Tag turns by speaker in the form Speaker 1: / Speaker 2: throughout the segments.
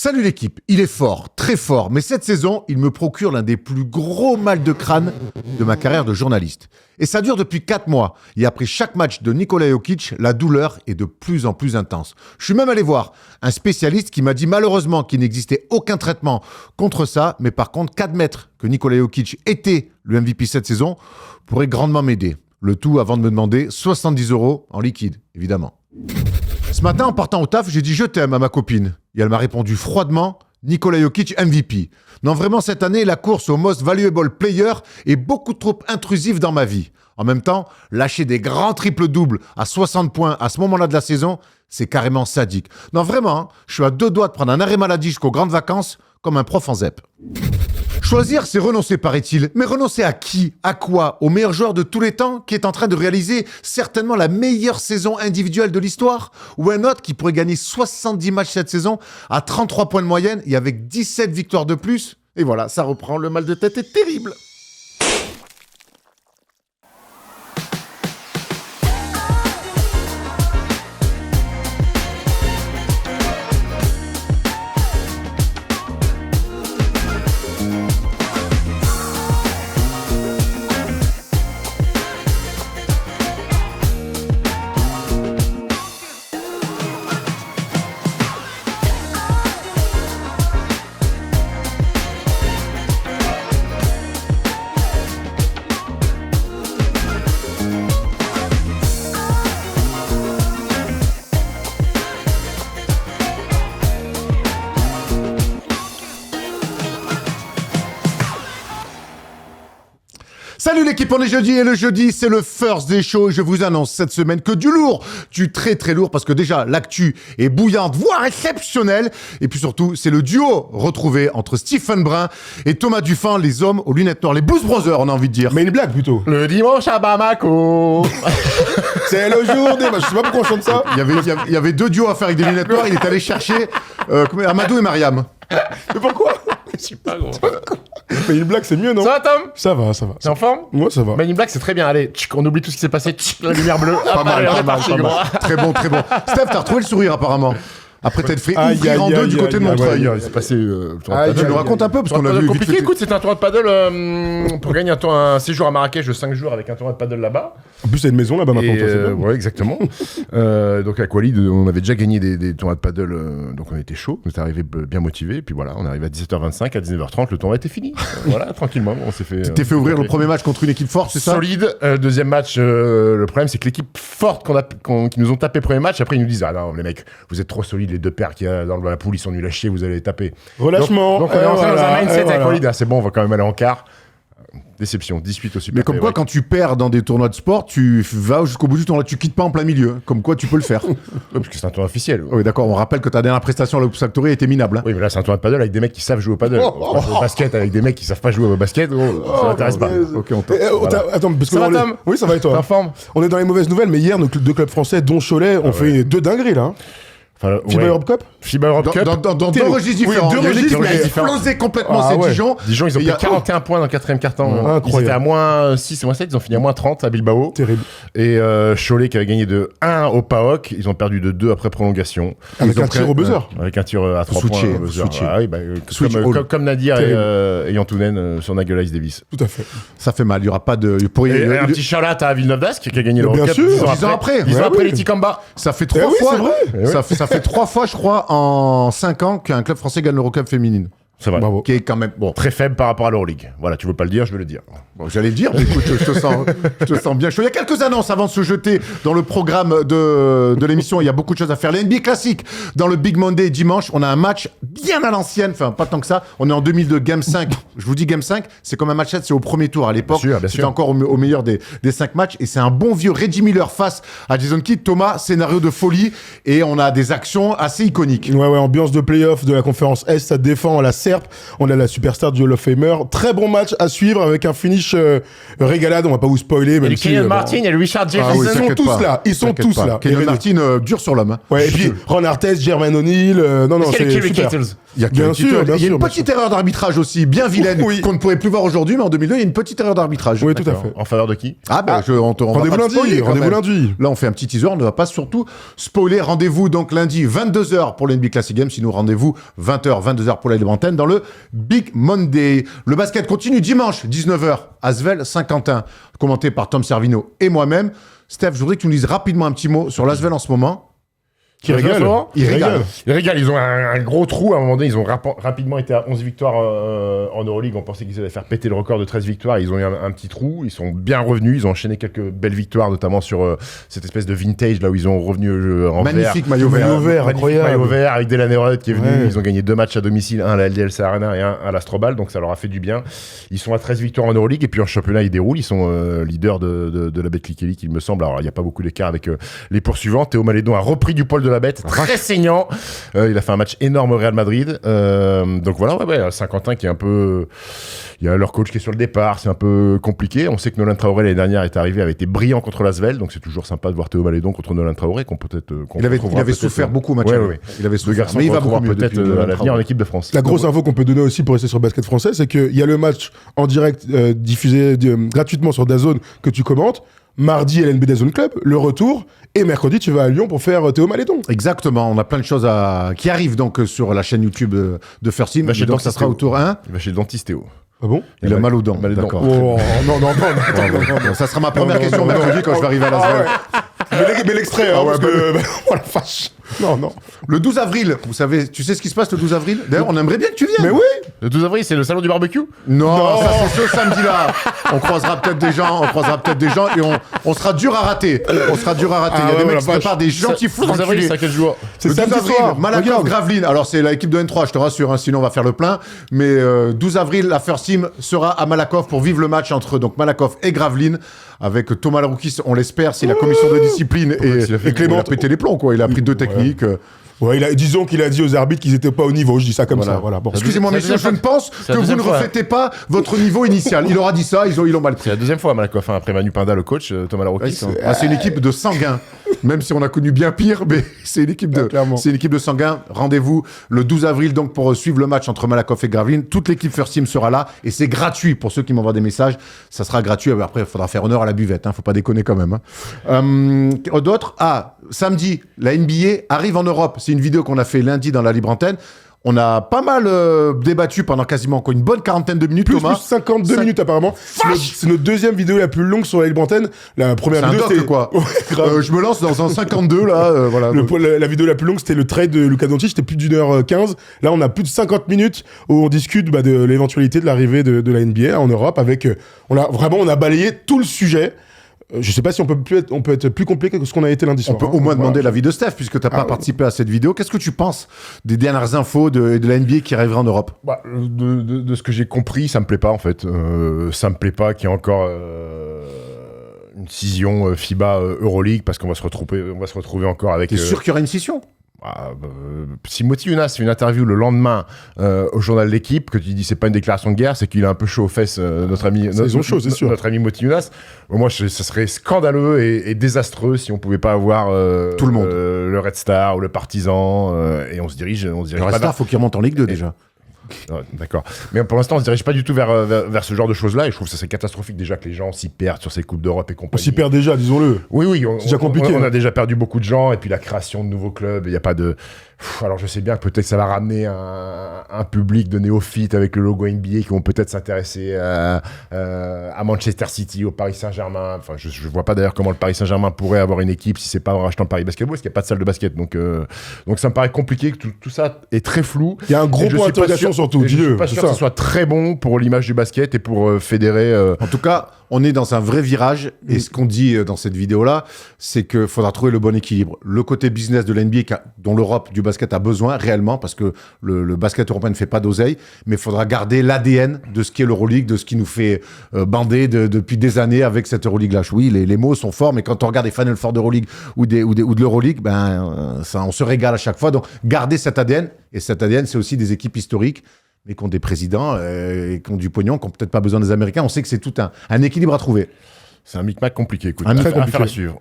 Speaker 1: Salut l'équipe, il est fort, très fort, mais cette saison, il me procure l'un des plus gros mal de crâne de ma carrière de journaliste. Et ça dure depuis 4 mois. Et après chaque match de Nikola Jokic, la douleur est de plus en plus intense. Je suis même allé voir un spécialiste qui m'a dit malheureusement qu'il n'existait aucun traitement contre ça, mais par contre qu'admettre que Nikola Jokic était le MVP cette saison pourrait grandement m'aider. Le tout avant de me demander 70 € en liquide, évidemment. Ce matin, en partant au taf, j'ai dit « je t'aime » à ma copine. Et elle m'a répondu froidement « Nikola Jokic MVP ». Non, vraiment, cette année, la course au Most Valuable Player est beaucoup trop intrusive dans ma vie. En même temps, lâcher des grands triples-doubles à 60 points à ce moment-là de la saison, c'est carrément sadique. Non, vraiment, hein, je suis à 2 doigts de prendre un arrêt maladie jusqu'aux grandes vacances, comme un prof en ZEP. Choisir, c'est renoncer, paraît-il. Mais renoncer à qui? À quoi? Au meilleur joueur de tous les temps qui est en train de réaliser certainement la meilleure saison individuelle de l'histoire? Ou un autre qui pourrait gagner 70 matchs cette saison à 33 points de moyenne et avec 17 victoires de plus? Et voilà, ça reprend, le mal de tête est terrible. Salut l'équipe, on est jeudi et le jeudi c'est le First Day Show et je vous annonce cette semaine que du lourd, du très très lourd parce que déjà l'actu est bouillante, voire exceptionnelle et puis surtout c'est le duo retrouvé entre Stephen Brun et Thomas Dufan, les hommes aux lunettes noires, les Blues Brothers on a envie de dire.
Speaker 2: Mais une blague plutôt.
Speaker 3: Le dimanche à Bamako.
Speaker 2: C'est le jour des... Je sais pas pourquoi on chante ça.
Speaker 1: Il y avait 2 duos à faire avec des lunettes noires, il est allé chercher Amadou et Mariam.
Speaker 2: Mais pourquoi?
Speaker 3: Je sais pas, gros.
Speaker 2: Mais une blague c'est mieux, non?
Speaker 3: Ça va, Tom?
Speaker 2: Ça va, ça va.
Speaker 3: T'es en forme?
Speaker 2: Moi ça va.
Speaker 3: Mais une blague c'est très bien, allez, on oublie tout ce qui s'est passé, la lumière bleue.
Speaker 1: Pas mal. Très bon, très bon. Steph, t'as retrouvé le sourire apparemment. Après t'être fait ouvrir en deux du côté de Montreuil.
Speaker 3: Il s'est passé
Speaker 1: Tu nous racontes un peu parce qu'on a vu
Speaker 3: compliqué. Écoute, c'était un tournoi de paddle pour gagner un séjour à Marrakech de 5 jours avec un tournoi de paddle là-bas.
Speaker 2: En plus, il y a une maison là-bas maintenant.
Speaker 3: Ouais, exactement. Donc à Quali, on avait déjà gagné des tournois de paddle, donc on était chaud. On était arrivé bien motivé. Et puis voilà, on arrive à 17h25, à 19h30, le tournoi était fini. Voilà, tranquillement, on s'est fait.
Speaker 1: Tu t'es fait ouvrir le premier match contre une équipe forte, c'est ça?
Speaker 3: Solide. Deuxième match, le problème c'est que l'équipe forte qui nous ont tapé premier match, après ils nous disent ah non les mecs, vous êtes trop solides, les 2 paires qu'il y a dans la poule, ils sont nuls à chier, vous allez les taper.
Speaker 2: Relâchement.
Speaker 3: Donc on est rentré dans un mindset avec Walid, c'est bon, on va quand même aller en quart. Déception, 18 au super.
Speaker 1: Mais comme quoi, quand tu perds dans des tournois de sport, tu vas jusqu'au bout du tournoi, tu quittes pas en plein milieu. Comme quoi, tu peux le faire.
Speaker 3: Oui, parce que c'est un tournoi officiel.
Speaker 1: Oui, d'accord, on rappelle que ta dernière prestation à l'Ops Factory était minable. Hein.
Speaker 3: Oui, mais là, c'est un tournoi de paddle avec des mecs qui savent jouer au paddle. Au basket avec des mecs qui savent pas jouer au basket, ça m'intéresse pas.
Speaker 1: Ok, on
Speaker 2: voilà. Attends, parce que
Speaker 3: ça va, Tom?
Speaker 2: Oui, ça va et toi?
Speaker 3: T'es en forme?
Speaker 2: On est dans les mauvaises nouvelles, mais hier, nos 2 clubs français, dont Cholet, ont fait 2 dingueries là.
Speaker 3: Enfin,
Speaker 2: FIBA Europe Cup.
Speaker 3: FIBA Europe Cup.
Speaker 1: Dans 2 registres différents.
Speaker 2: Oui, 2 registres
Speaker 1: qui a explosé complètement, c'est Dijon.
Speaker 3: Dijon, ils ont pris 41 points dans le 4e quart-temps. Ils étaient à moins 6 et moins 7, ils ont fini à moins 30 à Bilbao.
Speaker 2: Terrible.
Speaker 3: Et Cholet qui avait gagné de 1 au PAOK, ils ont perdu de 2 après prolongation.
Speaker 2: Avec un tir au buzzer.
Speaker 3: Avec un tir à 3 points au buzzer. Ah oui, comme Nadir et Yantounen sur Nagel Ice Davis.
Speaker 2: Tout à fait.
Speaker 1: Ça fait mal, il y aura pas de...
Speaker 3: Et un petit shout-out à Villeneuve d'Ascq qui a gagné l'Europe Cup
Speaker 1: 10 ans après.
Speaker 3: 10 ans après les Ticamba.
Speaker 1: Ça fait 3 fois. Ça fait 3 fois, je crois, en 5 ans qu'un club français gagne l'Eurocup féminine.
Speaker 3: C'est vrai.
Speaker 1: Bravo. Qui est quand même
Speaker 3: très faible par rapport à l'Euroleague. Voilà, tu veux pas le dire, je vais le dire.
Speaker 1: Bon, j'allais le dire, mais écoute, je te sens bien chaud. Il y a quelques annonces avant de se jeter dans le programme de l'émission. Il y a beaucoup de choses à faire. Les NBA classiques dans le Big Monday dimanche. On a un match bien à l'ancienne, enfin pas tant que ça. On est en 2002, Game 5. Je vous dis Game 5, c'est comme un match 7, c'est au premier tour à l'époque. C'était encore au meilleur des 5 matchs. Et c'est un bon vieux Reggie Miller face à Jason Kidd. Thomas, scénario de folie. Et on a des actions assez iconiques.
Speaker 2: Ouais, ambiance de play-off de la conférence Est. Ça défend la Antwerp. On a la superstar du Hall of Famer. Très bon match à suivre avec un finish régalade. On va pas vous spoiler.
Speaker 3: Il y a Kenyon Martin, il y a Richard Jefferson.
Speaker 2: Ils sont tous là. Ils sont tous là.
Speaker 1: Kenyon Martin, dur sur l'homme.
Speaker 2: Ouais, et puis Ron Artest, Jermaine O'Neal. Non, c'est super.
Speaker 1: Il y a
Speaker 2: Bien sûr,
Speaker 1: il y a une petite erreur d'arbitrage aussi, bien vilaine, qu'on ne pourrait plus voir aujourd'hui, mais en 2002, il y a une petite erreur d'arbitrage.
Speaker 2: Oui, tout à fait.
Speaker 3: En faveur de qui?
Speaker 2: Rendez-vous lundi.
Speaker 1: Là, on fait un petit teaser, on ne va pas surtout spoiler. Rendez-vous donc lundi, 22h pour le NBA Classic Games. Sinon, rendez-vous 20h, 22h pour la libre antenne dans le Big Monday. Le basket continue dimanche, 19h, Asvel Saint-Quentin, commenté par Tom Servino et moi-même. Steph, je voudrais que tu nous dises rapidement un petit mot sur l'Asvel en ce moment.
Speaker 2: Qui régale.
Speaker 1: Ils régalent.
Speaker 3: Ils ont un gros trou. À un moment donné, ils ont rapidement été à 11 victoires en Euroleague. On pensait qu'ils allaient faire péter le record de 13 victoires. Ils ont eu un petit trou. Ils sont bien revenus. Ils ont enchaîné quelques belles victoires, notamment sur cette espèce de vintage, là où ils ont revenu en
Speaker 1: Magnifique
Speaker 3: vert.
Speaker 1: maillot vert.
Speaker 2: Incroyable.
Speaker 3: Maillot vert avec Delaney Rudd qui est venu.
Speaker 2: Ouais.
Speaker 3: Ils ont gagné 2 matchs à domicile, un à la LDLC Arena et un à l'Astrobal. Donc ça leur a fait du bien. Ils sont à 13 victoires en Euroleague. Et puis en championnat, ils déroulent. Ils sont leaders de la Betclic Elite, il me semble. Alors il n'y a pas beaucoup d'écart avec les poursuivants. Théo Malédon a repris du poil de la bête. Très saignant. Il a fait un match énorme au Real Madrid. Donc voilà, Saint-Quentin qui est un peu... Il y a leur coach qui est sur le départ, c'est un peu compliqué. On sait que Nolan Traoré l'année dernière est arrivé, avait été brillant contre l'Asvel, donc c'est toujours sympa de voir Théo Malédon contre Nolan Traoré,
Speaker 1: Il avait souffert beaucoup au match.
Speaker 3: Il avait souffert,
Speaker 1: mais il va beaucoup mieux
Speaker 3: peut-être à l'avenir en équipe de France.
Speaker 2: La grosse info qu'on peut donner aussi pour rester sur le basket français, c'est qu'il y a le match en direct diffusé gratuitement sur DAZN que tu commentes. Mardi, LNB DAZN Club, le retour. Et mercredi, tu vas à Lyon pour faire Théo Malédon.
Speaker 1: Exactement, on a plein de choses qui arrivent donc sur la chaîne YouTube de First Team. Donc ça sera autour 1.
Speaker 3: Il va chez le dentiste Théo.
Speaker 2: Ah bon?
Speaker 1: Il a mal aux dents.
Speaker 3: D'accord.
Speaker 2: Oh, non.
Speaker 1: Ça sera ma première question mercredi quand je vais arriver à la
Speaker 2: Mais l'extrait, parce que... Oh la vache. Non.
Speaker 1: Le 12 avril, tu sais ce qui se passe le 12 avril? D'ailleurs, on aimerait bien que tu viennes.
Speaker 2: Mais oui.
Speaker 3: Le 12 avril, c'est le salon du barbecue?
Speaker 1: Non, ça c'est ce samedi-là. On croisera peut-être des gens et on sera dur à rater. Il y a des mecs qui se préparent des gentils fous.
Speaker 3: 12 avril, c'est à quel jour?
Speaker 2: C'est
Speaker 1: le 12
Speaker 2: samedi
Speaker 1: avril,
Speaker 2: soir.
Speaker 1: Malakoff, Gravelines. Alors c'est l'équipe de N3, je te rassure, sinon on va faire le plein. Mais 12 avril, la First Team sera à Malakoff pour vivre le match entre donc Malakoff et Gravelines. Avec Thomas Laroukis, on l'espère, si la commission de discipline et Clément a pété les plombs, quoi. Il a pris 2 techniques.
Speaker 2: Ouais, disons qu'il a dit aux arbitres qu'ils étaient pas au niveau, je dis ça comme ça. Voilà. Bon.
Speaker 1: Excusez-moi, messieurs, je ne pense que vous ne reflétez pas votre niveau initial. Il aura dit ça, ils l'ont mal pris.
Speaker 3: C'est la deuxième fois à Malakoff, après Manu Pinda, le coach, Thomas Laroukis.
Speaker 1: C'est une équipe de sanguins. Même si on a connu bien pire, mais c'est une équipe de sanguins. Rendez-vous le 12 avril donc pour suivre le match entre Malakoff et Gravelines. Toute l'équipe First Team sera là et c'est gratuit pour ceux qui m'envoient des messages. Ça sera gratuit. Après, il faudra faire honneur à la buvette. Faut pas déconner quand même. D'autres. Samedi, la NBA arrive en Europe. C'est une vidéo qu'on a fait lundi dans la libre antenne. On a pas mal débattu pendant quasiment encore une bonne quarantaine de minutes,
Speaker 2: Plus
Speaker 1: 52
Speaker 2: minutes apparemment. C'est notre deuxième vidéo la plus longue sur la libre antenne. La première vidéo,
Speaker 1: c'était quoi? Je me lance dans un 52 là. Voilà.
Speaker 2: La vidéo la plus longue, c'était le trade de Luka Doncic. C'était plus d'1h15. Là, on a plus de 50 minutes où on discute de l'éventualité de l'arrivée de la NBA en Europe. On a balayé tout le sujet. Je sais pas si on peut être plus complet que ce qu'on a été lundi soir.
Speaker 1: On peut au moins demander l'avis de Steph, puisque tu n'as pas participé à cette vidéo. Qu'est-ce que tu penses des dernières infos de la NBA qui arrivera en Europe?
Speaker 3: De ce que j'ai compris, ça me plaît pas en fait. Ça me plaît pas qu'il y ait encore une scission FIBA Euroleague, parce qu'on va se retrouver encore avec...
Speaker 1: T'es sûr qu'il y aura une scission?
Speaker 3: Si Moti Younas fait une interview le lendemain au journal L'Équipe, que tu dis c'est pas une déclaration de guerre, c'est qu'il est un peu chaud aux fesses, notre ami Moti Younas. Moi, ça serait scandaleux et désastreux si on pouvait pas avoir
Speaker 1: tout le monde,
Speaker 3: le Red Star ou le Partizan, et on se dirige. Le
Speaker 1: Red Star, faut qu'il remonte en Ligue 2 déjà.
Speaker 3: D'accord. Mais pour l'instant, on se dirige pas du tout vers ce genre de choses-là, et je trouve que ça serait catastrophique déjà que les gens s'y perdent sur ces Coupes d'Europe et compagnie.
Speaker 2: On s'y perd déjà, disons-le.
Speaker 3: Oui,
Speaker 2: c'est déjà compliqué.
Speaker 3: On a déjà perdu beaucoup de gens, et puis la création de nouveaux clubs, il n'y a pas de... Alors je sais bien que peut-être ça va ramener un public de néophytes avec le logo NBA qui vont peut-être s'intéresser à Manchester City, au Paris Saint-Germain. Enfin, je vois pas d'ailleurs comment le Paris Saint-Germain pourrait avoir une équipe si c'est pas en rachetant le Paris Basketball, parce qu'il n'y a pas de salle de basket. Donc ça me paraît compliqué, que tout ça est très flou.
Speaker 2: Il y a un gros point d'interrogation surtout.
Speaker 3: Je suis pas sûr que ce soit très bon pour l'image du basket et pour fédérer...
Speaker 1: En tout cas, on est dans un vrai virage, et ce qu'on dit dans cette vidéo-là, c'est qu'il faudra trouver le bon équilibre. Le côté business de l'NBA, dont l'Europe du basket a besoin réellement, parce que le basket européen ne fait pas d'oseille, mais il faudra garder l'ADN de ce qu'est l'Euroleague, de ce qui nous fait bander depuis des années avec cette Euroleague-là. Oui, les mots sont forts, mais quand on regarde les Final Four d'Euroleague ou de l'Euroleague, on se régale à chaque fois. Donc, garder cet ADN, et cet ADN, c'est aussi des équipes historiques. mais qui ont des présidents et qui ont du pognon, qui n'ont peut-être pas besoin des Américains. On sait que c'est tout un équilibre à trouver.
Speaker 3: C'est un micmac compliqué, écoute.
Speaker 2: Très compliqué.
Speaker 3: Affaire à suivre.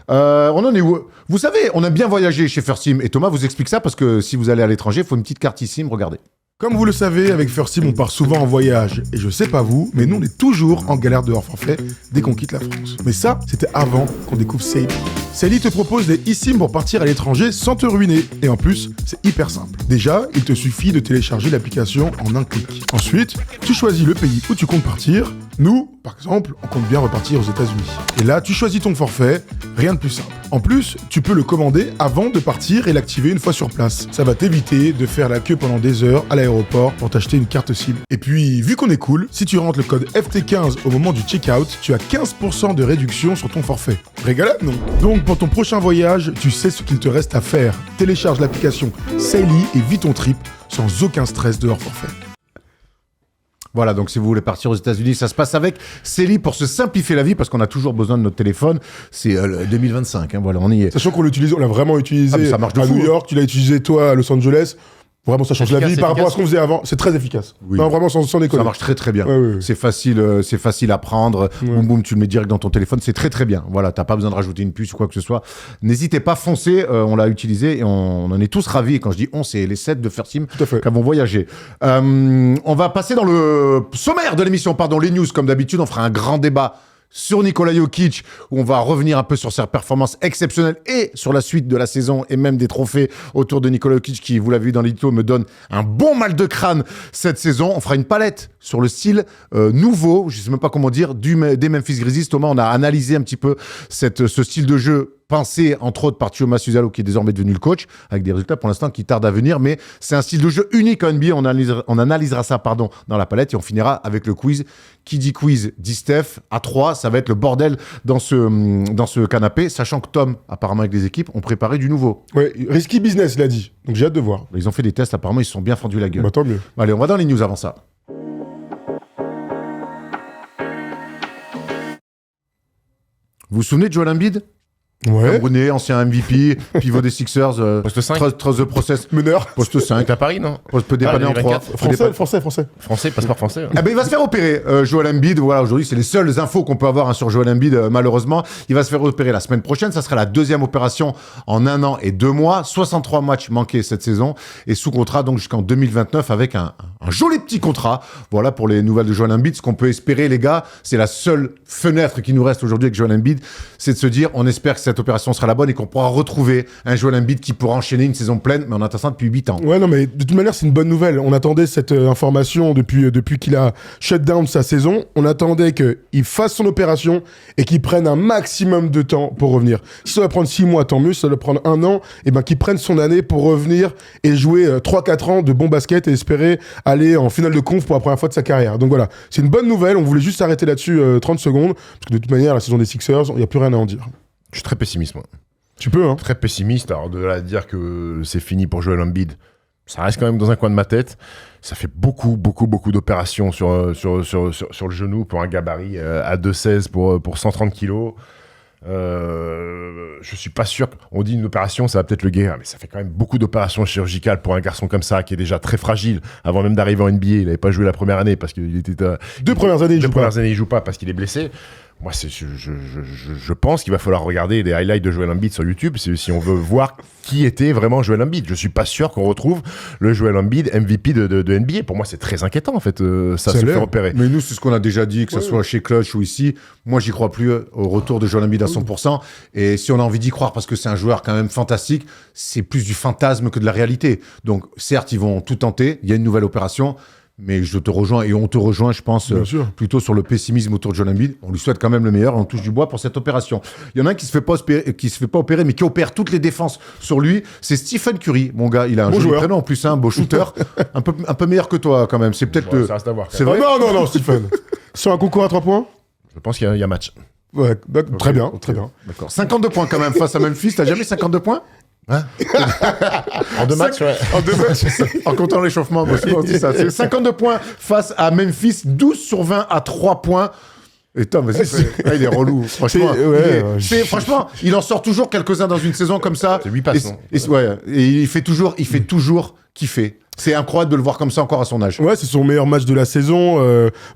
Speaker 1: On en est où? Vous savez, on a bien voyagé chez First Team. Et Thomas vous explique ça parce que si vous allez à l'étranger, il faut une petite carte eSIM, regardez.
Speaker 2: Comme vous le savez, avec First Team, on part souvent en voyage. Et je sais pas vous, mais nous, on est toujours en galère de hors forfait dès qu'on quitte la France. Mais ça, c'était avant qu'on découvre Saily. Saily te propose des eSIM pour partir à l'étranger sans te ruiner. Et en plus, c'est hyper simple. Déjà, il te suffit de télécharger l'application en un clic. Ensuite, tu choisis le pays où tu comptes partir. Nous, par exemple, on compte bien repartir aux États-Unis. Et là, tu choisis ton forfait, rien de plus simple. En plus, tu peux le commander avant de partir et l'activer une fois sur place. Ça va t'éviter de faire la queue pendant des heures à l'aéroport pour t'acheter une carte SIM. Et puis, vu qu'on est cool, si tu rentres le code FT15 au moment du check-out, tu as 15% de réduction sur ton forfait. Régalade, non? Donc, pour ton prochain voyage, tu sais ce qu'il te reste à faire. Télécharge l'application Saily et vis ton trip sans aucun stress de hors forfait.
Speaker 1: Voilà, donc si vous voulez partir aux États-Unis, ça se passe avec Saily pour se simplifier la vie parce qu'on a toujours besoin de notre téléphone. C'est le 2025, hein, voilà, on y est.
Speaker 2: Sachant qu'on l'utilise, on l'a vraiment utilisé
Speaker 1: mais ça marche de
Speaker 2: à
Speaker 1: fou,
Speaker 2: New York, tu l'as utilisé toi à Los Angeles. Vraiment, ça change la vie
Speaker 3: efficace,
Speaker 2: par rapport à
Speaker 3: efficace.
Speaker 2: ce qu'on faisait avant. C'est très efficace.
Speaker 1: Oui.
Speaker 2: Non, vraiment, sans déconner.
Speaker 1: Ça marche très très bien.
Speaker 2: Ouais, ouais, ouais.
Speaker 1: C'est facile à prendre. Boum boum, tu le mets direct dans ton téléphone. C'est très très bien. Voilà, t'as pas besoin de rajouter une puce ou quoi que ce soit. N'hésitez pas, foncez. On l'a utilisé et on en est tous ravis. Et quand je dis on, c'est les 7 de First Team
Speaker 2: Tout à fait.
Speaker 1: qui avons voyagé. On va passer dans le sommaire de l'émission, pardon, les news comme d'habitude. On fera un grand débat sur Nikola Jokic, où on va revenir un peu sur ses performances exceptionnelles et sur la suite de la saison et même des trophées autour de Nikola Jokic qui, vous l'avez vu dans l'édito, me donne un bon mal de crâne cette saison. On fera une palette sur le style nouveau, je sais même pas comment dire, des Memphis Grizzlies. Thomas, on a analysé un petit peu ce style de jeu pensé entre autres par Chio Masuzalo qui est désormais devenu le coach avec des résultats pour l'instant qui tardent à venir, mais c'est un style de jeu unique en NBA. On analysera ça dans la palette et on finira avec le quiz. Qui dit quiz dit Steph. À 3, ça va être le bordel dans ce canapé, sachant que Tom, apparemment avec les équipes, ont préparé du nouveau.
Speaker 2: Ouais, risky business, il a dit. Donc j'ai hâte de voir.
Speaker 1: Ils ont fait des tests, apparemment ils se sont bien fendus la gueule.
Speaker 2: Bah, tant mieux.
Speaker 1: Allez, on va dans les news avant ça. Vous vous souvenez de Joel Embiid?
Speaker 2: Ouais.
Speaker 1: Camerounais, ancien MVP, pivot des Sixers,
Speaker 3: Poste 5.
Speaker 1: trust the process,
Speaker 2: Meneur.
Speaker 1: poste 5,
Speaker 3: T'es à Paris, non?
Speaker 1: peut dépanner en 3.
Speaker 3: 24.
Speaker 2: Français.
Speaker 3: Français, passeport français.
Speaker 1: Ah ben il va se faire opérer, Joel Embiid. Voilà, aujourd'hui, c'est les seules infos qu'on peut avoir sur Joel Embiid, malheureusement. Il va se faire opérer la semaine prochaine. Ça sera la deuxième opération en 1 an et 2 mois. 63 matchs manqués cette saison et sous contrat donc jusqu'en 2029 avec un joli petit contrat. Voilà pour les nouvelles de Joel Embiid. Ce qu'on peut espérer, les gars, c'est la seule fenêtre qui nous reste aujourd'hui avec Joel Embiid, c'est de se dire, on espère que cette opération sera la bonne et qu'on pourra retrouver un Joel Embiid qui pourra enchaîner une saison pleine, mais on attend ça depuis 8 ans.
Speaker 2: Ouais, non, mais de toute manière, c'est une bonne nouvelle. On attendait cette information depuis qu'il a shut down sa saison. On attendait qu'il fasse son opération et qu'il prenne un maximum de temps pour revenir. Si ça doit prendre 6 mois, tant mieux. Si ça doit prendre 1 an, et ben qu'il prenne son année pour revenir et jouer 3-4 ans de bon basket et espérer aller en finale de conf pour la première fois de sa carrière. Donc voilà, c'est une bonne nouvelle. On voulait juste s'arrêter là-dessus 30 secondes. Parce que de toute manière, la saison des Sixers, il n'y a plus rien à en dire.
Speaker 3: Je suis très pessimiste, moi.
Speaker 2: Tu peux, hein.
Speaker 3: Très pessimiste. Alors, de là à dire que c'est fini pour Joel Embiid, ça reste quand même dans un coin de ma tête. Ça fait beaucoup d'opérations sur le genou pour un gabarit à 2,16 pour 130 kilos. Je suis pas sûr. On dit une opération, ça va peut-être le guérir, mais ça fait quand même beaucoup d'opérations chirurgicales pour un garçon comme ça qui est déjà très fragile. Avant même d'arriver en NBA, il n'avait pas joué la première année parce qu'il était.
Speaker 2: 2 premières années,
Speaker 3: il joue pas parce qu'il est blessé. Moi, je pense qu'il va falloir regarder les highlights de Joel Embiid sur YouTube si on veut voir qui était vraiment Joel Embiid. Je suis pas sûr qu'on retrouve le Joel Embiid MVP de NBA. Pour moi, c'est très inquiétant en fait, ça se fait repérer.
Speaker 1: Mais nous, c'est ce qu'on a déjà dit, que ce soit chez Clutch ou ici. Moi, j'y crois plus au retour de Joel Embiid à 100%. Et si on a envie d'y croire parce que c'est un joueur quand même fantastique, c'est plus du fantasme que de la réalité. Donc, certes, ils vont tout tenter. Il y a une nouvelle opération. Mais je te rejoins et on te rejoint, je pense, plutôt sur le pessimisme autour de Joel Embiid. On lui souhaite quand même le meilleur et on touche du bois pour cette opération. Il y en a un qui se fait pas opérer, mais qui opère toutes les défenses sur lui. C'est Stephen Curry, mon gars. Il a un joli prénom en plus, un beau shooter, un peu meilleur que toi quand même. C'est peut-être
Speaker 3: Bon, ça reste à voir.
Speaker 1: C'est vrai.
Speaker 2: Non, Stephen. Sur un concours à 3 points.
Speaker 3: Je pense qu'il y a match.
Speaker 2: Ouais, très bien.
Speaker 1: D'accord. 52 points quand même face à Memphis. T'as jamais 52 points?
Speaker 3: Hein en 2 matchs, ouais.
Speaker 1: En 2 matchs, en comptant l'échauffement, moi, on dit ça. C'est 52 points face à Memphis, 12 sur 20 à 3 points. Et Tom, vas-y, il est relou, franchement. Franchement, il en sort toujours quelques-uns dans une saison comme ça.
Speaker 3: C'est 8 passes, non
Speaker 1: et il fait toujours kiffer. C'est incroyable de le voir comme ça encore à son âge.
Speaker 2: Ouais, c'est son meilleur match de la saison.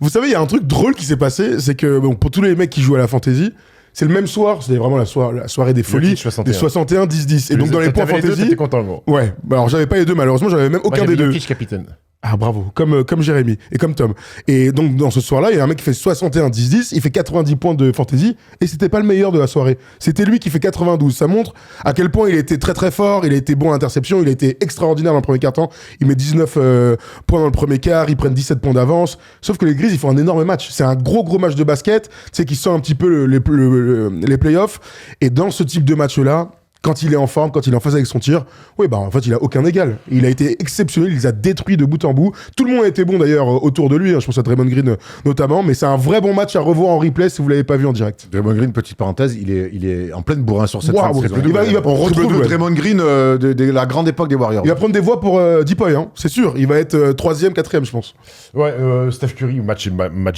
Speaker 2: Vous savez, il y a un truc drôle qui s'est passé, c'est que bon, pour tous les mecs qui jouent à la fantasy, c'est le même soir, c'était vraiment la soirée des folies, des 61, 10-10. Et donc dans les points fantasy...
Speaker 3: T'étais content, gros.
Speaker 2: Ouais, alors j'avais pas les deux, malheureusement, j'avais même aucun des deux.
Speaker 3: Jokic capitaine.
Speaker 2: Ah bravo, comme Jérémy et comme Tom. Et donc dans ce soir-là, il y a un mec qui fait 61, 10-10, il fait 90 points de fantasy, et c'était pas le meilleur de la soirée. C'était lui qui fait 92. Ça montre à quel point il était très très fort, il a été bon à l'interception, il a été extraordinaire dans le premier quart-temps. Il met 19 points dans le premier quart, ils prennent 17 points d'avance. Sauf que les Grizzlies, ils font un énorme match. C'est un gros match de basket, tu sais, qui sent un petit peu les playoffs. Et dans ce type de match-là, quand il est en forme, quand il est en phase avec son tir, oui, bah en fait, il a aucun égal. Il a été exceptionnel, il les a détruits de bout en bout. Tout le monde a été bon d'ailleurs autour de lui, hein, je pense à Draymond Green notamment, mais c'est un vrai bon match à revoir en replay si vous l'avez pas vu en direct.
Speaker 1: Draymond Green, petite parenthèse, il est en pleine bourrin sur cette fin de saison.
Speaker 2: On
Speaker 1: retrouve le Draymond Green de la grande époque des Warriors.
Speaker 2: Il va prendre des voix pour Deepoy, hein, c'est sûr. Il va être 3e, 4e, je pense.
Speaker 3: Ouais, Steph Curry, match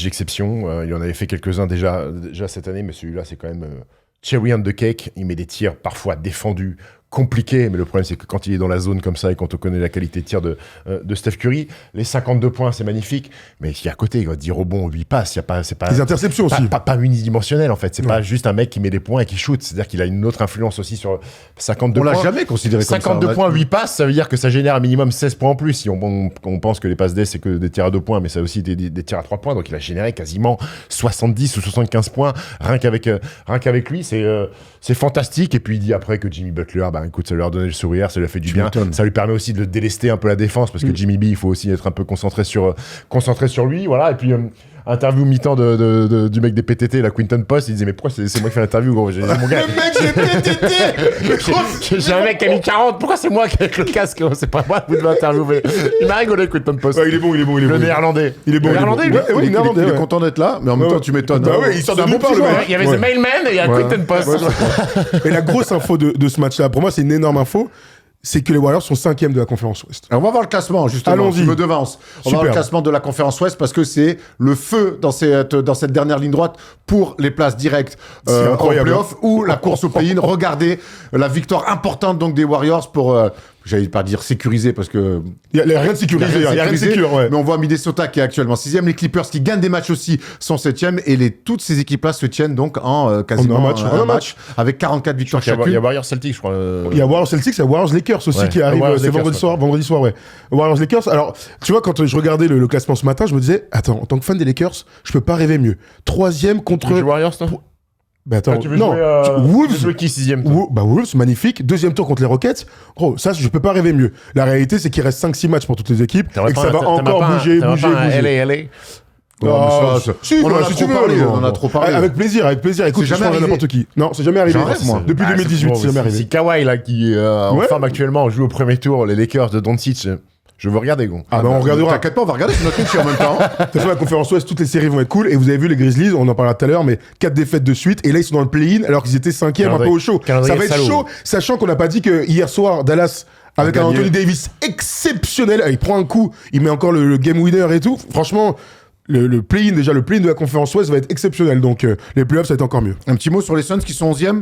Speaker 3: d'exception. Il en avait fait quelques-uns déjà cette année, mais celui-là, c'est quand même cherry on the cake. Il met des tirs parfois défendus, compliqué, mais le problème c'est que quand il est dans la zone comme ça et quand on connaît la qualité de tir de Steph Curry, les 52 points c'est magnifique, mais il y a à côté, 10 rebonds, 8 passes, c'est pas
Speaker 2: les interceptions aussi.
Speaker 3: Pas unidimensionnel en fait, c'est pas juste un mec qui met des points et qui shoot, c'est-à-dire qu'il a une autre influence aussi sur 52 points.
Speaker 1: On l'a jamais considéré comme ça.
Speaker 3: 52 points, 8 passes, ça veut dire que ça génère un minimum 16 points en plus. Si on pense que les passes D c'est que des tirs à 2 points, mais ça aussi des tirs à 3 points, donc il a généré quasiment 70 ou 75 points rien qu'avec lui, c'est fantastique. Et puis il dit après que Jimmy Butler, écoute, ça lui a donné le sourire, ça lui a fait du bien. Ça lui permet aussi de délester un peu la défense parce que Jimmy B, il faut aussi être un peu concentré sur lui, voilà. Et puis interview mi-temps du mec des PTT, la Quinton Post, il disait mais pourquoi c'est moi qui fais l'interview, gros? J'ai dit, mon gars,
Speaker 2: le mec des PTT.
Speaker 3: j'ai un mec qui a mis 40, pourquoi c'est moi qui ai avec le casque? C'est pas moi qui vous devez interviewer. Il m'a rigolé, Quinton Post.
Speaker 2: Ouais, il est bon.
Speaker 3: Le néerlandais.
Speaker 2: Il est bon.
Speaker 3: Le néerlandais, lui.
Speaker 2: Oui,
Speaker 1: Il est content d'être là, mais en même temps tu m'étonnes.
Speaker 2: Bah ouais, il sort de nulle part, le mec.
Speaker 3: Il y avait The Mailman et il y a Quinton Post.
Speaker 2: Et la grosse info de ce match-là, pour moi, c'est une énorme info. C'est que les Warriors sont 5e de la conférence Ouest.
Speaker 1: Alors on va voir le classement, justement.
Speaker 2: Allons-y.
Speaker 1: Tu me devances. On va voir le classement de la conférence Ouest parce que c'est le feu dans cette dernière ligne droite pour les places directes en playoff ou la course au play-in. Regardez la victoire importante donc des Warriors pour... j'allais pas dire sécurisé parce que...
Speaker 2: Il n'y a rien de sécurisé. Il y a rien de sécure, ouais.
Speaker 1: Mais on voit Minnesota qui est actuellement 6e. Les Clippers qui gagnent des matchs aussi sont 7e. Et toutes ces équipes-là se tiennent donc en quasiment un match avec 44 victoires chacune.
Speaker 3: Il y a Warriors Celtics, je crois.
Speaker 2: Il y a Warriors Celtics, il y a Warriors Lakers aussi qui arrive. C'est vendredi soir, ouais. Warriors Lakers. Alors, tu vois, quand je regardais le classement ce matin, je me disais, attends, en tant que fan des Lakers, je peux pas rêver mieux. 3e contre...
Speaker 3: Tu joues Warriors, toi?
Speaker 2: Bah attends,
Speaker 3: tu veux jouer qui 6e
Speaker 2: Wolves, magnifique. 2e tour contre les Rockets. Gros, ça, je peux pas rêver mieux. La réalité, c'est qu'il reste 5-6 matchs pour toutes les équipes et que ça va encore bouger.
Speaker 3: LA.
Speaker 1: On en a trop parlé.
Speaker 2: Avec plaisir. Écoute, je jamais n'importe qui. Non, c'est jamais arrivé. Depuis 2018, c'est jamais arrivé.
Speaker 3: Si Kawhi, là, qui en forme actuellement, joue au premier tour, les Lakers de Doncic, je veux regarder, gros.
Speaker 2: On regardera.
Speaker 1: T'inquiète pas, on va regarder sur notre Twitch en même temps.
Speaker 2: De toute façon, la conférence Ouest, toutes les séries vont être cool. Et vous avez vu les Grizzlies, on en parlera tout à l'heure, mais 4 défaites de suite. Et là, ils sont dans le play-in alors qu'ils étaient 5e, un peu au chaud. Ça va être chaud, sachant qu'on n'a pas dit que hier soir, Dallas, avec un Anthony Davis exceptionnel, il prend un coup, il met encore le game winner et tout. Franchement, le play-in de la conférence Ouest va être exceptionnel. Donc, les playoffs, ça va être encore mieux.
Speaker 1: Un petit mot sur les Suns qui sont 11e.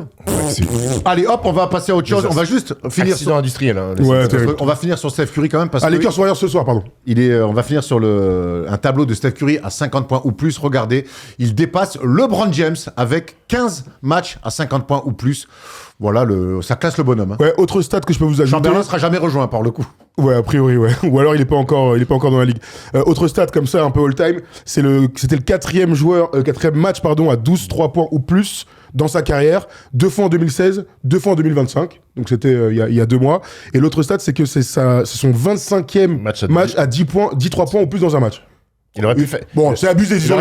Speaker 1: Allez, hop, on va passer à autre chose. On va juste finir
Speaker 3: sur industriel.
Speaker 1: On va finir sur Steph Curry quand même parce que
Speaker 2: Lakers Warriors ce soir, pardon.
Speaker 1: on va finir sur un tableau de Steph Curry à 50 points ou plus. Regardez, il dépasse LeBron James avec 15 matchs à 50 points ou plus. Voilà, ça classe le bonhomme.
Speaker 2: Ouais, autre stat que je peux vous ajouter.
Speaker 1: Chamberlain sera jamais rejoint par le coup.
Speaker 2: Ouais, a priori, ouais. Ou alors il est pas encore dans la ligue. Autre stat comme ça, un peu all-time, c'était le 4e match, à 12-3 points ou plus dans sa carrière, 2 fois en 2016, 2 fois en 2025. Donc c'était il y a 2 mois. Et l'autre stat, c'est que c'est son 25e match à 10-3 points ou plus dans un match.
Speaker 3: Il aurait pu faire.
Speaker 2: Bon, c'est abusé,
Speaker 3: il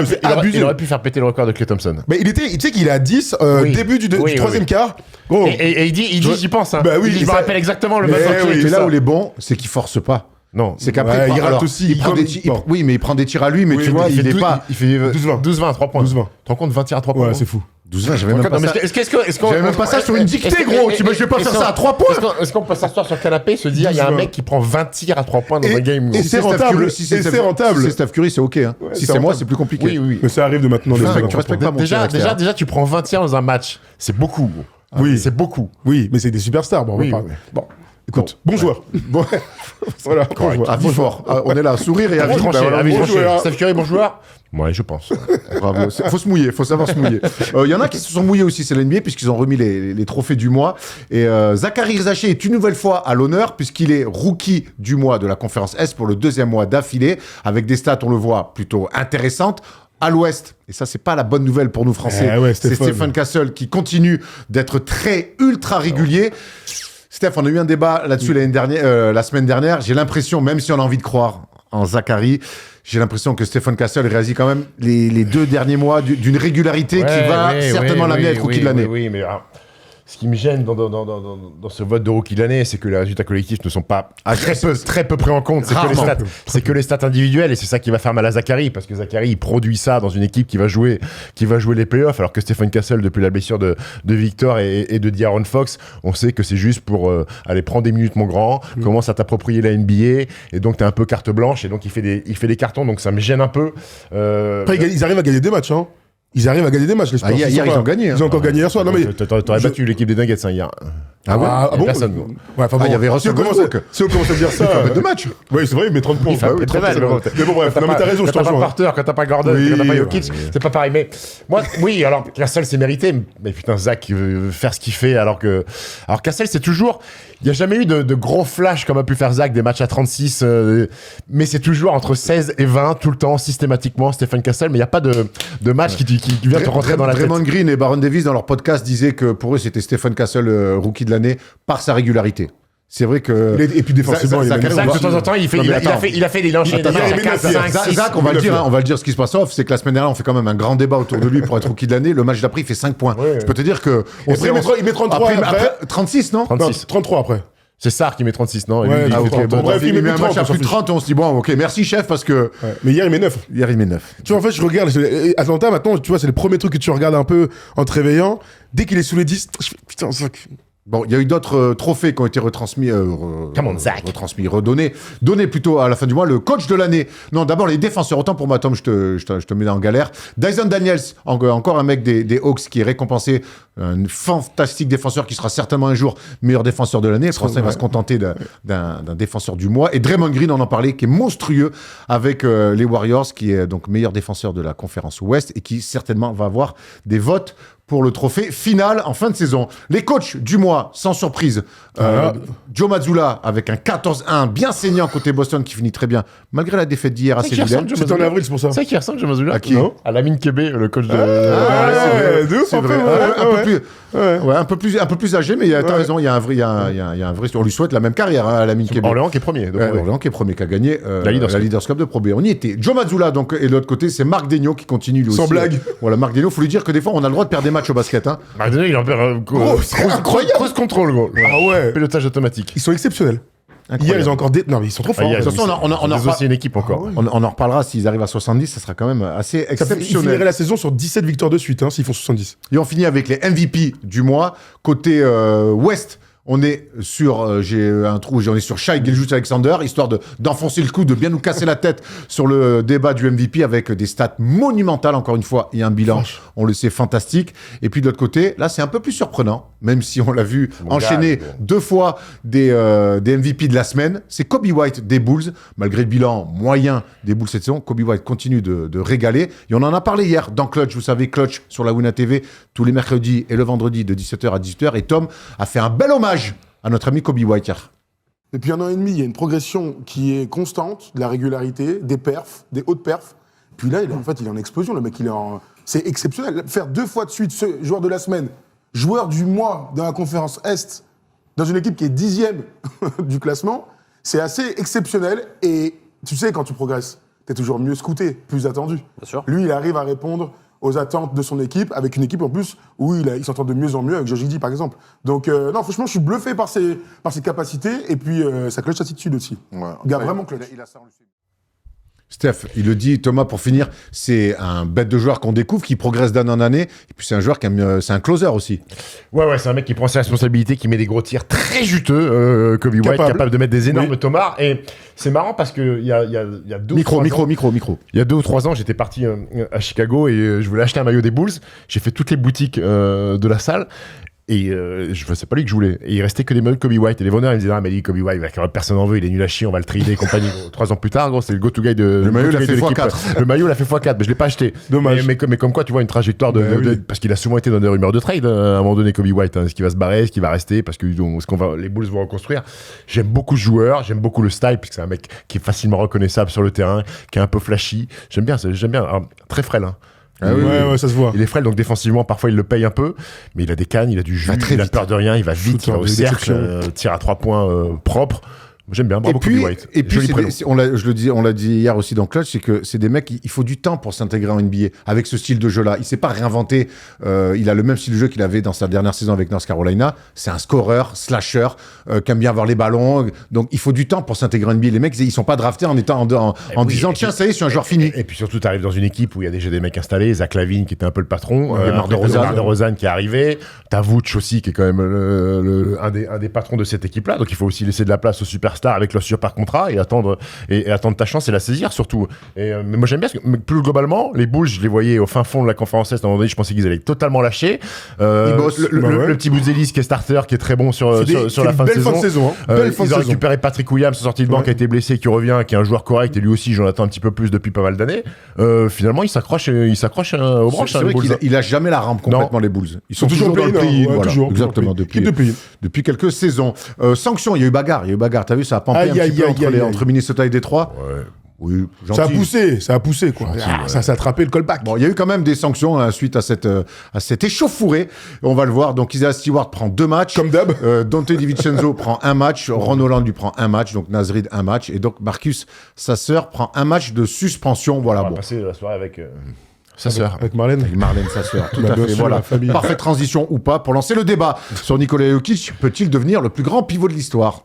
Speaker 3: aurait pu faire péter le record de Klay Thompson.
Speaker 2: Mais tu sais qu'il est à 10 début du 3e quart.
Speaker 3: Gros. Et il dit j'y pense. Hein.
Speaker 2: Bah oui,
Speaker 3: je me rappelle exactement le match.
Speaker 1: C'est là où il est bon, c'est qu'il force pas.
Speaker 3: Non,
Speaker 1: c'est qu'après
Speaker 2: il rate aussi.
Speaker 1: Il prend des tirs. Oui, mais il prend des tirs à lui, mais tu vois, il est pas.
Speaker 3: Il fait 12-20 à 3 points.
Speaker 2: 12-20.
Speaker 3: Tu te rends compte, 20 tirs à 3 points.
Speaker 2: Ouais, c'est fou.
Speaker 1: 12-20, j'avais même pas ça.
Speaker 3: J'avais
Speaker 1: même pas ça sur une dictée, gros. Je vais pas faire ça à 3 points.
Speaker 3: Est-ce qu'on peut s'asseoir sur le canapé et se dire, il y a un mec qui prend 20 tirs à 3 points dans un game?
Speaker 2: Et c'est rentable. Si c'est rentable.
Speaker 1: Si c'est Steph Curry, c'est OK. Si c'est moi, c'est plus compliqué.
Speaker 2: Oui. Mais ça arrive de maintenant.
Speaker 1: Tu respectes pas mon tir.
Speaker 3: Déjà, tu prends 20 tirs dans un match. C'est beaucoup.
Speaker 2: Oui.
Speaker 3: C'est beaucoup.
Speaker 2: Oui, mais c'est des superstars. Bon, Écoute, bon joueur.
Speaker 1: Bon,
Speaker 2: Voilà, bon joueur.
Speaker 1: à vie fort. Ah, on est là, sourire et à vie.
Speaker 3: Tranché,
Speaker 1: Bah voilà,
Speaker 3: avis
Speaker 1: bon
Speaker 3: tranché.
Speaker 1: joueur.
Speaker 3: Steph Curry, bon joueur. Ouais, je pense.
Speaker 1: Bravo. Faut se mouiller, faut savoir se mouiller. Il y en a qui se sont mouillés aussi, c'est l'NBA, puisqu'ils ont remis les trophées du mois. Et Zachary Zaché est une nouvelle fois à l'honneur, puisqu'il est rookie du mois de la conférence Est pour le 2e mois d'affilée, avec des stats, on le voit, plutôt intéressantes. À l'Ouest, et ça c'est pas la bonne nouvelle pour nous Français,
Speaker 2: ouais,
Speaker 1: c'est Stephen Castle qui continue d'être ultra régulier. Steph, on a eu un débat là-dessus la semaine dernière. J'ai l'impression, même si on a envie de croire en Zachary, j'ai l'impression que Stephen Castle réagit quand même les 2 derniers mois d'une régularité qui va certainement l'amener à être rookie de l'année.
Speaker 3: Oui, mais alors, ce qui me gêne dans ce vote de rookie de l'année, c'est que les résultats collectifs ne sont pas très peu pris en compte. C'est que les stats individuels, et c'est ça qui va faire mal à Zachary, parce que Zachary il produit ça dans une équipe qui va jouer les playoffs, alors que Stephen Castle, depuis la blessure de Victor et de De'Aaron Fox, on sait que c'est juste pour aller prendre des minutes, mon grand, commence à t'approprier la NBA, et donc t'es un peu carte blanche, et donc il fait des cartons, donc ça me gêne un peu.
Speaker 2: Après, ils arrivent à gagner des matchs, hein. Ils arrivent à gagner des matchs, les Spurs.
Speaker 1: Hier, ils ont gagné.
Speaker 2: Ils ont encore gagné hier soir. Non, mais
Speaker 3: T'aurais battu l'équipe des Nuggets hier.
Speaker 1: Ah ouais?
Speaker 2: Ah bon?
Speaker 3: Personne.
Speaker 2: Ouais, enfin,
Speaker 1: il y avait Russell Westbrook.
Speaker 2: Si on commence à dire ça.
Speaker 1: De match.
Speaker 2: Oui, c'est vrai, il met 30 points.
Speaker 3: Il fait un peu très mal.
Speaker 2: Mais bon, bref, non, mais t'as raison, je te
Speaker 3: Quand t'as pas
Speaker 2: rejoins.
Speaker 3: Porter, quand t'as pas Gordon,
Speaker 2: Oui,
Speaker 3: quand t'as pas Jokic,
Speaker 2: ouais.
Speaker 3: c'est pas pareil. Mais moi, oui, alors Castle c'est mérité, mais putain, Zach veut faire ce qu'il fait, alors Castle c'est toujours, il y a jamais eu de gros flash comme a pu faire Zach, des matchs à 36, mais c'est toujours entre 16 et 20 tout le temps, systématiquement, Stephen Castle, mais il y a pas de match qui vient te rentrer dans la tête.
Speaker 1: Draymond Green et Baron Davis, dans leur podcast, disaient que pour eux, c'était Stephen Castle, rookie de l'année, par sa régularité. C'est vrai que...
Speaker 2: Et puis défensivement, il est
Speaker 1: Zachary,
Speaker 3: Zach, de temps en temps, il a enchaîné des matchs à 4, 5, 6.
Speaker 1: Zach, on va le dire ce qui se passe off, c'est que la semaine dernière, on fait quand même un grand débat autour de lui pour être rookie de l'année. Le match d'après, il fait 5 points.
Speaker 3: Ouais.
Speaker 1: Je peux te dire que...
Speaker 2: Il met 33 après.
Speaker 1: 36, non?
Speaker 3: 36.
Speaker 2: 33 après.
Speaker 3: C'est Sarr qui met 36, non? Et
Speaker 2: Ouais,
Speaker 3: lui,
Speaker 2: ah,
Speaker 3: il fait
Speaker 2: ok,
Speaker 3: bon,
Speaker 2: bref,
Speaker 1: Il met un
Speaker 2: 30,
Speaker 1: match à
Speaker 2: on s'en
Speaker 1: plus de
Speaker 2: fiche.
Speaker 1: 30 et on se dit, bon, ok, merci chef, parce que...
Speaker 2: Mais hier, il met 9.
Speaker 1: Hier, il met 9.
Speaker 2: Tu vois, en fait, je regarde. Atlanta, maintenant, tu vois, c'est le premier truc que tu regardes un peu en te réveillant. Dès qu'il est sous les 10, je fais putain, Zach.
Speaker 1: Bon, il y a eu d'autres trophées qui ont été retransmis, donnés plutôt à la fin du mois. Le coach de l'année. Non, d'abord les défenseurs. Autant pour moi, Tom, je te mets en galère. Dyson Daniels, encore un mec des Hawks qui est récompensé. Un fantastique défenseur qui sera certainement un jour meilleur défenseur de l'année. Le Français va se contenter d'un défenseur du mois. Et Draymond Green, on en parlait, qui est monstrueux avec les Warriors, qui est donc meilleur défenseur de la conférence Ouest et qui certainement va avoir des votes pour le trophée final en fin de saison. Les coachs du mois, sans surprise, Joe Mazzulla avec un 14-1 bien saignant côté Boston qui finit très bien, malgré la défaite d'hier assez vilaine.
Speaker 2: C'était en avril, c'est pour ça.
Speaker 3: C'est ça qui ressemble, Joe Mazzulla?
Speaker 1: À qui?
Speaker 3: Non. À Lamine Kébé, le coach de...
Speaker 2: De ouf,
Speaker 1: C'est
Speaker 2: un peu,
Speaker 1: vrai.
Speaker 2: ouais.
Speaker 1: Un peu plus âgé, mais t'as raison, il y a un vrai... On lui souhaite la même carrière à Lamine Kébé.
Speaker 3: Orléans qui est premier. Donc, ouais.
Speaker 1: Orléans qui est premier, qui a gagné
Speaker 3: La
Speaker 1: Leaders Cup de Pro B. On y était. Joe Mazzulla, donc, et de l'autre côté, c'est Marc Degnaud qui continue lui aussi.
Speaker 2: Sans blague.
Speaker 1: Voilà, Marc Degnaud, faut lui dire que des fois, on a le droit de perdre des matchs au basket. Hein.
Speaker 3: Bah, il en perd
Speaker 2: c'est incroyable.
Speaker 3: Cross control, gros.
Speaker 2: Ah ouais.
Speaker 3: Pilotage automatique.
Speaker 2: Ils sont exceptionnels.
Speaker 1: Incroyable.
Speaker 2: Hier, ils ont encore des. Non, mais ils sont trop forts.
Speaker 3: Ah,
Speaker 1: De toute façon,
Speaker 3: c'est aussi une équipe encore.
Speaker 1: on en reparlera s'ils arrivent à 70, ça sera quand même assez
Speaker 2: Ils finiraient
Speaker 1: exceptionnel.
Speaker 2: la saison sur 17 victoires de suite, s'ils font 70.
Speaker 1: Et on finit avec les MVP du mois. Côté Ouest, on est sur, j'ai un trou, on est sur Shai Gilgeous-Alexander, histoire d'enfoncer le coup, de bien nous casser la tête sur le débat du MVP avec des stats monumentales, encore une fois, et un bilan, on le sait, fantastique. Et puis de l'autre côté, là, c'est un peu plus surprenant, même si on l'a vu enchaîner 2 fois des MVP de la semaine. C'est Kobe White des Bulls, malgré le bilan moyen des Bulls cette saison. Kobe White continue de régaler. Et on en a parlé hier dans Clutch, vous savez, Clutch sur la Wina TV, tous les mercredis et le vendredi de 17h à 18h. Et Tom a fait un bel hommage à notre ami Kobe White hier.
Speaker 2: Depuis 1 an et demi, il y a une progression qui est constante, de la régularité, des perfs, des hautes perfs. Puis là, il est en explosion, le mec, c'est exceptionnel. Faire 2 fois de suite ce joueur de la semaine, joueur du mois dans la conférence Est, dans une équipe qui est 10e du classement, c'est assez exceptionnel. Et tu sais, quand tu progresses, t'es toujours mieux scouté, plus attendu.
Speaker 4: Bien sûr.
Speaker 2: Lui, il arrive à répondre aux attentes de son équipe, avec une équipe en plus où il s'entend de mieux en mieux avec Josh Giddey, par exemple. Donc, non, franchement, je suis bluffé par ses capacités et puis sa clutch attitude aussi.
Speaker 1: Ouais.
Speaker 2: Gars, vraiment clutch.
Speaker 1: Steph, il le dit, Thomas, pour finir, c'est un bête de joueur qu'on découvre, qui progresse d'année en année, et puis c'est un joueur qui aime, c'est un closer aussi.
Speaker 3: Ouais, c'est un mec qui prend ses responsabilités, qui met des gros tirs très juteux, Kobe White, capable de mettre des énormes tomards. Et c'est marrant parce que il y a 2 ou 3 ans...
Speaker 1: Micro.
Speaker 3: Il y a 2 ou 3 ans, j'étais parti à Chicago et je voulais acheter un maillot des Bulls. J'ai fait toutes les boutiques de la salle. Et c'est pas lui que je voulais. Et il restait que des maillots de Kobe White. Et les vendeurs, ils me disaient, ah, mais lui, Kobe White, personne n'en veut, il est nul à chier, on va le trader et compagnie. 3 ans plus tard, gros, c'est le go-to guy de.
Speaker 1: Le maillot l'a fait
Speaker 3: l'équipe.
Speaker 1: x4.
Speaker 3: Le maillot l'a fait x4, mais je l'ai pas acheté.
Speaker 2: Dommage.
Speaker 3: Mais comme quoi, tu vois, une trajectoire parce qu'il a souvent été dans des rumeurs de trade, à un moment donné, Kobe White. Est-ce qu'il va se barrer, est-ce qu'il va rester, parce que les Bulls vont reconstruire. J'aime beaucoup ce joueur, j'aime beaucoup le style, parce que c'est un mec qui est facilement reconnaissable sur le terrain, qui est un peu flashy. J'aime bien. Alors, très frêle, hein.
Speaker 2: Ah ouais, ça se voit.
Speaker 3: Il est frêle, donc défensivement, parfois il le paye un peu, mais il a des cannes, il a du jus, il a peur de rien, il va vite, il va au cercle, tire à 3 points propre. J'aime bien, bravo Kobe White.
Speaker 1: Et puis on l'a dit hier aussi dans Clutch, c'est que c'est des mecs, il faut du temps pour s'intégrer en NBA avec ce style de jeu-là. Il s'est pas réinventé. Il a le même style de jeu qu'il avait dans sa dernière saison avec North Carolina. C'est un scoreur, slasher, qui aime bien avoir les ballons. Donc il faut du temps pour s'intégrer en NBA. Les mecs, ils sont pas draftés en étant en disant tiens, ça y est, je suis un joueur fini.
Speaker 3: Et puis surtout, tu arrives dans une équipe où il y a déjà des mecs installés. Zach LaVine qui était un peu le patron,
Speaker 1: Marc de
Speaker 3: Rosanne qui est arrivé. T'as Vooch aussi qui est quand même un des patrons de cette équipe-là. Donc il faut aussi laisser de la place aux superstars avec leur super contrat et attendre ta chance et la saisir surtout. Mais moi j'aime bien parce que plus globalement les Bulls, je les voyais au fin fond de la conférence Est. À un moment donné, je pensais qu'ils allaient totalement lâcher. Le petit Bouzelis qui est starter, qui est très bon sur la fin de saison. Ils ont récupéré Patrick Williams, sorti de banque, qui a été blessé, qui revient, qui est un joueur correct et lui aussi j'en attends un petit peu plus depuis pas mal d'années. Finalement il s'accroche aux branches.
Speaker 1: C'est vrai qu'il a jamais la rampe complètement, les Bulls. Ils sont toujours dans le play-in. Exactement, depuis quelques saisons. Sanctions, il y a eu bagarre. T'as vu, ça a pampé un petit peu entre Minnesota et Détroit.
Speaker 3: Ouais.
Speaker 1: Oui,
Speaker 2: ça a poussé quoi.
Speaker 3: Gentil,
Speaker 2: Ça s'est attrapé le callback.
Speaker 1: Bon, il y a eu quand même des sanctions suite à cette échauffourée. On va le voir. Donc Isaiah Stewart prend 2 matchs.
Speaker 2: Comme d'hab.
Speaker 1: Dante DiVincenzo prend 1 match. Ron Holland lui prend 1 match. Donc Nasrid 1 match. Et donc Marcus, sa sœur, prend 1 match de suspension. Voilà.
Speaker 3: On va passer la soirée avec sa sœur.
Speaker 2: Avec Marlène.
Speaker 1: Avec Marlène, sa sœur. Tout à
Speaker 2: bien
Speaker 1: fait.
Speaker 2: sûr,
Speaker 1: Voilà.
Speaker 2: la famille.
Speaker 1: Parfaite transition ou pas pour lancer le débat sur Nikola Jokic. Peut-il devenir le plus grand pivot de l'histoire?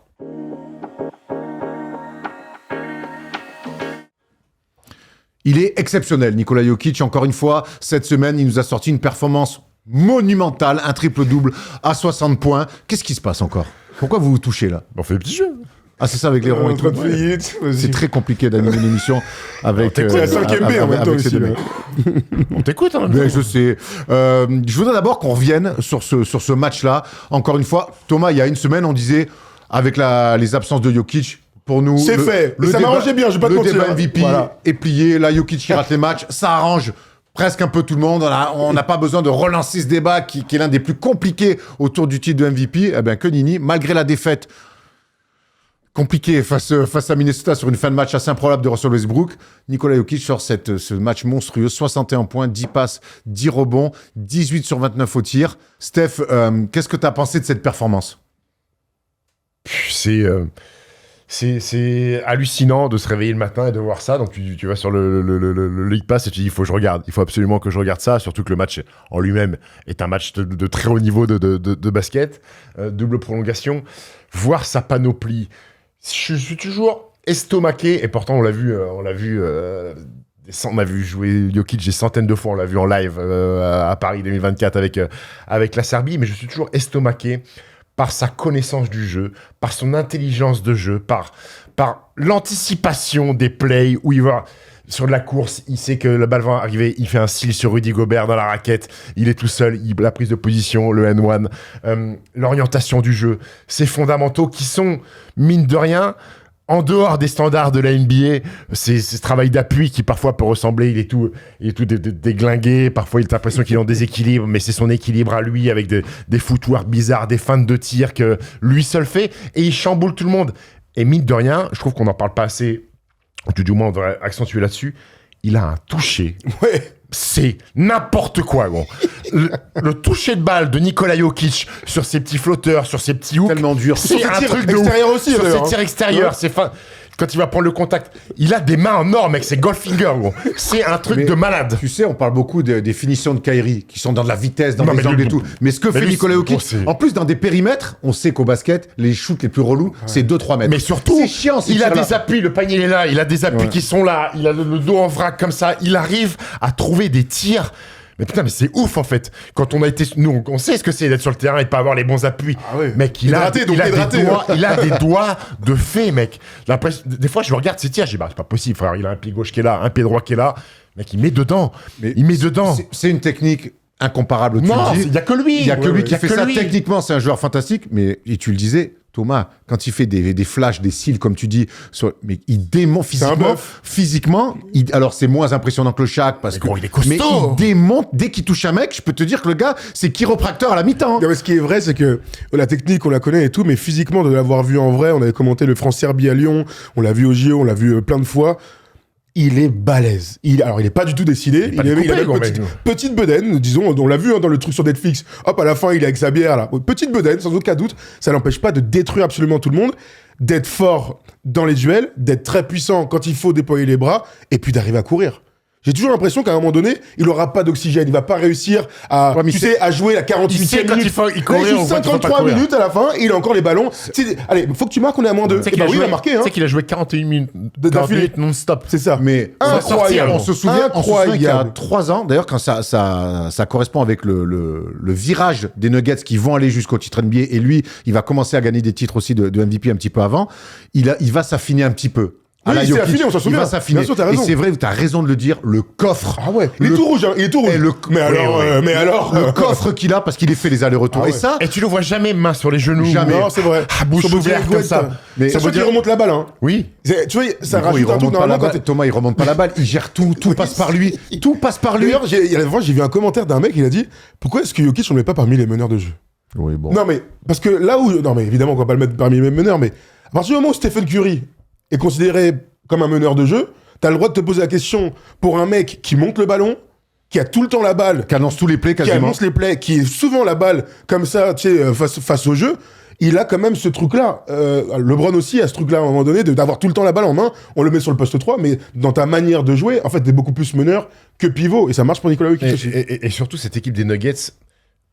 Speaker 1: Il est exceptionnel, Nikola Jokic. Encore une fois, cette semaine, il nous a sorti une performance monumentale, un triple-double à 60 points. Qu'est-ce qui se passe encore? Pourquoi vous vous touchez là?
Speaker 3: On fait des petits jeux.
Speaker 1: Ah, c'est ça avec les ronds et tout. C'est très compliqué d'animer une émission avec.
Speaker 2: C'est la 5ème B en même temps aussi.
Speaker 3: On t'écoute, hein.
Speaker 1: Mais je sais. Je voudrais d'abord qu'on revienne sur ce match-là. Encore une fois, Thomas, il y a une semaine, on disait, avec les absences de Jokic, pour nous,
Speaker 2: c'est fait. Ça m'arrangeait bien, je vais pas te mentir.
Speaker 1: Le débat MVP est plié. Là, Jokic qui rate les matchs, ça arrange presque un peu tout le monde. On n'a pas besoin de relancer ce débat qui est l'un des plus compliqués autour du titre de MVP. Eh bien, que Nini, malgré la défaite compliquée face à Minnesota sur une fin de match assez improbable de Russell Westbrook, Nikola Jokic sort ce match monstrueux, 61 points, 10 passes, 10 rebonds, 18 sur 29 au tir. Steph, qu'est-ce que tu as pensé de cette performance?
Speaker 3: C'est hallucinant de se réveiller le matin et de voir ça. Donc tu vas sur le League Pass et tu dis il faut que je regarde. Il faut absolument que je regarde ça. Surtout que le match en lui-même est un match de très haut niveau de basket. Double prolongation. Voir sa panoplie. Je suis toujours estomaqué. Et pourtant on l'a vu jouer Jokic des centaines de fois. On l'a vu en live à Paris 2024 avec la Serbie. Mais je suis toujours estomaqué par sa connaissance du jeu, par son intelligence de jeu, par l'anticipation des plays où il va sur de la course, il sait que la balle va arriver, il fait un seal sur Rudy Gobert dans la raquette, il est tout seul, la prise de position, le N1, l'orientation du jeu, ces fondamentaux qui sont, mine de rien, en dehors des standards de la NBA, c'est ce travail d'appui qui parfois peut ressembler, il est tout déglingué, parfois il a l'impression qu'il est en déséquilibre, mais c'est son équilibre à lui avec des footwork bizarres, des feintes de tir que lui seul fait, et il chamboule tout le monde. Et mine de rien, je trouve qu'on n'en parle pas assez, ou du moins on devrait accentuer là-dessus, il a un toucher.
Speaker 2: Ouais.
Speaker 3: C'est n'importe quoi, gros. Le toucher de balle de Nikola Jokic sur ses petits flotteurs, sur ses petits hooks.
Speaker 1: Tellement dur.
Speaker 3: C'est un truc de
Speaker 2: extérieur
Speaker 3: ouf.
Speaker 2: aussi,
Speaker 3: sur
Speaker 2: d'ailleurs,
Speaker 3: ses tirs extérieurs, c'est fin. Quand il va prendre le contact, il a des mains en or, mec, c'est Goldfinger, gros. C'est un truc de malade.
Speaker 1: Tu sais, on parle beaucoup des finitions de Kyrie, qui sont dans de la vitesse, dans les angles et tout. Mais ce que fait Nikola Jokic, en plus dans des périmètres, on sait qu'au basket, les shoots les plus relous, c'est 2-3 mètres.
Speaker 3: Mais surtout,
Speaker 1: c'est chiant,
Speaker 3: il a des appuis, le panier est là, il a des appuis qui sont là, il a le dos en vrac comme ça, il arrive à trouver des tirs. Mais putain, mais c'est ouf en fait. Quand on a été, nous, on sait ce que c'est d'être sur le terrain et de pas avoir les bons appuis.
Speaker 2: Ah ouais.
Speaker 3: Mec, il a des doigts de fée, mec. Des fois, je le regarde ses tirs, je dis bah c'est pas possible, frère. Il a un pied gauche qui est là, un pied droit qui est là. Mec, il met dedans.
Speaker 1: Mais
Speaker 3: il met dedans.
Speaker 1: C'est une technique incomparable. Tu
Speaker 3: Non,
Speaker 1: le dis.
Speaker 3: il y a que lui.
Speaker 1: Il y a que lui qui
Speaker 3: y a
Speaker 1: fait
Speaker 3: que
Speaker 1: ça.
Speaker 3: lui.
Speaker 1: Techniquement, c'est un joueur fantastique, mais et tu le disais, Thomas, quand il fait des flashs, des cils, comme tu dis, mais il démonte physiquement. Alors c'est moins impressionnant que le Shaq parce que
Speaker 3: gros, il est costaud.
Speaker 1: mais il démonte dès qu'il touche un mec. Je peux te dire que le gars, c'est chiropracteur à la mi-temps.
Speaker 2: Non, mais ce qui est vrai, c'est que la technique, on la connaît et tout, mais physiquement, de l'avoir vu en vrai, on avait commenté le France-Serbie à Lyon, on l'a vu au JO, on l'a vu plein de fois. Il est balèze. Alors, il est pas du tout décidé. Il a une petite bedaine, disons. On l'a vu dans le truc sur Netflix. Hop, à la fin, il est avec sa bière, là. Petite bedaine, sans aucun doute. Ça n'empêche pas de détruire absolument tout le monde, d'être fort dans les duels, d'être très puissant quand il faut déployer les bras, et puis d'arriver à courir. J'ai toujours l'impression qu'à un moment donné, il aura pas d'oxygène. Il va pas réussir à, à jouer la 48e minute.
Speaker 3: Il courir,
Speaker 2: il joue 53 minutes à la fin, il a encore les ballons. Allez, faut que tu marques, on est à moins 2. Il a marqué, hein.
Speaker 3: Tu sais qu'il a joué 41 minutes non-stop.
Speaker 2: C'est ça.
Speaker 1: Mais
Speaker 2: incroyable.
Speaker 1: On se souvient qu'il y a 3 ans, d'ailleurs, quand ça correspond avec le virage des Nuggets qui vont aller jusqu'au titre NBA, et lui, il va commencer à gagner des titres aussi de MVP un petit peu avant, il va s'affiner un petit petit peu.
Speaker 2: Oui, il s'est affiné, on s'en souvient.
Speaker 1: Il va s'affiner. Et c'est vrai, tu as raison de le dire, le coffre.
Speaker 2: Ah ouais, il est tout rouge, hein, il est tout rouge. Mais alors,
Speaker 1: le coffre qu'il a parce qu'il est fait les allers-retours. Et ça.
Speaker 3: Et tu le vois jamais main sur les genoux.
Speaker 1: Jamais.
Speaker 2: Non, c'est vrai.
Speaker 3: Bouche ouverte comme ça.
Speaker 2: Mais ça veut dire qu'il remonte la balle, hein.
Speaker 3: Oui.
Speaker 2: Tu vois, ça rajoute un truc
Speaker 1: normalement. Thomas, il remonte pas la balle. Il gère tout. Tout passe par lui. Tout passe par lui.
Speaker 2: D'ailleurs, j'ai vu un commentaire d'un mec, il a dit pourquoi est-ce que Jokic, on le met pas parmi les meneurs de jeu?
Speaker 1: Oui, bon.
Speaker 2: Non, mais parce que là où. Non, mais évidemment qu'on va pas le mettre parmi les meneurs, mais à partir du moment où Stephen Curry est considéré comme un meneur de jeu, t'as le droit de te poser la question pour un mec qui monte le ballon, qui a tout le temps la balle,
Speaker 1: qui annonce tous les plays quasiment,
Speaker 2: qui annonce les plays, qui est souvent la balle comme ça, tu sais, face au jeu. Il a quand même ce truc-là. LeBron aussi a ce truc-là à un moment donné, d'avoir tout le temps la balle en main. On le met sur le poste 3, mais dans ta manière de jouer, en fait, t'es beaucoup plus meneur que pivot. Et ça marche pour Nikola Jokic aussi.
Speaker 3: Et surtout, cette équipe des Nuggets,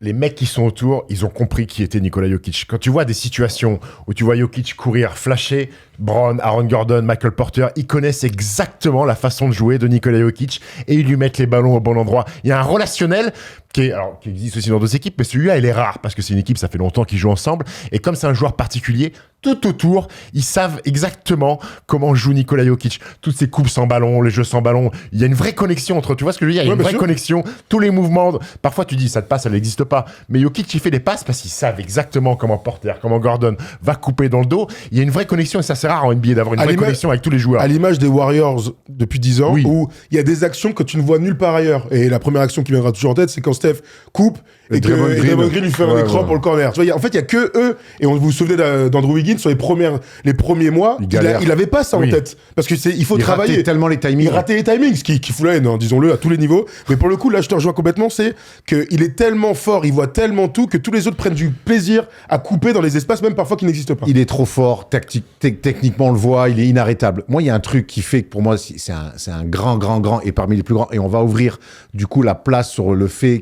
Speaker 3: les mecs qui sont autour, ils ont compris qui était Nikola Jokic. Quand tu vois des situations où tu vois Jokic courir, flasher, Brown, Aaron Gordon, Michael Porter, ils connaissent exactement la façon de jouer de Nikola Jokic et ils lui mettent les ballons au bon endroit. Il y a un relationnel qui existe aussi dans d'autres équipes, mais celui-là, il est rare parce que c'est une équipe, ça fait longtemps qu'ils jouent ensemble. Et comme c'est un joueur particulier, tout autour, ils savent exactement comment joue Nikola Jokic. Toutes ses coupes sans ballon, les jeux sans ballon. Il y a une vraie connexion entre, tu vois ce que je veux dire? Il y a une vraie connexion. Tous les mouvements, parfois tu dis, ça te passe, ça n'existe pas. Mais Jokic, il fait des passes parce qu'ils savent exactement comment Porter, comment Gordon va couper dans le dos. Il y a une vraie connexion et ça, c'est rare en NBA d'avoir une vraie connexion avec tous les joueurs.
Speaker 2: À l'image des Warriors depuis 10 ans, où il y a des actions que tu ne vois nulle part ailleurs. Et la première action qui viendra toujours en tête, c'est quand Steph coupe et que Draymond Green lui fait un écran pour le corner. Tu vois, en fait, il y a que eux. Et vous vous souvenez d'Andrew Wiggins sur les premiers mois, il avait pas ça en tête. Parce que il faut travailler.
Speaker 1: Il ratait tellement les timings.
Speaker 2: Il ratait les timings, ce qui fout la haine, hein, disons-le, à tous les niveaux. Mais pour le coup, là, je te rejoins complètement, c'est qu'il est tellement fort, il voit tellement tout que tous les autres prennent du plaisir à couper dans les espaces, même parfois qui n'existent pas.
Speaker 1: Il est trop fort, techniquement on le voit, il est inarrêtable. Moi, il y a un truc qui fait que pour moi, c'est un grand, et parmi les plus grands. Et on va ouvrir du coup la place sur le fait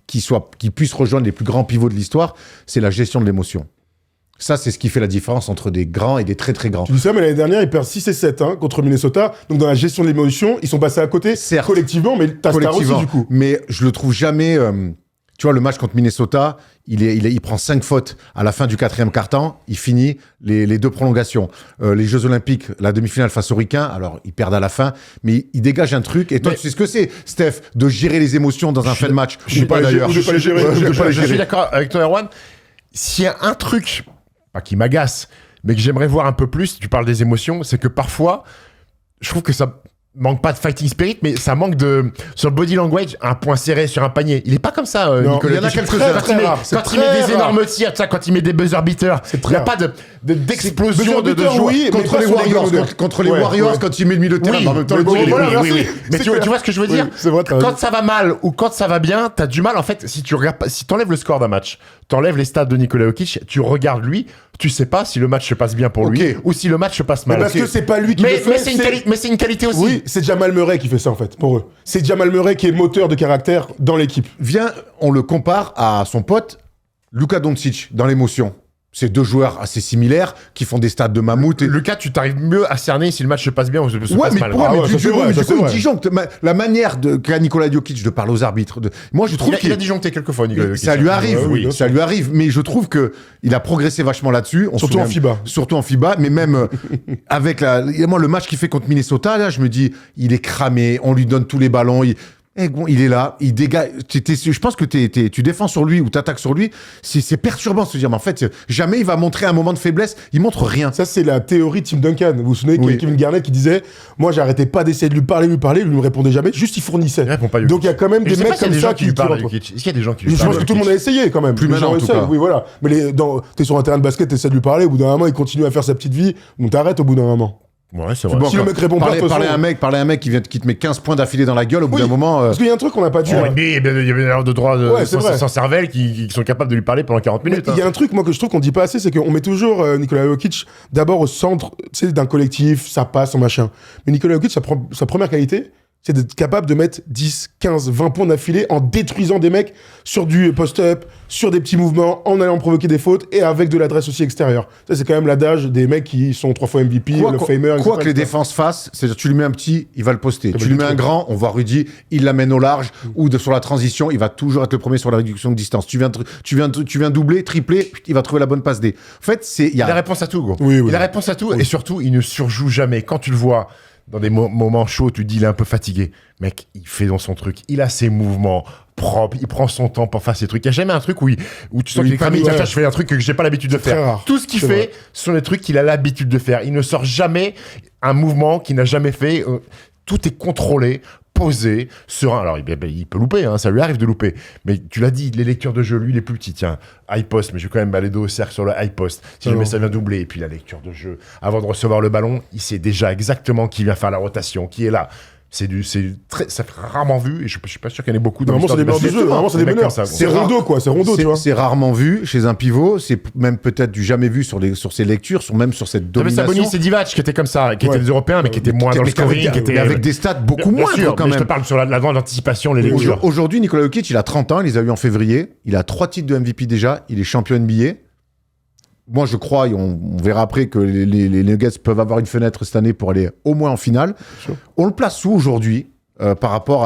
Speaker 1: qu'il puisse rejoindre les plus grands pivots de l'histoire, c'est la gestion de l'émotion. Ça, c'est ce qui fait la différence entre des grands et des très très grands.
Speaker 2: Tu dis ça, mais l'année dernière, ils perdent 6 et 7 contre Minnesota. Donc dans la gestion de l'émotion, ils sont passés à côté. Certes, collectivement, mais t'as Star aussi du coup.
Speaker 1: Mais je le trouve jamais... tu vois, le match contre Minnesota, il prend 5 fautes à la fin du 4e quart-temps. Il finit les 2 prolongations. Les Jeux Olympiques, la demi-finale face aux Ricains, alors ils perdent à la fin, mais il dégage un truc. Et toi, tu sais ce que c'est, Steph, de gérer les émotions dans un fin de match.
Speaker 2: Je
Speaker 3: suis d'accord avec toi, Erwan. S'il y a un truc, pas qui m'agace, mais que j'aimerais voir un peu plus, tu parles des émotions, c'est que parfois, je trouve que ça manque pas de fighting spirit, mais ça manque sur le body language, un point serré sur un panier. Il est pas comme ça, Nicolas.
Speaker 1: Il y en a quelques-uns.
Speaker 3: Quand il met des énormes tirs, quand il met des buzzer beaters, il n'y a pas d'explosion de joueurs.
Speaker 1: Oui, contre les Warriors, quand il met le milieu de terrain, en même temps,
Speaker 3: oui. Mais tu vois ce que je veux dire? Quand ça va mal ou quand ça va bien, t'as du mal, en fait, si t'enlèves le score d'un match, t'enlèves les stats de Nikola Jokic, tu regardes lui, tu sais pas si le match se passe bien pour lui ou si le match se passe mal.
Speaker 2: Parce que c'est pas lui qui le fait.
Speaker 3: Mais c'est une qualité aussi.
Speaker 2: Oui, c'est Jamal Murray qui fait ça en fait, pour eux. C'est Jamal Murray qui est moteur de caractère dans l'équipe.
Speaker 1: Viens, on le compare à son pote Luka Doncic dans l'émotion. C'est 2 joueurs assez similaires qui font des stats de mammouth.
Speaker 3: Lucas, tu t'arrives mieux à cerner si le match se passe bien ou se passe mal.
Speaker 2: Il
Speaker 1: disjoncte. La manière qu'a Nikola Jokic de parler aux arbitres. Moi, je trouve
Speaker 3: qu'il a disjoncté quelquefois, Nikola Jokic.
Speaker 1: Ça lui arrive, ça lui arrive. Mais je trouve qu'il a progressé vachement là-dessus.
Speaker 2: Surtout en FIBA.
Speaker 1: Surtout en FIBA. Mais même avec le match qu'il fait contre Minnesota, là, je me dis, il est cramé. On lui donne tous les ballons. Bon, il est là, il dégage. Je pense que tu défends sur lui ou t'attaques sur lui. C'est perturbant de se dire, mais en fait, jamais il va montrer un moment de faiblesse. Il montre rien.
Speaker 2: Ça, c'est la théorie Tim Duncan. Vous vous souvenez qu'il y a Kevin Garnett qui disait, moi, j'arrêtais pas d'essayer de lui parler, lui ne me répondait jamais, juste il fournissait. Donc il y a quand même des mecs comme ça qui
Speaker 3: parlent. Est-ce qu'il y a des gens qui lui
Speaker 2: parlent? Je pense que tout le monde a essayé quand même.
Speaker 1: Plus maintenant, en tout cas.
Speaker 2: Oui, voilà. Mais t'es sur un terrain de basket, t'essaies de lui parler, au bout d'un moment, il continue à faire sa petite vie, donc t'arrêtes au bout d'un moment.
Speaker 3: Ouais, c'est vrai.
Speaker 2: Bon, si le mec répond pas,
Speaker 1: parler à un mec qui te met 15 points d'affilée dans la gueule au bout d'un moment.
Speaker 2: Parce qu'il y a un truc qu'on n'a pas dit.
Speaker 3: Il y a des de droit sans cervelle qui sont capables de lui parler pendant 40 minutes.
Speaker 2: Il y a un truc, moi, que je trouve qu'on dit pas assez, c'est qu'on met toujours Nikola Jokic d'abord au centre d'un collectif, ça passe, en machin. Mais Nikola Jokic, sa première qualité, c'est d'être capable de mettre 10, 15, 20 points d'affilée en détruisant des mecs sur du post-up, sur des petits mouvements, en allant provoquer des fautes et avec de l'adresse aussi extérieure. Ça, c'est quand même l'adage des mecs qui sont 3 fois MVP, le Famer.
Speaker 1: Quoi que les défenses fassent, c'est tu lui mets un petit, il va le poster. Tu lui mets un grand, on voit Rudy, il l'amène au large ou sur la transition, il va toujours être le premier sur la réduction de distance. Tu viens doubler, tripler, il va trouver la bonne passe D. En fait, il
Speaker 3: a la réponse à tout, gros.
Speaker 2: Oui.
Speaker 3: Il a la réponse à tout et surtout, il ne surjoue jamais. Quand tu le vois dans des moments chauds, tu te dis il est un peu fatigué. Mec, il fait dans son truc. Il a ses mouvements propres. Il prend son temps pour faire ses trucs. Il n'y a jamais un truc où tu sens qu'il est cramé. Je fais un truc que j'ai pas l'habitude de faire. Tout ce qu'il fait, ce sont les trucs qu'il a l'habitude de faire. Il ne sort jamais un mouvement qu'il n'a jamais fait. Tout est contrôlé, posé, serein. Alors, il peut louper, ça lui arrive de louper. Mais tu l'as dit, les lectures de jeu, lui, il est plus petit. Tiens, high post, mais je vais quand même aller dos au cercle sur le high post. Si jamais ça vient doubler, et puis la lecture de jeu. Avant de recevoir le ballon, il sait déjà exactement qui vient faire la rotation, qui est là. Ça fait rarement vu, et je suis pas sûr qu'il y en ait beaucoup.
Speaker 2: Normalement, c'est des meneurs de jeu, normalement, c'est des meneurs. C'est Rondo, quoi, c'est Rondo, tu vois.
Speaker 1: C'est rarement vu chez un pivot, c'est même peut-être du jamais vu sur ses lectures, même sur cette domination.
Speaker 3: Sabonis, c'est Divac qui était comme ça, qui étaient des Européens, mais qui étaient moins dans le scoring.
Speaker 1: Avec des stats beaucoup moindres, quand même.
Speaker 3: Je te parle sur l'anticipation, les lectures.
Speaker 1: Aujourd'hui, Nikola Jokic, il a 30 ans, il les a eu en février, il a 3 titres de MVP déjà, il est champion NBA. Moi, je crois, et on verra après, que les Nuggets peuvent avoir une fenêtre cette année pour aller au moins en finale. On le place où aujourd'hui par rapport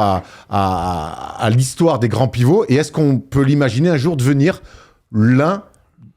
Speaker 1: à l'histoire des grands pivots? Et est-ce qu'on peut l'imaginer un jour devenir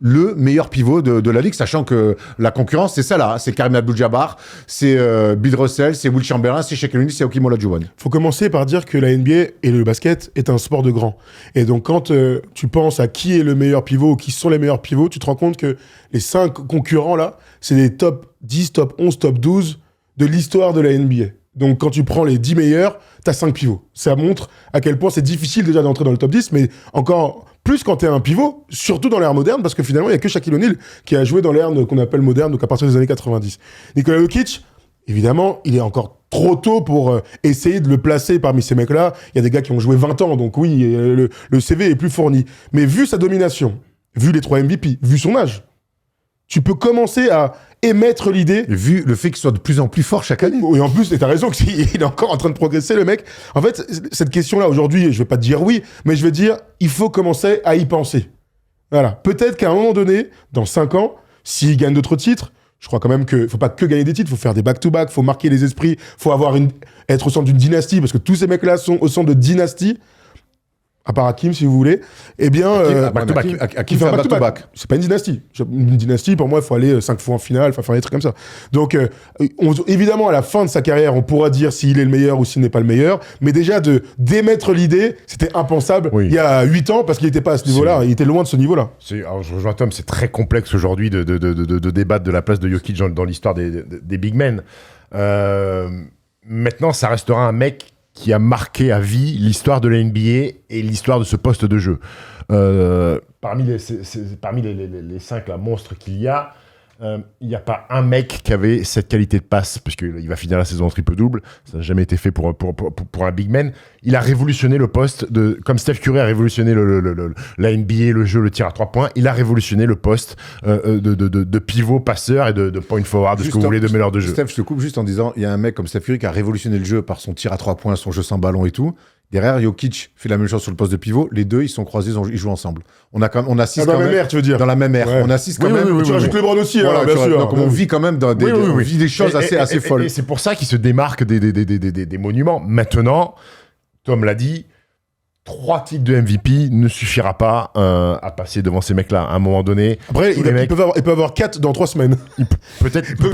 Speaker 1: le meilleur pivot de la Ligue, sachant que la concurrence, c'est ça là, c'est Kareem Abdul-Jabbar, c'est Bill Russell, c'est Will Chamberlain, c'est Shaquille O'Neal, c'est Hakeem Olajuwon.
Speaker 2: Faut commencer par dire que la NBA et le basket est un sport de grands. Et donc quand tu penses à qui est le meilleur pivot ou qui sont les meilleurs pivots, tu te rends compte que les 5 concurrents là, c'est les top 10, top 11, top 12 de l'histoire de la NBA. Donc quand tu prends les 10 meilleurs, t'as 5 pivots. Ça montre à quel point c'est difficile déjà d'entrer dans le top 10, mais encore plus quand t'es un pivot, surtout dans l'ère moderne, parce que finalement, il n'y a que Shaquille O'Neal qui a joué dans l'ère qu'on appelle moderne, donc à partir des années 90. Nikola Jokic, évidemment, il est encore trop tôt pour essayer de le placer parmi ces mecs-là. Il y a des gars qui ont joué 20 ans, donc oui, le CV est plus fourni. Mais vu sa domination, vu les 3 MVP, vu son âge, tu peux commencer à émettre l'idée.
Speaker 1: Vu le fait qu'il soit de plus en plus fort chaque année.
Speaker 2: Oui, en plus, et t'as raison qu'il est encore en train de progresser, le mec. En fait, cette question-là, aujourd'hui, je vais pas te dire oui, mais je vais dire, il faut commencer à y penser. Voilà. Peut-être qu'à un moment donné, dans 5 ans, s'il gagne d'autres titres, je crois quand même qu'il faut pas que gagner des titres, il faut faire des back-to-back, il faut marquer les esprits, il faut être au centre d'une dynastie, parce que tous ces mecs-là sont au centre de dynastie. À part Hakim, si vous voulez, eh bien...
Speaker 1: Hakim fait un back-to-back.
Speaker 2: C'est pas une dynastie. Une dynastie, pour moi, il faut aller 5 fois en finale, faire des trucs comme ça. Donc, évidemment, à la fin de sa carrière, on pourra dire s'il est le meilleur ou s'il n'est pas le meilleur, mais déjà, d'émettre l'idée, c'était impensable il y a 8 ans, parce qu'il n'était pas à ce niveau-là, il était loin de ce niveau-là.
Speaker 3: Alors, je rejoins Tom, c'est très complexe aujourd'hui de débattre de la place de Jokic dans l'histoire des big men. Maintenant, ça restera un mec qui a marqué à vie l'histoire de la NBA et l'histoire de ce poste de jeu. Parmi les 5 monstres qu'il y a, il n'y a pas un mec qui avait cette qualité de passe, parce qu'il va finir la saison en triple-double, ça n'a jamais été fait pour un big man. Il a révolutionné le poste, comme Steph Curry a révolutionné la NBA, le jeu, le tir à 3 points, il a révolutionné le poste de pivot, passeur et de point forward, de ce que vous voulez, de meneur de jeu.
Speaker 1: Steph, je te coupe juste en disant, il y a un mec comme Steph Curry qui a révolutionné le jeu par son tir à 3 points, son jeu sans ballon et tout. Derrière, Jokic fait la même chose sur le poste de pivot. Les deux, ils sont croisés, ils jouent ensemble. On assiste
Speaker 2: dans la même ère, tu veux dire.
Speaker 1: Dans la même ère. Ouais. On assiste quand même.
Speaker 2: Oui, tu rajoutes LeBron aussi, voilà, bien sûr.
Speaker 1: Donc on vit quand même on vit des choses assez folles.
Speaker 3: Et c'est pour ça qu'il se démarque des monuments. Maintenant, Tom l'a dit, 3 titres de MVP ne suffira pas à passer devant ces mecs-là. À un moment donné,
Speaker 2: Après,
Speaker 3: tous
Speaker 2: il
Speaker 3: les mecs-
Speaker 2: peut avoir 4 dans 3 semaines.
Speaker 3: peut-être,
Speaker 2: du coup,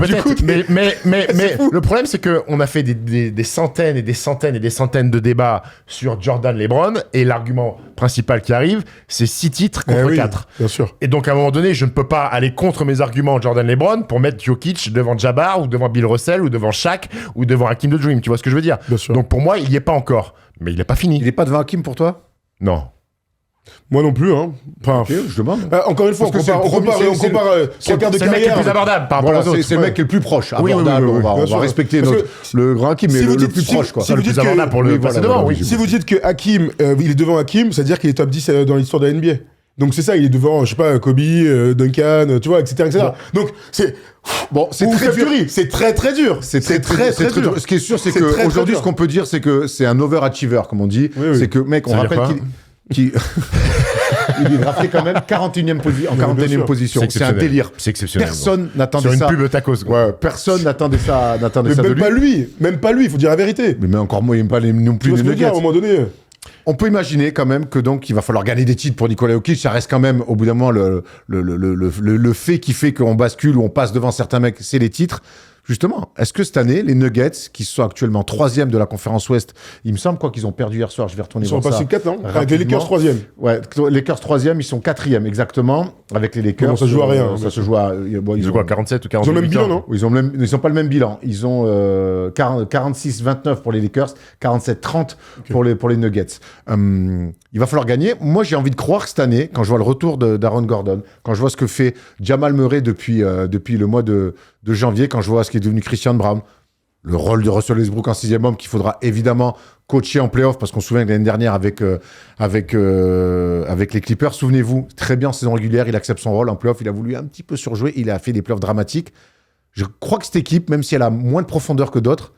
Speaker 3: mais le problème, c'est qu'on a fait des centaines et des centaines et des centaines de débats sur Jordan LeBron, et l'argument principal qui arrive, c'est 6 titres contre 4.
Speaker 2: Bien sûr.
Speaker 3: Et donc, à un moment donné, je ne peux pas aller contre mes arguments Jordan LeBron pour mettre Jokic devant Jabbar, ou devant Bill Russell, ou devant Shaq, ou devant Hakim the Dream. Tu vois ce que je veux dire?
Speaker 2: Bien sûr.
Speaker 3: Donc, pour moi, il n'y est pas encore. Mais il n'est pas fini.
Speaker 1: Il n'est pas devant Hakim pour toi?
Speaker 3: Non.
Speaker 2: Moi non plus, hein. Enfin,
Speaker 1: Ok, je demande.
Speaker 2: encore une fois,
Speaker 1: Parce que
Speaker 2: on compare 3 quarts de
Speaker 3: C'est le mec qui est
Speaker 2: carrière.
Speaker 3: le plus abordable par rapport
Speaker 1: Voilà,
Speaker 3: aux autres.
Speaker 1: c'est le mec qui est le plus proche.
Speaker 3: Oui, oui,
Speaker 1: Abordable,
Speaker 3: oui, oui,
Speaker 1: on
Speaker 2: bien
Speaker 1: va
Speaker 2: sûr.
Speaker 1: respecter
Speaker 2: Parce
Speaker 1: le grand Hakim, mais
Speaker 2: si vous
Speaker 1: le
Speaker 2: dites-
Speaker 1: plus
Speaker 2: si-
Speaker 1: proche, quoi.
Speaker 2: si vous
Speaker 3: le
Speaker 2: dites
Speaker 3: plus
Speaker 2: que-
Speaker 3: abordable pour le
Speaker 1: oui,
Speaker 3: passer
Speaker 1: voilà,
Speaker 3: devant,
Speaker 1: voilà,
Speaker 3: oui.
Speaker 2: Si vous dites que Hakim, il est devant Hakim, c'est-à-dire qu'il est top 10 dans l'histoire de la NBA. Donc c'est ça, il est devant, je sais pas, Kobe, Duncan, tu vois, etc. etc. Donc c'est...
Speaker 1: Bon, c'est
Speaker 2: Ou
Speaker 1: très
Speaker 2: Steph
Speaker 1: dur.
Speaker 2: Curry, c'est très très dur.
Speaker 1: C'est très dur. Ce qui est sûr, c'est
Speaker 2: C'est très, très
Speaker 1: qu'aujourd'hui,
Speaker 2: dur.
Speaker 1: ce qu'on peut dire, c'est que c'est un overachiever, comme on dit.
Speaker 2: Oui, oui.
Speaker 1: C'est que, mec, on
Speaker 3: Ça veut dire
Speaker 1: rappelle
Speaker 3: quoi
Speaker 1: qu'il il est drafté quand même 41e
Speaker 2: bien
Speaker 1: 41e
Speaker 2: sûr.
Speaker 1: position. C'est un
Speaker 3: exceptionnel.
Speaker 1: délire.
Speaker 3: C'est exceptionnel.
Speaker 1: Personne
Speaker 3: Sur
Speaker 1: n'attendait
Speaker 3: une
Speaker 1: ça.
Speaker 3: pub tacos, quoi.
Speaker 1: Ouais, personne n'attendait ça
Speaker 2: Mais
Speaker 1: de
Speaker 2: même
Speaker 1: lui.
Speaker 2: pas lui, il faut dire la vérité.
Speaker 1: Mais encore moins, il n'aime pas non
Speaker 2: Tu
Speaker 1: plus
Speaker 2: vois
Speaker 1: les
Speaker 2: ce que je veux dire, à un
Speaker 1: Nuggets.
Speaker 2: moment donné.
Speaker 1: On peut imaginer quand même que donc il va falloir gagner des titres pour Nikola Jokic. Ça reste quand même au bout d'un moment le fait qui fait qu'on bascule ou on passe devant certains mecs, c'est les titres. Justement, est-ce que cette année, les Nuggets, qui sont actuellement 3e de la conférence Ouest, il me semble quoi qu'ils ont perdu hier soir, je vais retourner
Speaker 2: Ils sont
Speaker 1: voir ça.
Speaker 2: passés 4 ans. Avec les
Speaker 1: rapidement.
Speaker 2: Lakers 3e.
Speaker 1: Ouais, les Lakers 3e, ils sont 4e exactement, avec les Lakers.
Speaker 2: Bon, ça se joue à rien,
Speaker 1: Ça se joue à... Bon,
Speaker 3: Ils ont quoi, 47 ou 48
Speaker 2: Ils ont le même bilan, non?
Speaker 1: ils ont pas le même bilan. Ils ont 46-29 pour les Lakers, 47-30 pour les Nuggets. Il va falloir gagner. Moi, j'ai envie de croire que cette année, quand je vois le retour d'Aaron Gordon, quand je vois ce que fait Jamal Murray depuis le mois de janvier, quand je vois ce qui est devenu Christian Braun, le rôle de Russell Westbrook en 6e homme qu'il faudra évidemment coacher en playoff, parce qu'on se souvient que l'année dernière avec les Clippers, souvenez-vous, très bien en saison régulière, il accepte son rôle en playoff, il a voulu un petit peu surjouer, il a fait des playoffs dramatiques. Je crois que cette équipe, même si elle a moins de profondeur que d'autres,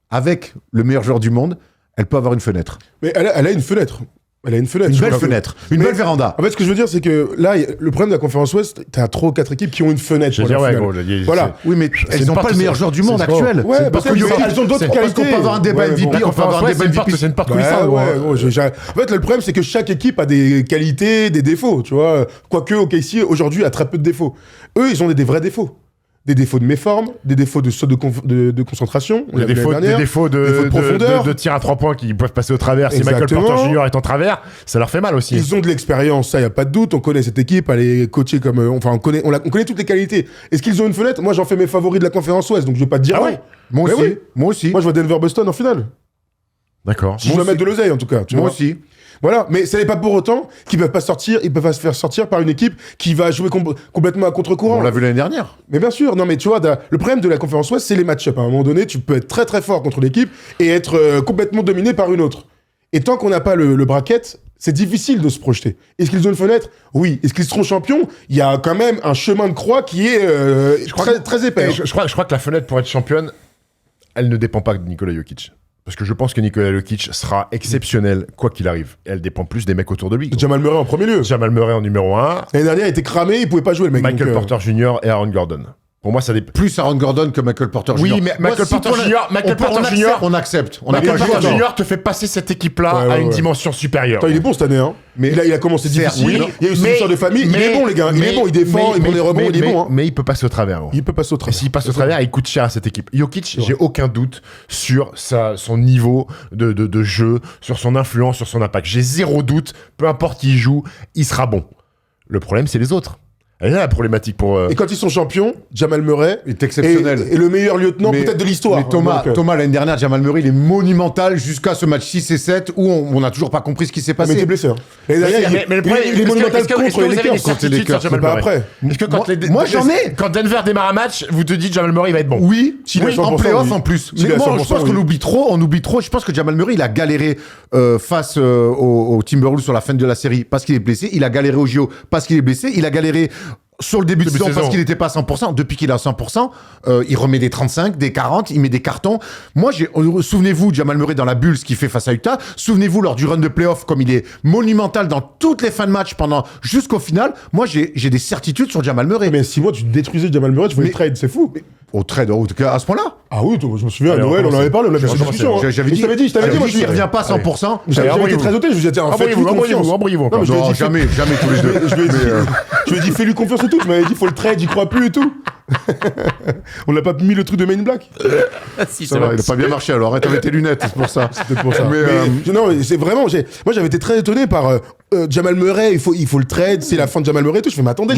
Speaker 1: avec le meilleur joueur du monde, elle peut avoir une fenêtre.
Speaker 2: Mais elle a une fenêtre. Elle a une fenêtre.
Speaker 1: Une
Speaker 2: Je
Speaker 1: belle
Speaker 2: crois que-
Speaker 1: fenêtre, une
Speaker 2: Mais-
Speaker 1: belle véranda.
Speaker 2: En fait, ce que je veux dire, c'est que là, le problème de la conférence Ouest, t'as 3 ou 4 équipes qui ont une fenêtre.
Speaker 3: Je veux
Speaker 2: pour
Speaker 3: dire,
Speaker 2: la
Speaker 3: ouais,
Speaker 2: finale.
Speaker 3: gros, il y a-
Speaker 2: Voilà.
Speaker 1: Oui, mais
Speaker 3: c'est
Speaker 1: elles
Speaker 3: une
Speaker 1: n'ont pas
Speaker 3: porte-
Speaker 1: le meilleur joueur du
Speaker 3: c'est
Speaker 1: monde
Speaker 3: pas-
Speaker 1: actuel.
Speaker 2: Ouais,
Speaker 1: C'est
Speaker 2: parce
Speaker 1: que
Speaker 2: que
Speaker 1: Jokic-
Speaker 2: elles ont d'autres
Speaker 1: c'est parce
Speaker 2: qualités.
Speaker 1: qu'on peut avoir un débat
Speaker 2: Ouais,
Speaker 1: MVP,
Speaker 2: bon,
Speaker 1: on peut avoir un débat MVP.
Speaker 3: c'est une porte
Speaker 2: Ouais,
Speaker 3: coulissante.
Speaker 2: ouais, gros, en fait, le problème, c'est que chaque équipe a des qualités, des défauts, tu vois. Quoique, OKC, aujourd'hui, a très peu de défauts. Eux, ils ont des vrais défauts. Des défauts de méforme, des défauts de saut de concentration. on
Speaker 3: Des
Speaker 2: l'a vu
Speaker 3: défauts,
Speaker 2: l'année dernière.
Speaker 3: des défauts
Speaker 2: de profondeur.
Speaker 3: de tir à 3 points qui peuvent passer au travers. Si Michael
Speaker 2: Exactement.
Speaker 3: Porter Jr. est en travers, ça leur fait mal aussi.
Speaker 2: Ils ont de l'expérience, ça, y a pas de doute. On connaît cette équipe, elle est coachée comme. Enfin, on connaît toutes les qualités. Est-ce qu'ils ont une fenêtre? Moi, j'en fais mes favoris de la conférence Ouest, donc je vais pas te dire.
Speaker 3: Ah
Speaker 2: non.
Speaker 3: ouais
Speaker 1: Moi
Speaker 2: Mais
Speaker 1: aussi,
Speaker 2: oui.
Speaker 1: moi aussi.
Speaker 2: Moi, je vois Denver-Boston en finale.
Speaker 3: D'accord.
Speaker 2: Si je dois
Speaker 1: aussi.
Speaker 2: mettre de l'oseille, en tout cas. Tu
Speaker 1: Moi
Speaker 2: vois.
Speaker 1: aussi.
Speaker 2: Voilà, mais ça n'est pas pour autant qu'ils peuvent pas sortir, ils peuvent pas se faire sortir par une équipe qui va jouer complètement à contre-courant.
Speaker 1: On l'a vu l'année dernière.
Speaker 2: Mais bien sûr, non mais tu vois, le problème de la conférence Ouest, c'est les match-up. À un moment donné, tu peux être très très fort contre l'équipe et être complètement dominé par une autre. Et tant qu'on n'a pas le bracket, c'est difficile de se projeter. Est-ce qu'ils ont une fenêtre? Oui. Est-ce qu'ils seront champions? Il y a quand même un chemin de croix qui est très, très épais.
Speaker 3: Je crois que la fenêtre pour être championne, elle ne dépend pas de Nikola Jokic. Parce que je pense que Nikola Jokic sera exceptionnel quoi qu'il arrive. Et elle dépend plus des mecs autour de lui. gros.
Speaker 2: Jamal Murray en premier lieu.
Speaker 3: Jamal Murray en numéro 1,
Speaker 2: L'année dernière, il était cramé, il pouvait pas jouer le mec.
Speaker 3: Michael
Speaker 2: donc,
Speaker 3: Porter Jr. et Aaron Gordon. Pour moi, ça dépend.
Speaker 1: Plus Aaron Gordon que Michael Porter Jr.
Speaker 3: Oui, mais
Speaker 1: Moi,
Speaker 3: Michael
Speaker 1: si
Speaker 3: Porter
Speaker 1: pour la-
Speaker 3: Jr. Michael Porter Jr.
Speaker 1: On accepte. On
Speaker 3: Michael
Speaker 1: accepte.
Speaker 3: Porter
Speaker 2: Jr.
Speaker 3: Jr. te fait passer cette équipe-là
Speaker 2: Ouais,
Speaker 3: à
Speaker 2: ouais,
Speaker 3: une
Speaker 2: ouais.
Speaker 3: dimension supérieure.
Speaker 2: Attends, il est bon cette année, hein.
Speaker 1: Mais-
Speaker 2: il a commencé
Speaker 1: Certes,
Speaker 2: difficile.
Speaker 1: oui,
Speaker 2: Il y a eu une histoire de famille. Il est bon, les gars. Il est bon, il défend, il prend des rebonds, il est bon. Hein.
Speaker 3: Mais il peut passer au travers. gros.
Speaker 2: Il peut passer au
Speaker 3: Et
Speaker 2: travers.
Speaker 3: s'il passe au travers, il coûte cher à cette équipe. Jokic,
Speaker 2: vrai.
Speaker 3: j'ai aucun doute sur son niveau de jeu, sur son influence, sur son impact. J'ai zéro doute. Peu importe qui il joue, il sera bon. Le problème, c'est les autres. Elle est là la problématique pour.
Speaker 2: Et quand ils sont champions, Jamal Murray
Speaker 1: Il est exceptionnel.
Speaker 2: est le meilleur lieutenant
Speaker 1: Mais-
Speaker 2: peut-être de l'histoire.
Speaker 1: Mais Thomas,
Speaker 2: Donc,
Speaker 1: l'année dernière, Jamal Murray, il est monumental jusqu'à ce match 6 et 7 où on n'a toujours pas compris ce qui s'est
Speaker 2: mais il était
Speaker 1: passé.
Speaker 2: blessé. Hein. L'année dernière,
Speaker 3: Mais le problème,
Speaker 2: il est monumental contre les
Speaker 3: vous avez des
Speaker 2: Lakers.
Speaker 3: certitudes sur Jamal
Speaker 2: Mais pas
Speaker 3: Murray?
Speaker 2: après.
Speaker 3: Est-ce que quand
Speaker 1: Moi, j'en ai.
Speaker 3: Quand Denver démarre un match, vous te dites Jamal Murray va être bon.
Speaker 1: Oui,
Speaker 2: S'il est à
Speaker 1: oui, en
Speaker 2: 100%,
Speaker 1: playoff
Speaker 2: oui.
Speaker 1: en plus.
Speaker 2: S'il est
Speaker 1: Mais
Speaker 2: à
Speaker 1: moi,
Speaker 2: 100%,
Speaker 1: je pense qu'on
Speaker 2: oui.
Speaker 1: oublie trop. Je pense que Jamal Murray, il a galéré face aux Timberwolves sur la fin de la série parce qu'il est blessé. Il a galéré au JO parce qu'il est blessé. Il a galéré sur le début de saison parce qu'il n'était pas à 100%. Depuis qu'il est à 100%, il remet des 35, des 40, il met des cartons. Moi, souvenez-vous de Jamal Murray dans la bulle, ce qu'il fait face à Utah. Souvenez-vous lors du run de playoff, comme il est monumental dans toutes les fins de match jusqu'au final. Moi, j'ai des certitudes sur Jamal Murray.
Speaker 2: Mais 6 mois, tu détruisais Jamal Murray, tu voulais
Speaker 1: Mais-
Speaker 2: le trade, c'est fou.
Speaker 1: Au trade, en tout cas, à ce point-là.
Speaker 2: Ah oui, je me souviens, à
Speaker 3: Allez,
Speaker 2: Noël, on en avait parlé, on avait fait une discussion.
Speaker 1: J'avais dit,
Speaker 2: je t'avais dit, moi,
Speaker 1: qu'il ne revient pas à 100%.
Speaker 2: J'avais été très honnête, je lui ai dit, en fait,
Speaker 3: embrouillez-vous.
Speaker 2: Non, mais je lui ai
Speaker 1: Non,
Speaker 2: dit,
Speaker 1: jamais tous les deux.
Speaker 2: je lui ai dit, fais-lui confiance et tout. Tu m'avais dit, faut le trade, j'y crois plus et tout. On n'a pas mis le truc de Main Black.
Speaker 3: Si,
Speaker 1: Ça va, il n'a pas bien marché alors. Arrête avec tes lunettes, c'est pour ça.
Speaker 2: C'est pour ça.
Speaker 1: Mais,
Speaker 2: Non, mais c'est vraiment. Moi, j'avais été très étonné par Jamal Murray. Il faut le trade. C'est la fin de Jamal Murray et tout. Je fais, mais attendez,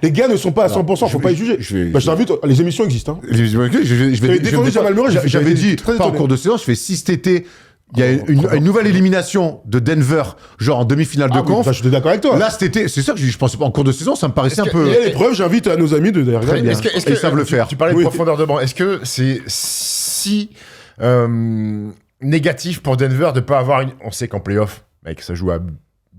Speaker 2: les gars ne sont pas à 100%. Faut pas y juger. Je t'invite. Les émissions existent.
Speaker 1: J'avais dit, pas en cours de saison, je fais si cet été. Il y a une nouvelle élimination de Denver, genre en demi-finale de conf.
Speaker 2: Je suis d'accord avec toi.
Speaker 1: Là, cet été, c'est ça que je pensais pas en cours de saison, ça me paraissait un peu.
Speaker 2: Il y a les preuves, j'invite à nos amis de regarder.
Speaker 3: Est-ce que
Speaker 1: ils savent le faire.
Speaker 3: Tu parlais de profondeur de banc. Est-ce que c'est si négatif pour Denver de pas avoir une. On sait qu'en playoff, mec, ça joue à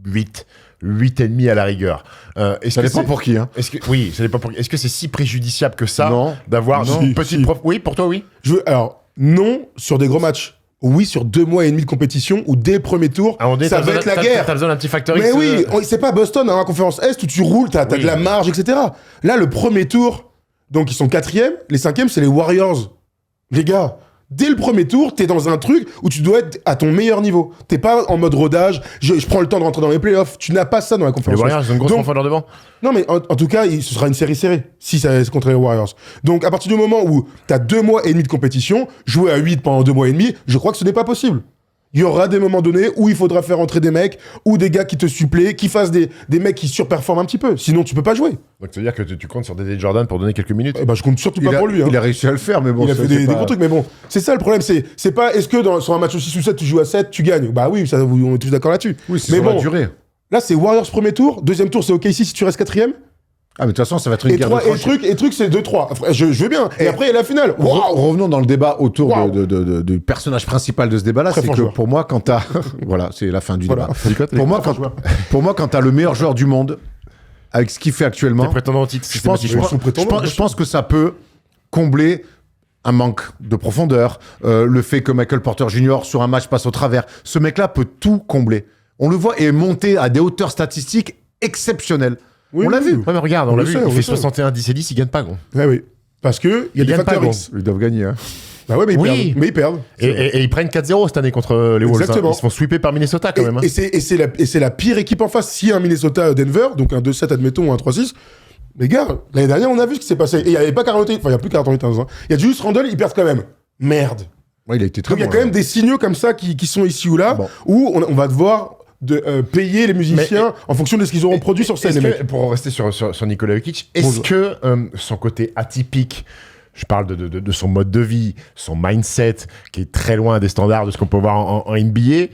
Speaker 3: 8,5 à la rigueur.
Speaker 1: Ça dépend pour qui, hein.
Speaker 3: Oui, ça dépend pour qui. Est-ce que c'est si préjudiciable que ça
Speaker 1: Non.
Speaker 3: d'avoir une petite prof. Oui, pour toi, oui.
Speaker 2: Alors, non, sur des gros matchs. Oui, sur 2 mois et demi de compétition, où dès le premier tour, ça va être la guerre.
Speaker 3: T'as besoin d'un petit facteur
Speaker 2: Mais
Speaker 3: X.
Speaker 2: oui, c'est pas Boston, hein, la conférence Est, où tu roules, t'as de la marge, etc. Là, le premier tour, donc ils sont 4e, les 5e, c'est les Warriors. Les gars, dès le premier tour, t'es dans un truc où tu dois être à ton meilleur niveau. T'es pas en mode rodage, je prends le temps de rentrer dans les playoffs. Tu n'as pas ça dans la conférence
Speaker 3: Les Warriors, ils ont une grosse
Speaker 2: Donc,
Speaker 3: profondeur devant.
Speaker 2: non, mais en tout cas, ce sera une série serrée, si ça c'est contre les Warriors. Donc, à partir du moment où t'as 2 mois et demi de compétition, jouer à 8 pendant 2 mois et demi, je crois que ce n'est pas possible. Il y aura des moments donnés où il faudra faire entrer des mecs, ou des gars qui te suppléent, qui fassent des mecs qui surperforment un petit peu. Sinon, tu peux pas jouer.
Speaker 3: Donc, ça veut dire que tu comptes sur Dede Jordan pour donner quelques minutes.
Speaker 2: Je compte surtout pas pour lui. Hein.
Speaker 1: Il a réussi à le faire, mais bon.
Speaker 2: Il a fait des gros trucs, mais bon. C'est ça le problème, c'est pas, est-ce que sur un match 6 ou 7, tu joues à 7, tu gagnes? Bah oui, on est tous d'accord là-dessus.
Speaker 1: Oui, c'est
Speaker 2: mais
Speaker 1: sur la
Speaker 2: bon,
Speaker 1: durée.
Speaker 2: là, c'est Warriors premier tour, deuxième tour, c'est OKC si tu restes 4e.
Speaker 1: Ah, mais de toute façon, ça va être une guerre de tranchées.
Speaker 2: Et truc, c'est 2-3. Je veux bien. Et après, il y a la finale.
Speaker 1: Revenons dans le débat autour du personnage principal de ce débat-là. C'est que pour moi, quand t'as. Voilà, c'est la fin du débat. Pour moi, quand t'as le meilleur joueur du monde, avec ce qu'il fait actuellement.
Speaker 3: Prétendant au titre,
Speaker 1: je pense que ça peut combler un manque de profondeur. Le fait que Michael Porter Jr. sur un match passe au travers. Ce mec-là peut tout combler. On le voit et monter à des hauteurs statistiques exceptionnelles.
Speaker 2: Oui,
Speaker 1: on l'a vu.
Speaker 3: Ouais, mais regarde, on l'a vu. Il fait 61, 10 et 10, il gagne pas, gros.
Speaker 2: Ouais, oui. Parce que il y a des facteurs X.
Speaker 1: Ils doivent gagner. Hein.
Speaker 2: Bah ouais, mais ils perdent.
Speaker 3: Et ils prennent 4-0 cette année contre les Wolves. Hein. Ils se font sweeper par Minnesota quand même. Hein.
Speaker 2: Et c'est la pire équipe en face. S'il y a un Minnesota-Denver, donc un 2-7 admettons, ou un 3-6, les gars, l'année dernière, on a vu ce qui s'est passé. Et il n'y avait pas 48, enfin il n'y a plus 48 ans. Il y a juste Randle, ils perdent quand même. Merde.
Speaker 1: Ouais, il a été très
Speaker 2: donc il y a quand même des signaux comme ça qui sont ici ou là, où on va devoir payer les musiciens en fonction de ce qu'ils auront produit sur scène.
Speaker 3: Pour rester sur Nikola Jokic, est-ce que son côté atypique, je parle de son mode de vie, son mindset, qui est très loin des standards de ce qu'on peut voir en NBA,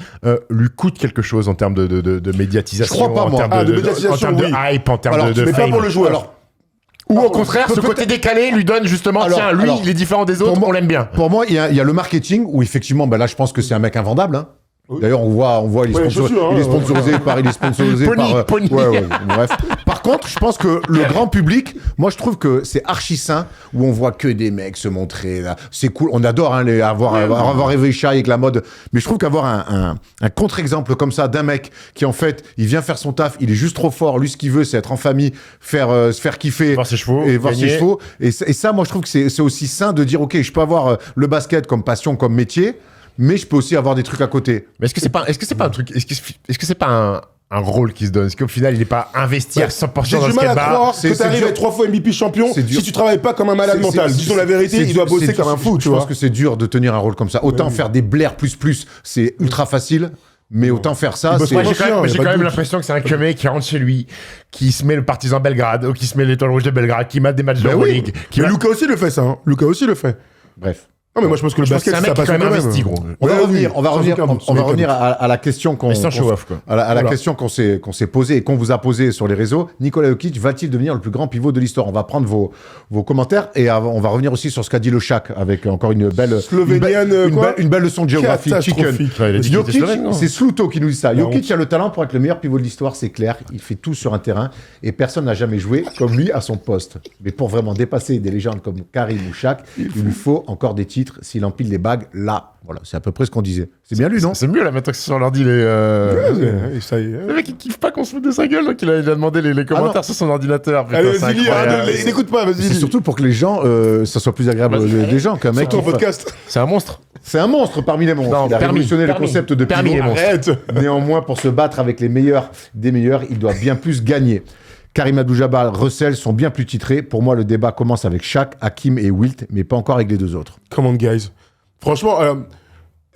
Speaker 3: lui coûte quelque chose en termes de médiatisation,
Speaker 1: je crois pas,
Speaker 3: en
Speaker 1: moi.
Speaker 3: termes de hype, en termes de
Speaker 2: mais
Speaker 3: fame.
Speaker 2: pas pour le joueur.
Speaker 3: Ou au contraire, ce côté décalé lui donne justement, il est différent des autres, on l'aime bien.
Speaker 1: Pour moi, il y a le marketing où effectivement, là, je pense que c'est un mec invendable. Hein. Oui. D'ailleurs, on voit, il est sponsorisé par,
Speaker 3: Pony.
Speaker 1: Bref. Par contre, je pense que le grand public, moi, je trouve que c'est archi sain où on voit que des mecs se montrer. Là. C'est cool. On adore avoir rêvé chat avec la mode. Mais je trouve qu'avoir un contre-exemple comme ça d'un mec qui, en fait, il vient faire son taf, il est juste trop fort. Lui, ce qu'il veut, c'est être en famille, se faire kiffer.
Speaker 3: Voir ses chevaux.
Speaker 1: Et voir ses chevaux. Et ça, moi, je trouve que c'est aussi sain de dire, OK, je peux avoir le basket comme passion, comme métier, mais je peux aussi avoir des trucs à côté.
Speaker 3: Mais est-ce que c'est pas un truc, est-ce que c'est pas un rôle qui se donne? Est-ce qu'au final, il n'est pas investi à 100% dans le
Speaker 2: J'ai du mal à croire que tu arrives à être 3 fois MVP champion si tu travailles pas comme un malade mental. Disons la vérité, il doit bosser comme un fou, tu vois.
Speaker 1: Je pense que c'est dur de tenir un rôle comme ça. Autant faire des Blair plus, c'est ultra facile. Mais autant faire ça,
Speaker 3: c'est... J'ai quand même l'impression que c'est un mec qui rentre chez lui, qui se met le Partizan Belgrade, ou qui se met l'étoile rouge de Belgrade, qui mate des matchs de Euroleague.
Speaker 2: Mais Luka aussi le fait, ça. Luka aussi le fait.
Speaker 1: Bref.
Speaker 2: Non, mais moi je pense que le basket,
Speaker 3: c'est quand même investi, gros.
Speaker 1: On va revenir à la question qu'on s'est posée et qu'on vous a posée sur les réseaux. Nikola Jokic va-t-il devenir le plus grand pivot de l'histoire? On va prendre vos commentaires et on va revenir aussi sur ce qu'a dit le Shaq avec encore une belle leçon de géographie. Jokic, c'est Sluto qui nous dit ça. Jokic a le talent pour être le meilleur pivot de l'histoire, c'est clair. Il fait tout sur un terrain et personne n'a jamais joué comme lui à son poste. Mais pour vraiment dépasser des légendes comme Karim ou Shaq, il lui faut encore des titres titres, s'il empile les bagues, là, voilà, c'est à peu près ce qu'on disait. C'est bien lui, non?
Speaker 3: C'est mieux là maintenant que c'est sur l'ordi.
Speaker 2: Ça y est.
Speaker 3: Le mec il kiffe pas qu'on se foute de sa gueule, donc il a demandé les commentaires sur son ordinateur. Putain,
Speaker 2: Allez,
Speaker 3: c'est
Speaker 2: vas-y,
Speaker 3: incroyable.
Speaker 2: n'écoute pas, vas-y.
Speaker 1: C'est surtout pour que les gens, ça soit plus agréable des gens qu'un mec.
Speaker 2: Surtout en
Speaker 1: qui-
Speaker 2: podcast.
Speaker 3: C'est un monstre.
Speaker 1: C'est un monstre parmi les monstres.
Speaker 3: Non,
Speaker 1: il a
Speaker 3: permis,
Speaker 1: révolutionné
Speaker 3: permis.
Speaker 1: le concept de
Speaker 3: Permis,
Speaker 1: pivot.
Speaker 3: les monstres.
Speaker 2: Arrête.
Speaker 1: Néanmoins, pour se battre avec les meilleurs des meilleurs, il doit bien plus gagner. Karim Abdul-Jabbar, Russell sont bien plus titrés. Pour moi, le débat commence avec Shaq, Hakim et Wilt, mais pas encore avec les deux autres.
Speaker 2: Come on, guys. Franchement,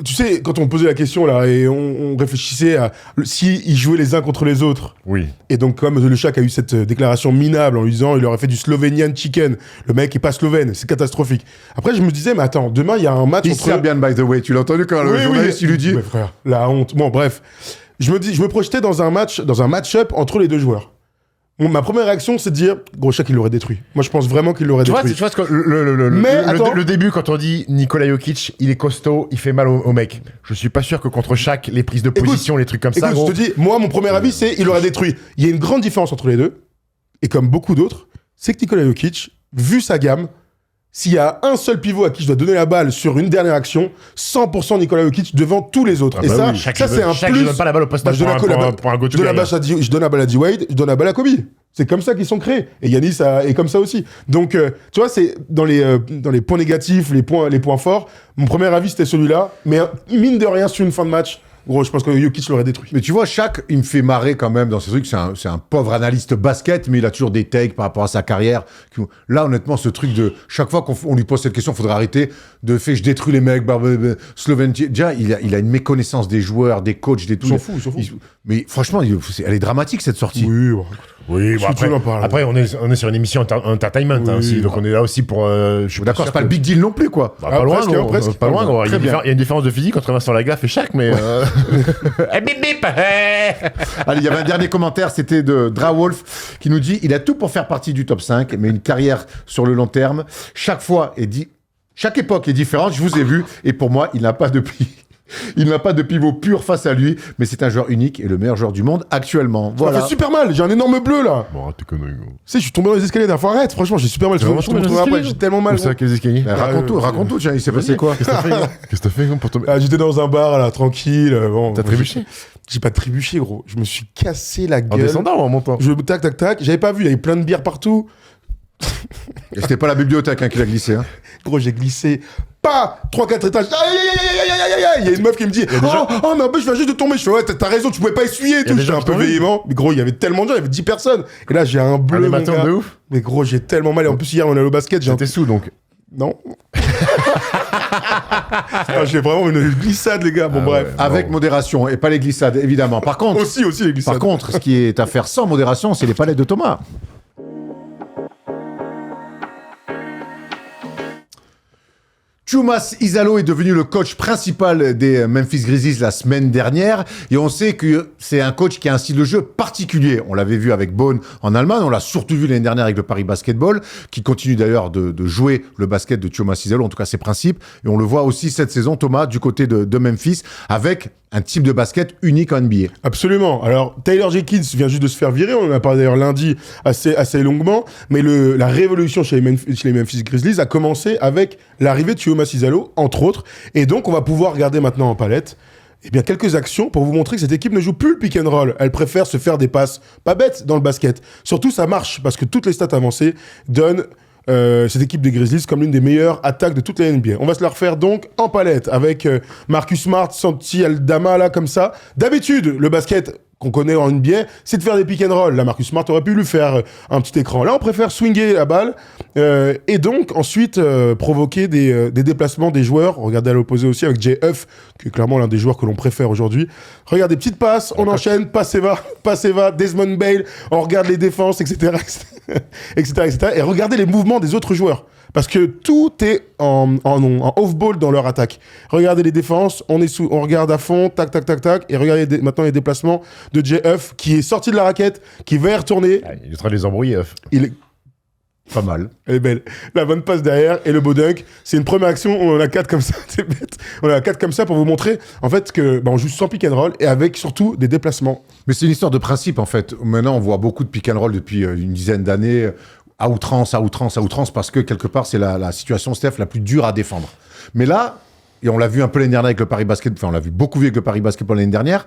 Speaker 2: tu sais, quand on posait la question là et on réfléchissait à si ils jouaient les uns contre les autres.
Speaker 3: Oui.
Speaker 2: Et donc, comme le Shaq a eu cette déclaration minable en lui disant il aurait fait du Slovenian chicken. Le mec est pas slovène, c'est catastrophique. Après, je me disais, mais attends, demain il y a un match
Speaker 1: Il
Speaker 2: entre.
Speaker 1: Serbian, by the way. Tu l'as entendu quand le journaliste il lui dit
Speaker 2: Mais frère, la honte. Bon, bref. Je me projetais dans un match-up entre les deux joueurs. Bon, ma première réaction, c'est de dire, gros, Shaq, il l'aurait détruit. Moi, je pense vraiment qu'il l'aurait
Speaker 3: Tu vois,
Speaker 2: détruit.
Speaker 3: ce que
Speaker 2: Mais attends.
Speaker 3: le début, quand on dit Nikola Jokic, il est costaud, il fait mal au mec. Je suis pas sûr que contre Shaq, les prises de position, les trucs comme ça.
Speaker 2: Écoute,
Speaker 3: Gros,
Speaker 2: je te dis, moi, mon premier avis, c'est il l'aurait détruit. Il y a une grande différence entre les deux. Et comme beaucoup d'autres, c'est que Nikola Jokic, vu sa gamme, s'il y a un seul pivot à qui je dois donner la balle sur une dernière action, 100% Nikola Jokic devant tous les autres.
Speaker 3: Ah
Speaker 2: et
Speaker 3: bah
Speaker 2: ça,
Speaker 3: oui, Shaq,
Speaker 2: ça c'est un
Speaker 3: Shaq,
Speaker 2: plus.
Speaker 3: je donne pas la balle au poste
Speaker 2: Bah, je donne la balle-
Speaker 3: pour un go
Speaker 2: je donne la balle je donne la balle à D-Wade, je donne la balle à Kobe. C'est comme ça qu'ils sont créés. Et Yanis est comme ça aussi. Donc, tu vois, c'est dans les points négatifs, les points forts. Mon premier avis, c'était celui-là. Mais mine de rien, sur une fin de match, gros, je pense que Jokic l'aurait détruit.
Speaker 1: Mais tu vois, Shaq, il me fait marrer quand même dans ces trucs. C'est un pauvre analyste basket, mais il a toujours des takes par rapport à sa carrière. Là, honnêtement, ce truc de chaque fois qu'on lui pose cette question, il faudrait arrêter de faire je détruis les mecs, Slovène. Déjà, il a une méconnaissance des joueurs, des coachs, des tout.
Speaker 2: Ils s'en foutent.
Speaker 1: Mais franchement, elle est dramatique cette sortie.
Speaker 2: Oui, bon.
Speaker 3: Oui, bon,
Speaker 2: Si tu en parles.
Speaker 3: après on est sur une émission entertainment, hein,
Speaker 2: Oui,
Speaker 3: aussi, donc
Speaker 2: bah.
Speaker 3: on est là aussi pour. Je suis
Speaker 1: D'accord, c'est
Speaker 3: sûr
Speaker 1: pas
Speaker 3: que-
Speaker 1: le big deal non plus, quoi.
Speaker 3: Bah, pas loin,
Speaker 2: presque,
Speaker 3: gros,
Speaker 2: presque.
Speaker 3: pas loin, gros.
Speaker 1: Très bien.
Speaker 3: Il y a une différence de physique entre Vincent Lagaffe et Shaq, mais. Eh, bip bip.
Speaker 1: Allez, il y avait un dernier commentaire, c'était de Drawolf qui nous dit il a tout pour faire partie du top 5, mais une carrière sur le long terme. Chaque époque est différente, je vous ai vu, et pour moi, il n'a pas de pivot pur face à lui, mais c'est un joueur unique et le meilleur joueur du monde actuellement.
Speaker 2: Ça
Speaker 1: Voilà.
Speaker 2: fait super mal. J'ai un énorme bleu là.
Speaker 3: Bon, arrête tes conneries, gros.
Speaker 2: Tu sais, je suis tombé dans les escaliers dernière fois. Arrête, franchement, j'ai super mal. Je
Speaker 3: vraiment
Speaker 2: te
Speaker 3: tombé dans les
Speaker 2: montrerai après.
Speaker 3: escaliers,
Speaker 2: J'ai tellement mal.
Speaker 3: Où ça,
Speaker 2: gros.
Speaker 3: quels escaliers?
Speaker 1: Raconte tout, tiens, il s'est passé quoi?
Speaker 3: Qu'est-ce que t'as fait, gros, pour tomber?
Speaker 2: Ah, j'étais dans un bar là, tranquille. Bon,
Speaker 3: T'as trébuché?
Speaker 2: J'ai pas trébuché, gros. Je me suis cassé la
Speaker 3: En
Speaker 2: gueule.
Speaker 3: descendant ou en montant?
Speaker 2: Tac. J'avais pas vu. Il y avait plein de bières partout.
Speaker 1: Et c'était pas la bibliothèque qui l'a glissé. Hein.
Speaker 2: Gros, j'ai glissé. Pas 3-4 étages. Aïe, aïe, aïe, aïe, aïe, aïe, aïe. Il y a une meuf qui me dit oh, mais en plus, je viens juste de tomber. Je fais ouais, t'as raison, tu pouvais pas essuyer et tout.
Speaker 3: des
Speaker 2: J'étais
Speaker 3: gens
Speaker 2: un
Speaker 3: qui
Speaker 2: peu
Speaker 3: t'ont vu.
Speaker 2: véhément. Mais gros, il y avait tellement de gens, il y avait 10 personnes. Et là, j'ai un bleu.
Speaker 3: Un
Speaker 2: mon
Speaker 3: hématome
Speaker 2: gars.
Speaker 3: de ouf?
Speaker 2: Mais gros, j'ai tellement mal. Et en plus, hier, on est allé au basket.
Speaker 3: J'étais sous donc.
Speaker 2: Non. J'ai vraiment une glissade, les gars. Bon,
Speaker 3: Ah
Speaker 2: bref.
Speaker 3: ouais.
Speaker 1: Avec modération et pas les glissades, évidemment. Par contre,
Speaker 2: Aussi, les glissades.
Speaker 1: par contre, ce qui est à faire sans modération, c'est les palettes de Thomas. Choumas Isalo est devenu le coach principal des Memphis Grizzlies la semaine dernière et on sait que c'est un coach qui a un style de jeu particulier. On l'avait vu avec Bone en Allemagne, on l'a surtout vu l'année dernière avec le Paris Basketball, qui continue d'ailleurs de jouer le basket de Choumas Isalo, en tout cas ses principes. Et on le voit aussi cette saison, Thomas, du côté de Memphis, avec un type de basket unique en NBA.
Speaker 2: Absolument. Alors, Taylor Jenkins vient juste de se faire virer. On en a parlé d'ailleurs lundi assez longuement. Mais la révolution chez les Memphis Grizzlies a commencé avec l'arrivée de Choumas Isalo, entre autres. Et donc, on va pouvoir regarder maintenant en palette quelques actions pour vous montrer que cette équipe ne joue plus le pick and roll. Elle préfère se faire des passes pas bêtes dans le basket. Surtout, ça marche parce que toutes les stats avancées donnent cette équipe des Grizzlies comme l'une des meilleures attaques de toute la NBA. On va se la refaire donc en palette avec Marcus Smart, Santi Aldama là comme ça. D'habitude, le basket qu'on connaît en NBA, c'est de faire des pick and roll. Là, Marcus Smart aurait pu lui faire un petit écran. Là, on préfère swinger la balle et donc ensuite provoquer des déplacements des joueurs. Regardez à l'opposé aussi avec JF, qui est clairement l'un des joueurs que l'on préfère aujourd'hui. Regardez, petites passes, on enchaîne, passe et va, Desmond Bale, on regarde les défenses, etc., etc. Et regardez les mouvements des autres joueurs. Parce que tout est en off-ball dans leur attaque. Regardez les défenses, on regarde à fond, tac, et regardez maintenant les déplacements de JF qui est sorti de la raquette, qui va y retourner.
Speaker 3: Ah, il est en train de les embrouiller.
Speaker 2: Il est
Speaker 1: Pas mal.
Speaker 2: Elle est belle. La bonne passe derrière et le beau dunk. C'est une première action, on en a 4 comme ça, c'est bête. On en a 4 comme ça pour vous montrer en fait que on joue sans pick and roll et avec surtout des déplacements.
Speaker 1: Mais c'est une histoire de principe en fait. Maintenant, on voit beaucoup de pick and roll depuis une dizaine d'années. à outrance, parce que quelque part, c'est la situation, Steph, la plus dure à défendre. Mais là, et on l'a vu un peu l'année dernière avec le Paris Basket, enfin, on l'a vu beaucoup avec le Paris Basketball l'année dernière,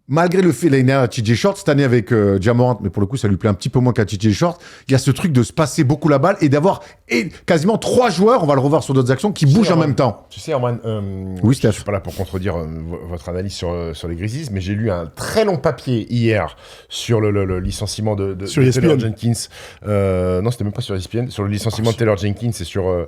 Speaker 1: malgré le fait l'année dernière à TJ Short, cette année avec Ja Morant, mais pour le coup, ça lui plaît un petit peu moins qu'à TJ Short, il y a ce truc de se passer beaucoup la balle et d'avoir quasiment 3 joueurs, on va le revoir sur d'autres actions, qui bougent en même temps.
Speaker 3: Tu sais, Arman,
Speaker 1: oui, Steph.
Speaker 3: Je suis pas là pour contredire votre analyse sur les Grizzlies, mais j'ai lu un très long papier hier sur le licenciement de Taylor Jenkins. Non, c'était même pas sur ESPN, sur le licenciement de Taylor Jenkins et sur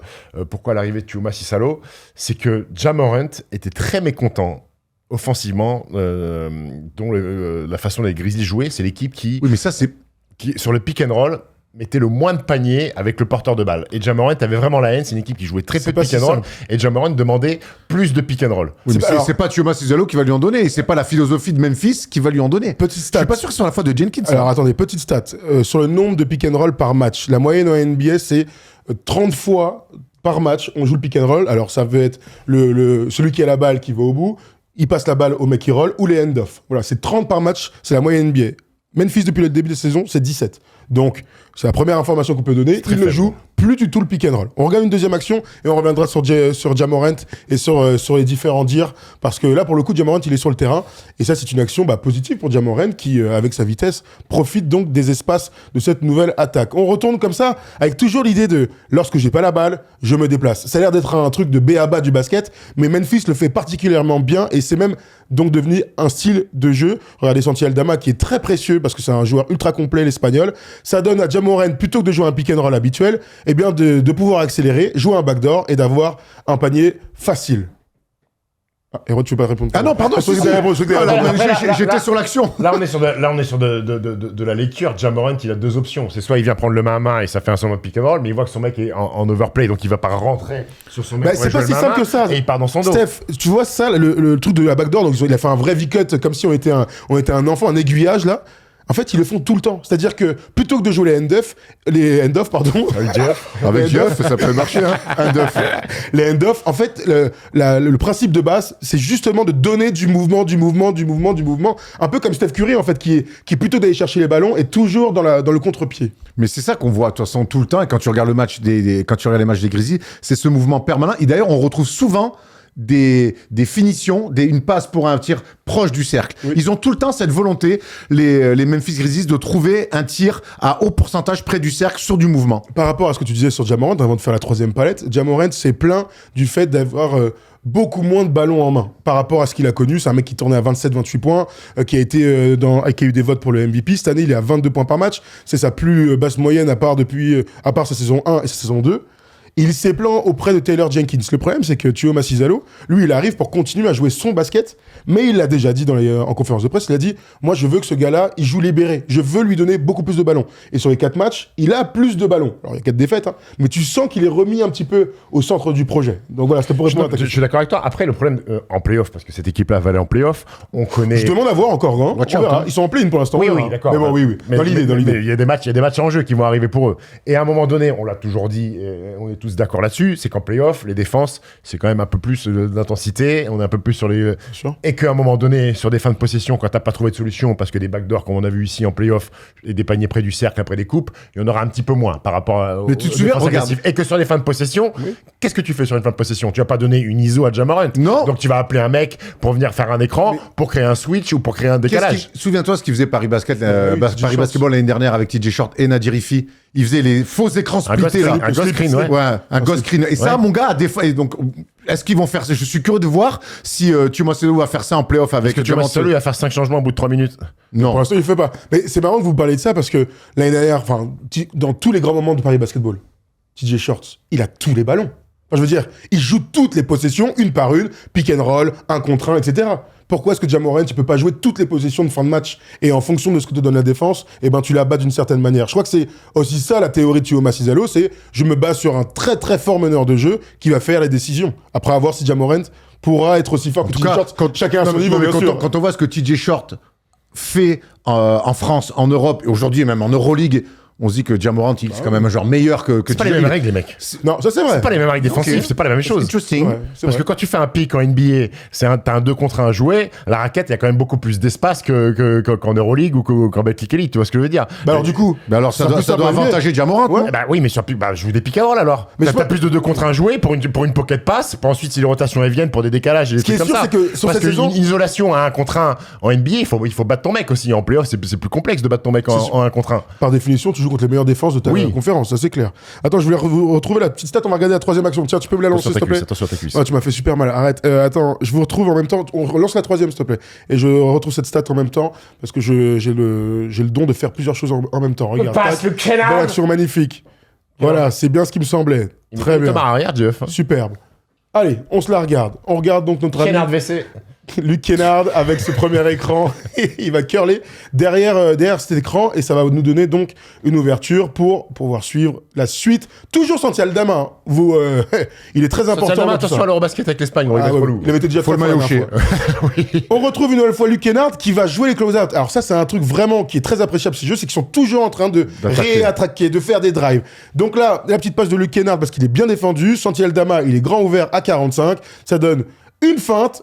Speaker 3: pourquoi l'arrivée de Chuma Cissalo. C'est que Ja Morant était très mécontent offensivement, dont la façon dont les Grizzlies jouaient, c'est l'équipe qui,
Speaker 1: oui, mais ça, c'est...
Speaker 3: qui, sur le pick and roll, mettait le moins de paniers avec le porteur de balle. Et Ja Morant avait vraiment la haine, c'est une équipe qui jouait très peu de pick and roll, et Ja Morant demandait plus de pick and roll.
Speaker 1: Oui, mais c'est pas Chuma Cissalo qui va lui en donner, et c'est pas la philosophie de Memphis qui va lui en donner.
Speaker 2: Petite stat.
Speaker 1: Je suis pas sûr que c'est sur la faute de Jenkins.
Speaker 2: Alors attendez, petite stat. Sur le nombre de pick and roll par match, la moyenne en NBA, c'est 30 fois par match, on joue le pick and roll. Alors ça veut être celui qui a la balle qui va au bout, il passe la balle au mec qui roll, ou les end-off. Voilà, c'est 30 par match, c'est la moyenne NBA. Memphis, depuis le début de la saison, c'est 17. Donc, c'est la première information qu'on peut donner. Il ne joue plus du tout le pick and roll. On regarde une deuxième action et on reviendra sur Ja Morant et sur les différents dires. Parce que là, pour le coup, Ja Morant, il est sur le terrain. Et ça, c'est une action positive pour Ja Morant qui, avec sa vitesse, profite donc des espaces de cette nouvelle attaque. On retourne comme ça, avec toujours l'idée de lorsque j'ai pas la balle, je me déplace. Ça a l'air d'être un truc de B.A.-ba du basket, mais Memphis le fait particulièrement bien et c'est même donc devenu un style de jeu. Regardez Santi Aldama qui est très précieux parce que c'est un joueur ultra complet, l'Espagnol. Ça donne à Ja Morant, plutôt que de jouer un pick and roll habituel, eh bien de pouvoir accélérer, jouer un backdoor et d'avoir un panier facile. Ah, Héros, tu veux pas répondre?
Speaker 1: Ah non, pardon, j'étais sur l'action.
Speaker 3: Là, on est sur de la lecture. Ja Morant, il a 2 options. C'est soit il vient prendre le main à main et ça fait un semblant de pick and roll, mais il voit que son mec est en overplay, donc il va pas rentrer sur son mec.
Speaker 2: C'est pas si simple que ça.
Speaker 3: Et il part dans son dos.
Speaker 2: Steph, tu vois ça, le truc de la backdoor, donc il a fait un vrai V-cut comme si on était un enfant, un aiguillage là. En fait, ils le font tout le temps. C'est-à-dire que plutôt que de jouer les end-off, pardon.
Speaker 1: Avec Geoff, ça peut marcher, hein. End-off.
Speaker 2: Les end-off, en fait, le principe de base, c'est justement de donner du mouvement. Un peu comme Steph Curry, en fait, qui est plutôt d'aller chercher les ballons et toujours dans le contre-pied.
Speaker 1: Mais c'est ça qu'on voit, de toute façon, tout le temps. Et quand tu regardes quand tu regardes les matchs des Grizzlies, c'est ce mouvement permanent. Et d'ailleurs, on retrouve souvent des finitions, une passe pour un tir proche du cercle. Oui. Ils ont tout le temps cette volonté, les Memphis Grizzlies, de trouver un tir à haut pourcentage près du cercle sur du mouvement.
Speaker 2: Par rapport à ce que tu disais sur Ja Morant, avant de faire la 3e palette, Ja Morant s'est plaint du fait d'avoir beaucoup moins de ballons en main par rapport à ce qu'il a connu. C'est un mec qui tournait à 27-28 points, qui a eu des votes pour le MVP. Cette année, il est à 22 points par match. C'est sa plus basse moyenne à part sa saison 1 et sa saison 2. Il s'est plaint auprès de Taylor Jenkins. Le problème, c'est que Chuma Cissalo, lui, il arrive pour continuer à jouer son basket, mais il l'a déjà dit en conférence de presse, il a dit « Moi, je veux que ce gars-là, il joue libéré. Je veux lui donner beaucoup plus de ballons. » Et sur les 4 matchs, il a plus de ballons. Alors, il y a 4 défaites, hein, mais tu sens qu'il est remis un petit peu au centre du projet. Donc voilà, c'était pour répondre à ta question.
Speaker 3: Je suis d'accord avec toi. Après, le problème en play-off, parce que cette équipe-là va aller en play-off, on connaît...
Speaker 2: Je demande à voir encore, hein. On verra. Ils sont en play-in pour l'instant.
Speaker 3: Oui, d'accord.
Speaker 2: Mais bon, oui. Dans l'idée.
Speaker 3: Il y a des matchs en jeu qui vont arriver pour eux. Et à un moment donné, on l'a toujours dit, on est tous d'accord là-dessus, c'est qu'en play-off, les défenses, c'est quand même un peu plus d'intensité, on est un peu plus sur les... Et qu'à un moment donné, sur des fins de possession, quand t'as pas trouvé de solution, parce que des backdoors, comme on a vu ici en play-off, et des paniers près du cercle après des coupes, il y en aura un petit peu moins par rapport
Speaker 1: Mais tu te souviens, regarde.
Speaker 3: Et que sur les fins de possession, qu'est-ce que tu fais sur une fin de possession? Tu vas pas donner une ISO à Ja Morant.
Speaker 1: Non.
Speaker 3: Donc tu vas appeler un mec pour venir faire un écran, pour créer un switch ou pour créer un décalage.
Speaker 1: Souviens-toi ce qu'il faisait Paris Paris Basketball l'année dernière avec TJ Short et Nadir Ifi. Il faisait les faux écrans splittés.
Speaker 3: Un ghost screen, ouais.
Speaker 1: Un ghost screen. Et ça, mon gars, donc, est-ce qu'ils vont faire ça? Je suis curieux de voir si Chuma Cissalo va faire ça en playoff avec...
Speaker 3: Est-ce que Chuma Cissalo va faire 5 changements au bout de 3 minutes?
Speaker 2: Non. Pour l'instant, il le fait pas. Mais c'est marrant que vous parliez de ça parce que l'année dernière, dans tous les grands moments de Paris Basketball, TJ Shorts, il a tous les ballons. Enfin, je veux dire, il joue toutes les possessions, une par une, pick and roll, 1 contre 1, etc. Pourquoi est-ce que Ja Morant, tu peux pas jouer toutes les possessions de fin de match et en fonction de ce que te donne la défense, tu la bats d'une certaine manière. Je crois que c'est aussi ça la théorie de Chuma Cissalo, c'est je me base sur un très très fort meneur de jeu qui va faire les décisions. Après, à voir si Ja Morant pourra être aussi fort que TJ Short. Chacun à son niveau, bien sûr.
Speaker 1: Quand on voit ce que TJ Short fait en France, en Europe et aujourd'hui même en Euroleague, On se dit que Ja Morant, c'est quand même un joueur meilleur que
Speaker 3: C'est pas les mêmes règles, les mecs.
Speaker 2: Non, ça c'est vrai.
Speaker 3: C'est pas les mêmes règles défensives,
Speaker 1: Ok.
Speaker 3: c'est pas la même chose.
Speaker 1: Interesting.
Speaker 2: Ouais, c'est
Speaker 3: Parce
Speaker 2: vrai.
Speaker 3: que quand tu fais un pick en NBA, t'as un 2 contre 1 à jouer, la raquette, il y a quand même beaucoup plus d'espace qu'en Euroleague ou qu'en Betclic Elite, tu vois ce que je veux dire?
Speaker 2: Bah alors du coup,
Speaker 1: Mais alors, ça
Speaker 2: C'est un peu
Speaker 1: doit
Speaker 2: ça,
Speaker 1: avantager Ja Morant,
Speaker 2: Ouais.
Speaker 1: non
Speaker 3: Bah oui, mais je joue des pick and roll alors.
Speaker 2: Mais
Speaker 3: T'as
Speaker 2: c'est pas-
Speaker 3: plus de 2 contre 1 à jouer pour une pocket pass, pour ensuite si les rotations elles viennent pour des décalages et des
Speaker 2: Ce qui est
Speaker 3: trucs comme
Speaker 2: sûr,
Speaker 3: ça.
Speaker 2: c'est que sur
Speaker 3: Parce
Speaker 2: cette saison-
Speaker 3: une isolation à 1 contre 1 en NBA, il faut battre ton mec aussi. En playoff, c'est plus complexe de battre ton mec
Speaker 2: C'est sûr.
Speaker 3: en 1 contre 1.
Speaker 2: par définition, tu joues contre les meilleures défenses de ta
Speaker 3: Oui.
Speaker 2: conférence, ça c'est clair. Attends, je voulais vous retrouver la petite stat, on va regarder la troisième action. Tiens, tu peux me la lancer, s'il te plaît?
Speaker 3: Attention à ta cuisse.
Speaker 2: Ah, tu m'as fait super mal. Arrête. Attends, je vous retrouve en même temps. On relance la troisième, s'il te plaît. Et je retrouve cette stat en même temps parce que j'ai le don de faire plusieurs choses en même temps. Regarde.
Speaker 3: Passe
Speaker 2: Tac.
Speaker 3: le canard.
Speaker 2: Belle action magnifique. Voilà, c'est bien ce qui me semblait. Très bien.
Speaker 3: Arrière, Jeff.
Speaker 2: Superbe. Allez, on se la regarde. On regarde donc notre ami
Speaker 3: Canard WC.
Speaker 2: Luc Kennard avec ce premier écran. Il va curler derrière cet écran et ça va nous donner donc une ouverture pour pouvoir suivre la suite. Toujours Santi Aldama. Vous, il est très important. dans tout
Speaker 3: Attention
Speaker 2: ça.
Speaker 3: à l'Eurobasket avec l'Espagne, on
Speaker 2: Ah,
Speaker 3: rigole
Speaker 2: ouais,
Speaker 3: trop lourd.
Speaker 2: il avait été déjà
Speaker 1: Faut
Speaker 2: fait
Speaker 1: le
Speaker 2: la
Speaker 1: maillot
Speaker 2: dernière
Speaker 1: chier.
Speaker 2: fois. On retrouve une nouvelle fois Luc Kennard qui va jouer les close-out. Alors ça, c'est un truc vraiment qui est très appréciable ces jeux, c'est qu'ils sont toujours en train de
Speaker 1: D'attaquer.
Speaker 2: réattaquer, de faire des drives. Donc là, la petite passe de Luc Kennard parce qu'il est bien défendu. Santi Aldama, il est grand ouvert à 45. Ça donne une feinte.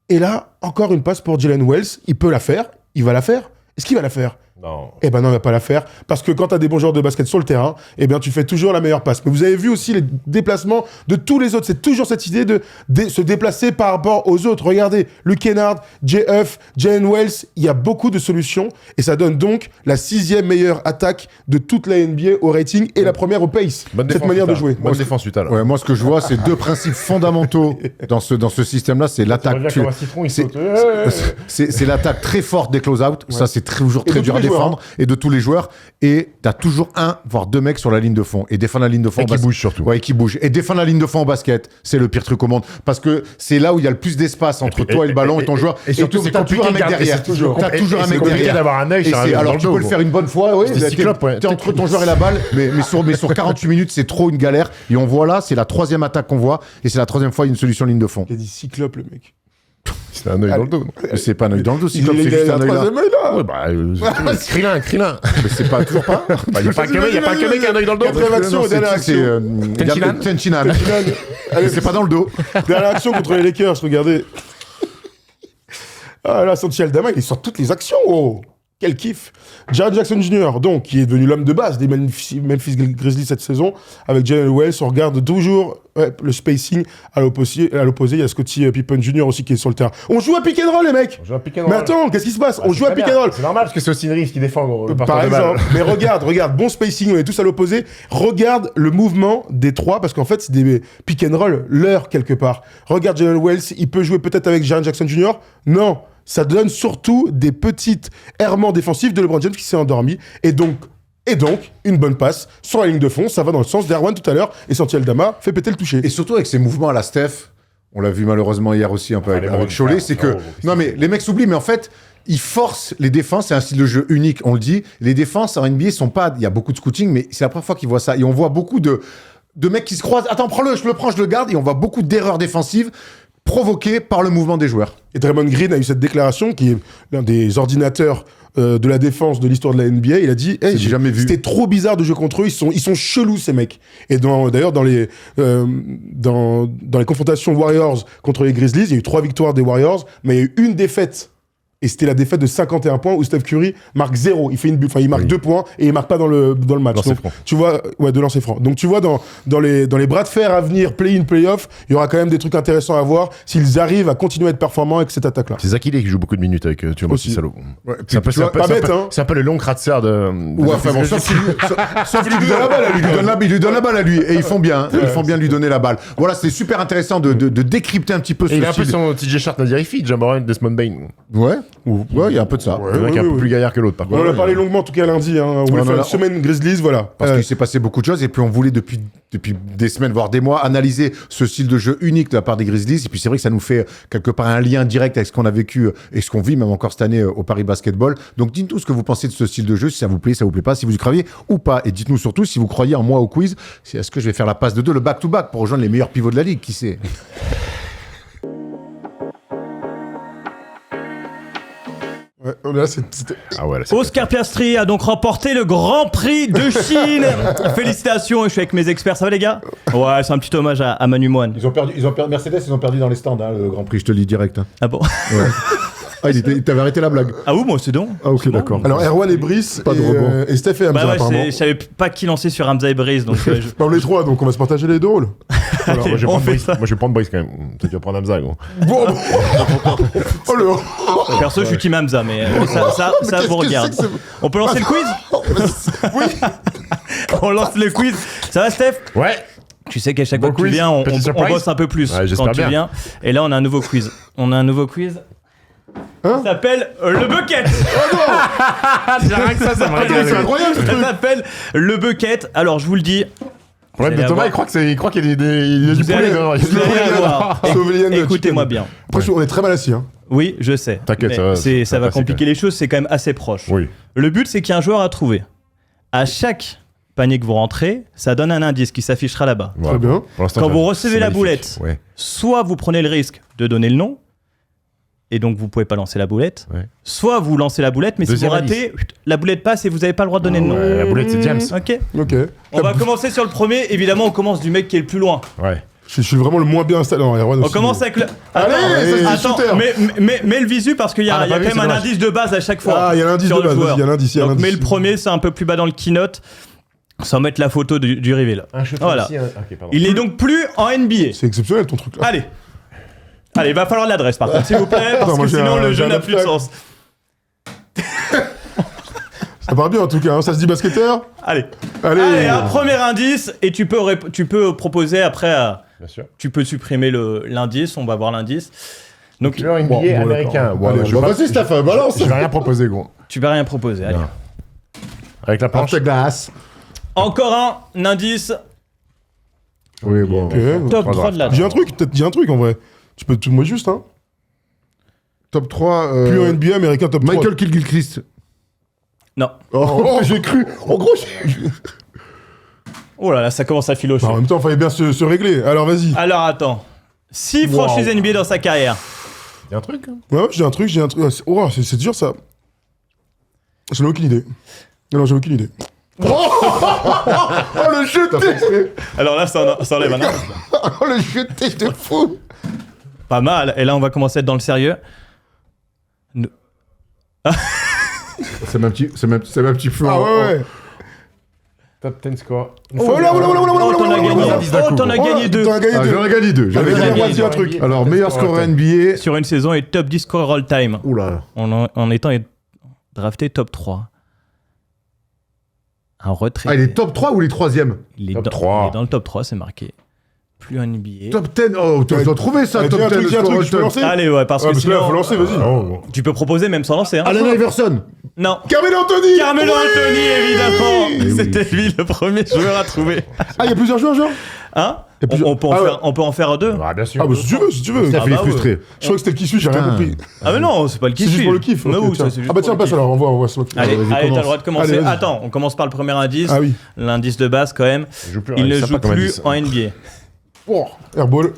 Speaker 2: Et là, encore une passe pour Jalen Wells. Il peut la faire. Il va la faire. Est-ce qu'il va la faire?
Speaker 3: Non.
Speaker 2: Eh ben non, il va pas la faire. Parce que quand tu as des bons joueurs de basket sur le terrain, eh bien tu fais toujours la meilleure passe. Mais vous avez vu aussi les déplacements de tous les autres. C'est toujours cette idée de se déplacer par rapport aux autres. Regardez, Luke Kennard, JF, Jalen Wells, il y a beaucoup de solutions. Et ça donne donc la 6e meilleure attaque de toute la NBA au rating et la première au pace.
Speaker 3: Bonne
Speaker 2: Cette
Speaker 3: défense,
Speaker 2: manière de
Speaker 3: Utah.
Speaker 2: jouer.
Speaker 3: Bonne défense, Utah. là.
Speaker 1: Ouais, moi, ce que je vois, c'est deux principes fondamentaux dans ce système-là. C'est
Speaker 3: Tu
Speaker 1: l'attaque.
Speaker 3: reviens comme un citron, il
Speaker 1: c'est-
Speaker 3: saute.
Speaker 1: C'est l'attaque très forte des close-out. Ça, c'est toujours
Speaker 2: Et
Speaker 1: très
Speaker 2: de
Speaker 1: dur
Speaker 2: tous
Speaker 1: à
Speaker 2: les joueurs,
Speaker 1: défendre. Et de tous les joueurs. Et t'as toujours un, voire deux mecs sur la ligne de fond. Et défendre la ligne de fond.
Speaker 3: Et qui
Speaker 1: au
Speaker 3: bougent surtout.
Speaker 1: Ouais, qui bouge. Et défendre la ligne de fond au basket, c'est le pire truc au monde. Parce que c'est là où il y a le plus d'espace entre toi et le ballon et ton joueur.
Speaker 3: Et surtout, c'est
Speaker 1: t'as toujours un mec
Speaker 3: compliqué de
Speaker 1: derrière.
Speaker 3: garder- c'est
Speaker 1: T'as toujours un
Speaker 3: c'est
Speaker 1: mec
Speaker 3: compliqué
Speaker 1: derrière.
Speaker 3: d'avoir un œil
Speaker 1: Et
Speaker 3: sur un
Speaker 1: c'est-
Speaker 3: mec
Speaker 1: alors
Speaker 3: dans
Speaker 1: tu
Speaker 3: le
Speaker 1: peux
Speaker 3: dos,
Speaker 1: le faire une bonne fois, ouais,
Speaker 3: C'était
Speaker 1: t'es-
Speaker 3: Cyclope, ouais.
Speaker 1: t'es entre ton joueur et la balle, mais sur 48 minutes, c'est trop une galère. Et on voit là, c'est la troisième attaque qu'on voit, et c'est la troisième fois une solution ligne de fond.
Speaker 2: Il a dit cyclope, le mec.
Speaker 3: C'est un œil dans le dos.
Speaker 1: Mais c'est pas un œil dans le dos,
Speaker 2: Il
Speaker 1: Cyclope, c'est juste
Speaker 2: a
Speaker 1: un
Speaker 2: un
Speaker 1: œil là.
Speaker 2: troisième œil, là.
Speaker 3: Ouais, bah, Krillin.
Speaker 1: Mais c'est pas toujours pas.
Speaker 3: Bah, y a pas que mec, y a pas que mec qui a un œil dans le dos.
Speaker 2: Quatrième action,
Speaker 1: Non,
Speaker 2: dernière
Speaker 1: c'est
Speaker 2: action.
Speaker 3: Tenchinan.
Speaker 1: Tenchinan.
Speaker 2: Allez,
Speaker 1: Mais c'est pas dans le dos.
Speaker 2: Dernière action contre les Lakers, regardez. Ah là, Santi Aldama, il est sur toutes les actions. Oh, quel kiff. Jaren Jackson Jr., donc, qui est devenu l'homme de base des Memphis Grizzlies cette saison, avec Jalen Wells, on regarde toujours le spacing à l'opposé. Il y a Scottie Pippen Jr. aussi qui est sur le terrain. On joue à pick and roll, les mecs.
Speaker 3: On joue à pick and
Speaker 2: Mais
Speaker 3: roll.
Speaker 2: attends, qu'est-ce qui se passe?
Speaker 3: Bah,
Speaker 2: On
Speaker 3: c'est
Speaker 2: joue à
Speaker 3: très
Speaker 2: pick
Speaker 3: bien.
Speaker 2: and roll.
Speaker 3: C'est normal parce que c'est aussi Reeves qui défend, gros. le
Speaker 2: Par
Speaker 3: porteur de balle.
Speaker 2: exemple, mais regarde, bon spacing, on est tous à l'opposé. Regarde le mouvement des trois, parce qu'en fait, c'est des pick and roll, leur quelque part. Regarde Jalen Wells, il peut jouer peut-être avec Jaren Jackson Jr. Non, ça donne surtout des petites errements défensifs de LeBron James qui s'est endormi. Et donc, une bonne passe sur la ligne de fond, ça va dans le sens d'Erwan tout à l'heure, et Santi Aldama fait péter le toucher.
Speaker 1: Et surtout avec ses mouvements à la Steph, on l'a vu malheureusement hier aussi un peu
Speaker 3: Ah,
Speaker 1: avec,
Speaker 3: les
Speaker 1: avec
Speaker 3: bons,
Speaker 1: Cholet,
Speaker 3: ah,
Speaker 1: c'est
Speaker 3: oh,
Speaker 1: que...
Speaker 3: qu'est-ce
Speaker 1: Non
Speaker 3: que
Speaker 1: mais les mecs s'oublient, mais en fait, ils forcent les défenses, c'est un style de jeu unique, on le dit. Les défenses en NBA sont pas... Il y a beaucoup de scouting, mais c'est la première fois qu'ils voient ça. Et on voit beaucoup de mecs qui se croisent. Attends, prends-le, je le prends, je le garde. Et on voit beaucoup d'erreurs défensives provoquées par le mouvement des joueurs.
Speaker 2: Et Draymond Green a eu cette déclaration qui est l'un des ordinateurs de la défense de l'histoire de la NBA. Il a dit hey,
Speaker 1: j'ai jamais vu.
Speaker 2: C'était trop bizarre de jouer contre eux. Ils sont chelous, ces mecs. Et d'ailleurs, dans les confrontations Warriors contre les Grizzlies, il y a eu 3 victoires des Warriors, mais il y a eu une défaite. Et c'était la défaite de 51 points où Steph Curry marque 0. Il fait une bulle, enfin il marque 2 points et il marque pas dans le match.
Speaker 3: Lancer
Speaker 2: Donc,
Speaker 3: franc.
Speaker 2: tu vois, ouais, de lancer franc. Donc tu vois dans les bras de fer à venir, play-in, play-off, il y aura quand même des trucs intéressants à voir s'ils arrivent à continuer à être performants avec cette attaque-là.
Speaker 3: C'est Zach Hilley qui joue beaucoup de minutes avec Thiago
Speaker 2: Aussi.
Speaker 3: Salaud.
Speaker 1: Ouais,
Speaker 3: C'est un peu,
Speaker 1: tu vois,
Speaker 2: pas bête, hein.
Speaker 3: c'est un peu le long Kratzer de.
Speaker 1: Ouais, enfin bon, sauf qu'il lui donne la balle à lui. Il lui donne la balle à lui. Et ils font bien. Ils font bien de lui donner la balle. Voilà, c'est super intéressant de décrypter un petit peu ce
Speaker 3: Et il a un peu
Speaker 1: style.
Speaker 3: son TJ Sharp Nadirifi, Jamoran, Desmond Bain.
Speaker 1: Ouais, ouais, il y a un peu de ça.
Speaker 2: Ouais,
Speaker 3: Le mec est un peu
Speaker 2: oui.
Speaker 3: plus gaillard que l'autre, par
Speaker 2: On en
Speaker 3: contre.
Speaker 2: a parlé longuement en tout cas lundi. Hein. On voulait
Speaker 1: on en
Speaker 2: faire
Speaker 1: a-
Speaker 2: une semaine Grizzlies, voilà.
Speaker 1: Parce qu'il s'est passé beaucoup de choses et puis on voulait depuis des semaines, voire des mois, analyser ce style de jeu unique de la part des Grizzlies. Et puis c'est vrai que ça nous fait quelque part un lien direct avec ce qu'on a vécu et ce qu'on vit même encore cette année au Paris Basketball. Donc dites-nous ce que vous pensez de ce style de jeu, si ça vous plaît pas, si vous y croyez ou pas. Et dites-nous surtout si vous croyez en moi au quiz. Est-ce que je vais faire la passe de 2, le back-to-back pour rejoindre les meilleurs pivots de la ligue, qui sait.
Speaker 2: Ouais, là, c'était...
Speaker 3: Ah ouais, là, c'est
Speaker 4: Oscar Piastri a donc remporté le Grand Prix de Chine. Félicitations, je suis avec mes experts. Ça va les gars? Ouais, c'est un petit hommage à Manu Moine.
Speaker 1: Ils ont perdu, Mercedes, ils ont perdu dans les stands, hein, le Grand Prix, je te le dis direct. Hein.
Speaker 4: Ah bon?
Speaker 1: Ouais. Ah, il t'avait arrêté la blague.
Speaker 4: Ah oui, moi c'est donc.
Speaker 1: Ah, ok, d'accord.
Speaker 2: Alors, Erwan et Brice,
Speaker 1: Pas de rebond.
Speaker 2: et Steph et Hamza,
Speaker 4: Bah ouais,
Speaker 2: apparemment.
Speaker 4: je savais pas qui lancer sur Hamza et Brice, donc
Speaker 2: Bah, les trois, donc on va se partager les deux rôles.
Speaker 3: Moi, je vais
Speaker 4: on
Speaker 3: prendre
Speaker 4: fait
Speaker 3: Brice.
Speaker 4: ça.
Speaker 3: Moi, je vais prendre Brice quand même. Toi, tu vas prendre Hamza, gros.
Speaker 2: Bon, oh le...
Speaker 4: perso je suis Team Hamza, mais ça vous regarde. On peut lancer le quiz?
Speaker 2: Oui.
Speaker 4: On lance le quiz. Ça va Steph?
Speaker 3: Ouais.
Speaker 4: Tu sais qu'à chaque
Speaker 3: Bon
Speaker 4: fois que tu
Speaker 3: quiz,
Speaker 4: viens, on
Speaker 3: petite surprise.
Speaker 4: bosse un peu plus
Speaker 3: Ouais, j'espère
Speaker 4: quand tu
Speaker 3: bien.
Speaker 4: viens. Et là, on a un nouveau quiz.
Speaker 2: Hein
Speaker 4: Ça s'appelle le bucket.
Speaker 3: Rien que ça me régale.
Speaker 2: C'est incroyable, ce
Speaker 4: Ça
Speaker 2: truc.
Speaker 4: s'appelle le bucket. Alors, je vous le dis.
Speaker 3: Le problème
Speaker 4: Vous
Speaker 3: de
Speaker 4: allez
Speaker 3: Thomas,
Speaker 4: avoir-
Speaker 3: il croit qu'il y a du
Speaker 4: Vous
Speaker 3: poulet
Speaker 4: allez-
Speaker 3: dedans.
Speaker 4: vous allez avoir.
Speaker 2: Sauver Yann de
Speaker 4: Écoutez-moi
Speaker 2: Chicken.
Speaker 4: bien.
Speaker 2: Après, on est très mal assis, hein.
Speaker 4: Oui, je sais.
Speaker 3: T'inquiète,
Speaker 4: Mais
Speaker 3: ça va,
Speaker 4: ça
Speaker 3: ça
Speaker 4: va
Speaker 3: va passer
Speaker 4: compliquer
Speaker 3: quand
Speaker 4: les choses, c'est quand même assez proche.
Speaker 3: Oui.
Speaker 4: Le but, c'est qu'il y ait un joueur à trouver. À chaque panier que vous rentrez, ça donne un indice qui s'affichera là-bas.
Speaker 2: Très bien.
Speaker 3: Pour l'instant,
Speaker 4: Quand
Speaker 3: ça-
Speaker 4: vous recevez
Speaker 3: c'est
Speaker 4: la
Speaker 3: magnifique.
Speaker 4: boulette,
Speaker 3: Ouais.
Speaker 4: soit vous prenez le risque de donner le nom, et donc vous pouvez pas lancer la boulette,
Speaker 3: Ouais.
Speaker 4: soit vous lancez la boulette, mais
Speaker 3: Deuxième
Speaker 4: si vous ratez, la boulette passe et vous n'avez pas le droit de donner le nom.
Speaker 3: Ouais, la boulette, c'est James.
Speaker 4: Ok.
Speaker 2: Ok.
Speaker 4: On va commencer sur le premier. Évidemment, on commence du mec qui est le plus loin.
Speaker 3: Ouais.
Speaker 2: Je suis vraiment le moins bien installé. Non, Erwan
Speaker 4: On
Speaker 2: aussi.
Speaker 4: commence avec le.
Speaker 2: Allez, ça, c'est shooter.
Speaker 4: mets le visu parce qu'il y a,
Speaker 3: Ah, on a
Speaker 4: il y a
Speaker 3: pas
Speaker 4: quand
Speaker 3: vu,
Speaker 4: même
Speaker 3: c'est
Speaker 4: un
Speaker 3: dommage.
Speaker 4: indice de base à chaque fois.
Speaker 2: Ah, il y a l'indice
Speaker 4: sur
Speaker 2: de
Speaker 4: le
Speaker 2: base,
Speaker 4: joueur.
Speaker 2: vas-y, il y a l'indice, il y a
Speaker 4: Donc,
Speaker 2: l'indice.
Speaker 4: mais le premier, c'est un peu plus bas dans le keynote, sans mettre la photo du reveal.
Speaker 3: Un shooter
Speaker 4: Voilà.
Speaker 3: ici, ok, pardon.
Speaker 4: Il n'est donc plus en NBA.
Speaker 2: C'est exceptionnel ton truc là.
Speaker 4: Allez. Allez, il va falloir l'adresse par contre, s'il vous plaît, parce
Speaker 2: Attends, moi,
Speaker 4: que
Speaker 2: j'ai
Speaker 4: sinon
Speaker 2: un-
Speaker 4: le
Speaker 2: j'ai
Speaker 4: jeu
Speaker 2: un
Speaker 4: n'a plus de
Speaker 2: obstacle.
Speaker 4: sens.
Speaker 2: Ça part bien en tout cas, hein. Ça se dit basketteur.
Speaker 4: Allez.
Speaker 2: Allez.
Speaker 4: Allez, un premier indice, et tu peux proposer après.
Speaker 3: Bien sûr.
Speaker 4: Tu peux supprimer l'indice, on va voir l'indice. Donc,
Speaker 3: Joueur NBA
Speaker 2: bon,
Speaker 3: américain.
Speaker 2: d'accord.
Speaker 3: Ouais,
Speaker 2: Allez,
Speaker 3: je vais
Speaker 1: Bah,
Speaker 3: pas-
Speaker 1: vas-y, Steph, balance.
Speaker 3: Je vais rien proposer, gros.
Speaker 4: tu vas rien proposer. Allez.
Speaker 3: Non. Avec la planche.
Speaker 1: Porte glace.
Speaker 4: Encore un indice.
Speaker 1: Oui, bon.
Speaker 2: Ok.
Speaker 4: Top 3 de la.
Speaker 2: Dis un truc, peut-être dis un truc en vrai. Tu peux tout moi juste, hein.
Speaker 1: Top 3.
Speaker 2: Plus en NBA américain top 3.
Speaker 1: Michael Kilgilchrist.
Speaker 4: Non.
Speaker 1: Oh, j'ai cru. En gros,
Speaker 4: Oh là là, ça commence à filocher.
Speaker 2: Bah, en même temps, fallait bien se régler. Alors vas-y.
Speaker 4: Alors attends. 6 franchises NBA dans sa carrière.
Speaker 3: Il y a un truc. hein.
Speaker 2: Ouais, j'ai un truc. Oh, c'est dur ça. J'en ai aucune idée. Non, j'ai aucune idée.
Speaker 1: Oh, le jeté.
Speaker 4: Alors là, ça enlève un indice.
Speaker 1: Oh, le jeté de fou.
Speaker 4: Pas mal. Et là, on va commencer à être dans le sérieux.
Speaker 1: C'est ma petit feu.
Speaker 2: Ah ouais.
Speaker 3: Top 10 score.
Speaker 2: Oh là, oh là, oh là, oh là,
Speaker 4: Oh, t'en as gagné.
Speaker 2: oh
Speaker 4: Oh, t'en as gagné 2.
Speaker 2: T'en as gagné
Speaker 1: Ah,
Speaker 2: deux.
Speaker 1: j'en ai gagné 2.
Speaker 2: J'avais
Speaker 4: gagné
Speaker 2: gagné
Speaker 4: deux.
Speaker 2: un truc.
Speaker 1: Alors, meilleur scoreur NBA.
Speaker 4: Sur une saison et top 10 score all time.
Speaker 1: Oula.
Speaker 4: En étant drafté top 3. Un retrait.
Speaker 1: Ah, il est top 3 ou il est 3ème?
Speaker 4: Il est
Speaker 3: Top
Speaker 4: dans,
Speaker 3: 3.
Speaker 4: il est dans le top 3, c'est marqué. Plus un NBA.
Speaker 1: Top 10. Oh, tu dois trouver ça,
Speaker 2: Allez,
Speaker 1: top
Speaker 2: dis un
Speaker 1: 10.
Speaker 2: truc, dis un truc,
Speaker 1: score
Speaker 2: tu peux
Speaker 1: all-time.
Speaker 2: lancer.
Speaker 4: Allez, ouais, parce
Speaker 2: Ouais,
Speaker 4: que
Speaker 2: parce que là,
Speaker 4: sinon.
Speaker 2: faut lancer, vas-y.
Speaker 3: Oh,
Speaker 4: Tu peux proposer même sans lancer. Hein.
Speaker 1: Allen Iverson.
Speaker 4: Non.
Speaker 2: Carmelo Anthony.
Speaker 4: Carmelo Anthony, évidemment.
Speaker 1: Eh oui.
Speaker 4: C'était lui le premier joueur à trouver.
Speaker 2: Ah, il y a plusieurs joueurs, genre.
Speaker 4: Hein
Speaker 2: Et puis-
Speaker 4: on peut
Speaker 2: Ah ouais.
Speaker 4: on peut en faire 2.
Speaker 3: Ah, bien sûr.
Speaker 2: Ah, bah si tu veux, si tu veux.
Speaker 1: Steph, il est
Speaker 4: bah ouais.
Speaker 1: frustré.
Speaker 2: Je crois que c'était le qui suit, j'ai rien
Speaker 1: Putain.
Speaker 2: compris.
Speaker 4: Ah mais non, c'est pas le
Speaker 2: C'est
Speaker 4: kiff.
Speaker 2: juste pour le kiff.
Speaker 4: Mais
Speaker 2: ok,
Speaker 4: oui,
Speaker 2: tiens.
Speaker 4: ça, c'est juste
Speaker 2: Ah bah
Speaker 4: pour
Speaker 2: tiens,
Speaker 4: le
Speaker 2: passe
Speaker 4: kiff.
Speaker 2: alors, on voit c'est moi qui-
Speaker 4: Allez,
Speaker 1: vas-y,
Speaker 4: t'as
Speaker 1: commence.
Speaker 4: le droit de commencer.
Speaker 2: Allez, vas-y.
Speaker 4: Attends, on commence par le premier indice.
Speaker 2: Ah oui.
Speaker 4: L'indice de base quand même.
Speaker 3: Il joue plus,
Speaker 4: Il
Speaker 3: ouais,
Speaker 4: ne
Speaker 3: c'est
Speaker 4: joue
Speaker 3: sympa comme
Speaker 4: plus
Speaker 3: indice.
Speaker 4: en NBA.
Speaker 2: Oh, airball.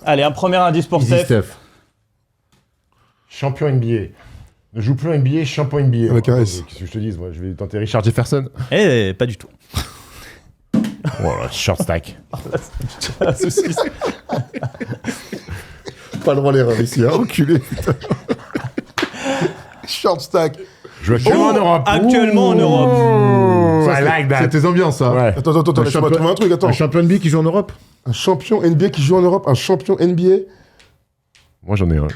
Speaker 4: Allez, un premier indice pour
Speaker 1: Easy
Speaker 4: Steph.
Speaker 1: Steph.
Speaker 3: Champion NBA. Ne joue plus en NBA, champion NBA.
Speaker 2: Avec un
Speaker 3: Oh,
Speaker 2: S.
Speaker 3: Qu'est-ce que je te dise, moi, je vais tenter Richard Jefferson.
Speaker 4: Eh, pas du tout.
Speaker 3: Voilà, short stack.
Speaker 1: Pas le droit à l'erreur ici, hein, enculé.
Speaker 2: Short stack.
Speaker 3: Je joue actuellement en Europe.
Speaker 4: Actuellement en Europe.
Speaker 3: I like that.
Speaker 1: C'est tes ambiances, ça.
Speaker 3: Ouais.
Speaker 2: Attends,
Speaker 1: Un
Speaker 2: laisse-moi
Speaker 1: champion-
Speaker 2: trouver un truc, attends.
Speaker 1: Un champion NBA qui joue en Europe.
Speaker 2: Un champion NBA qui joue en Europe, un champion NBA.
Speaker 3: Moi, j'en ai un.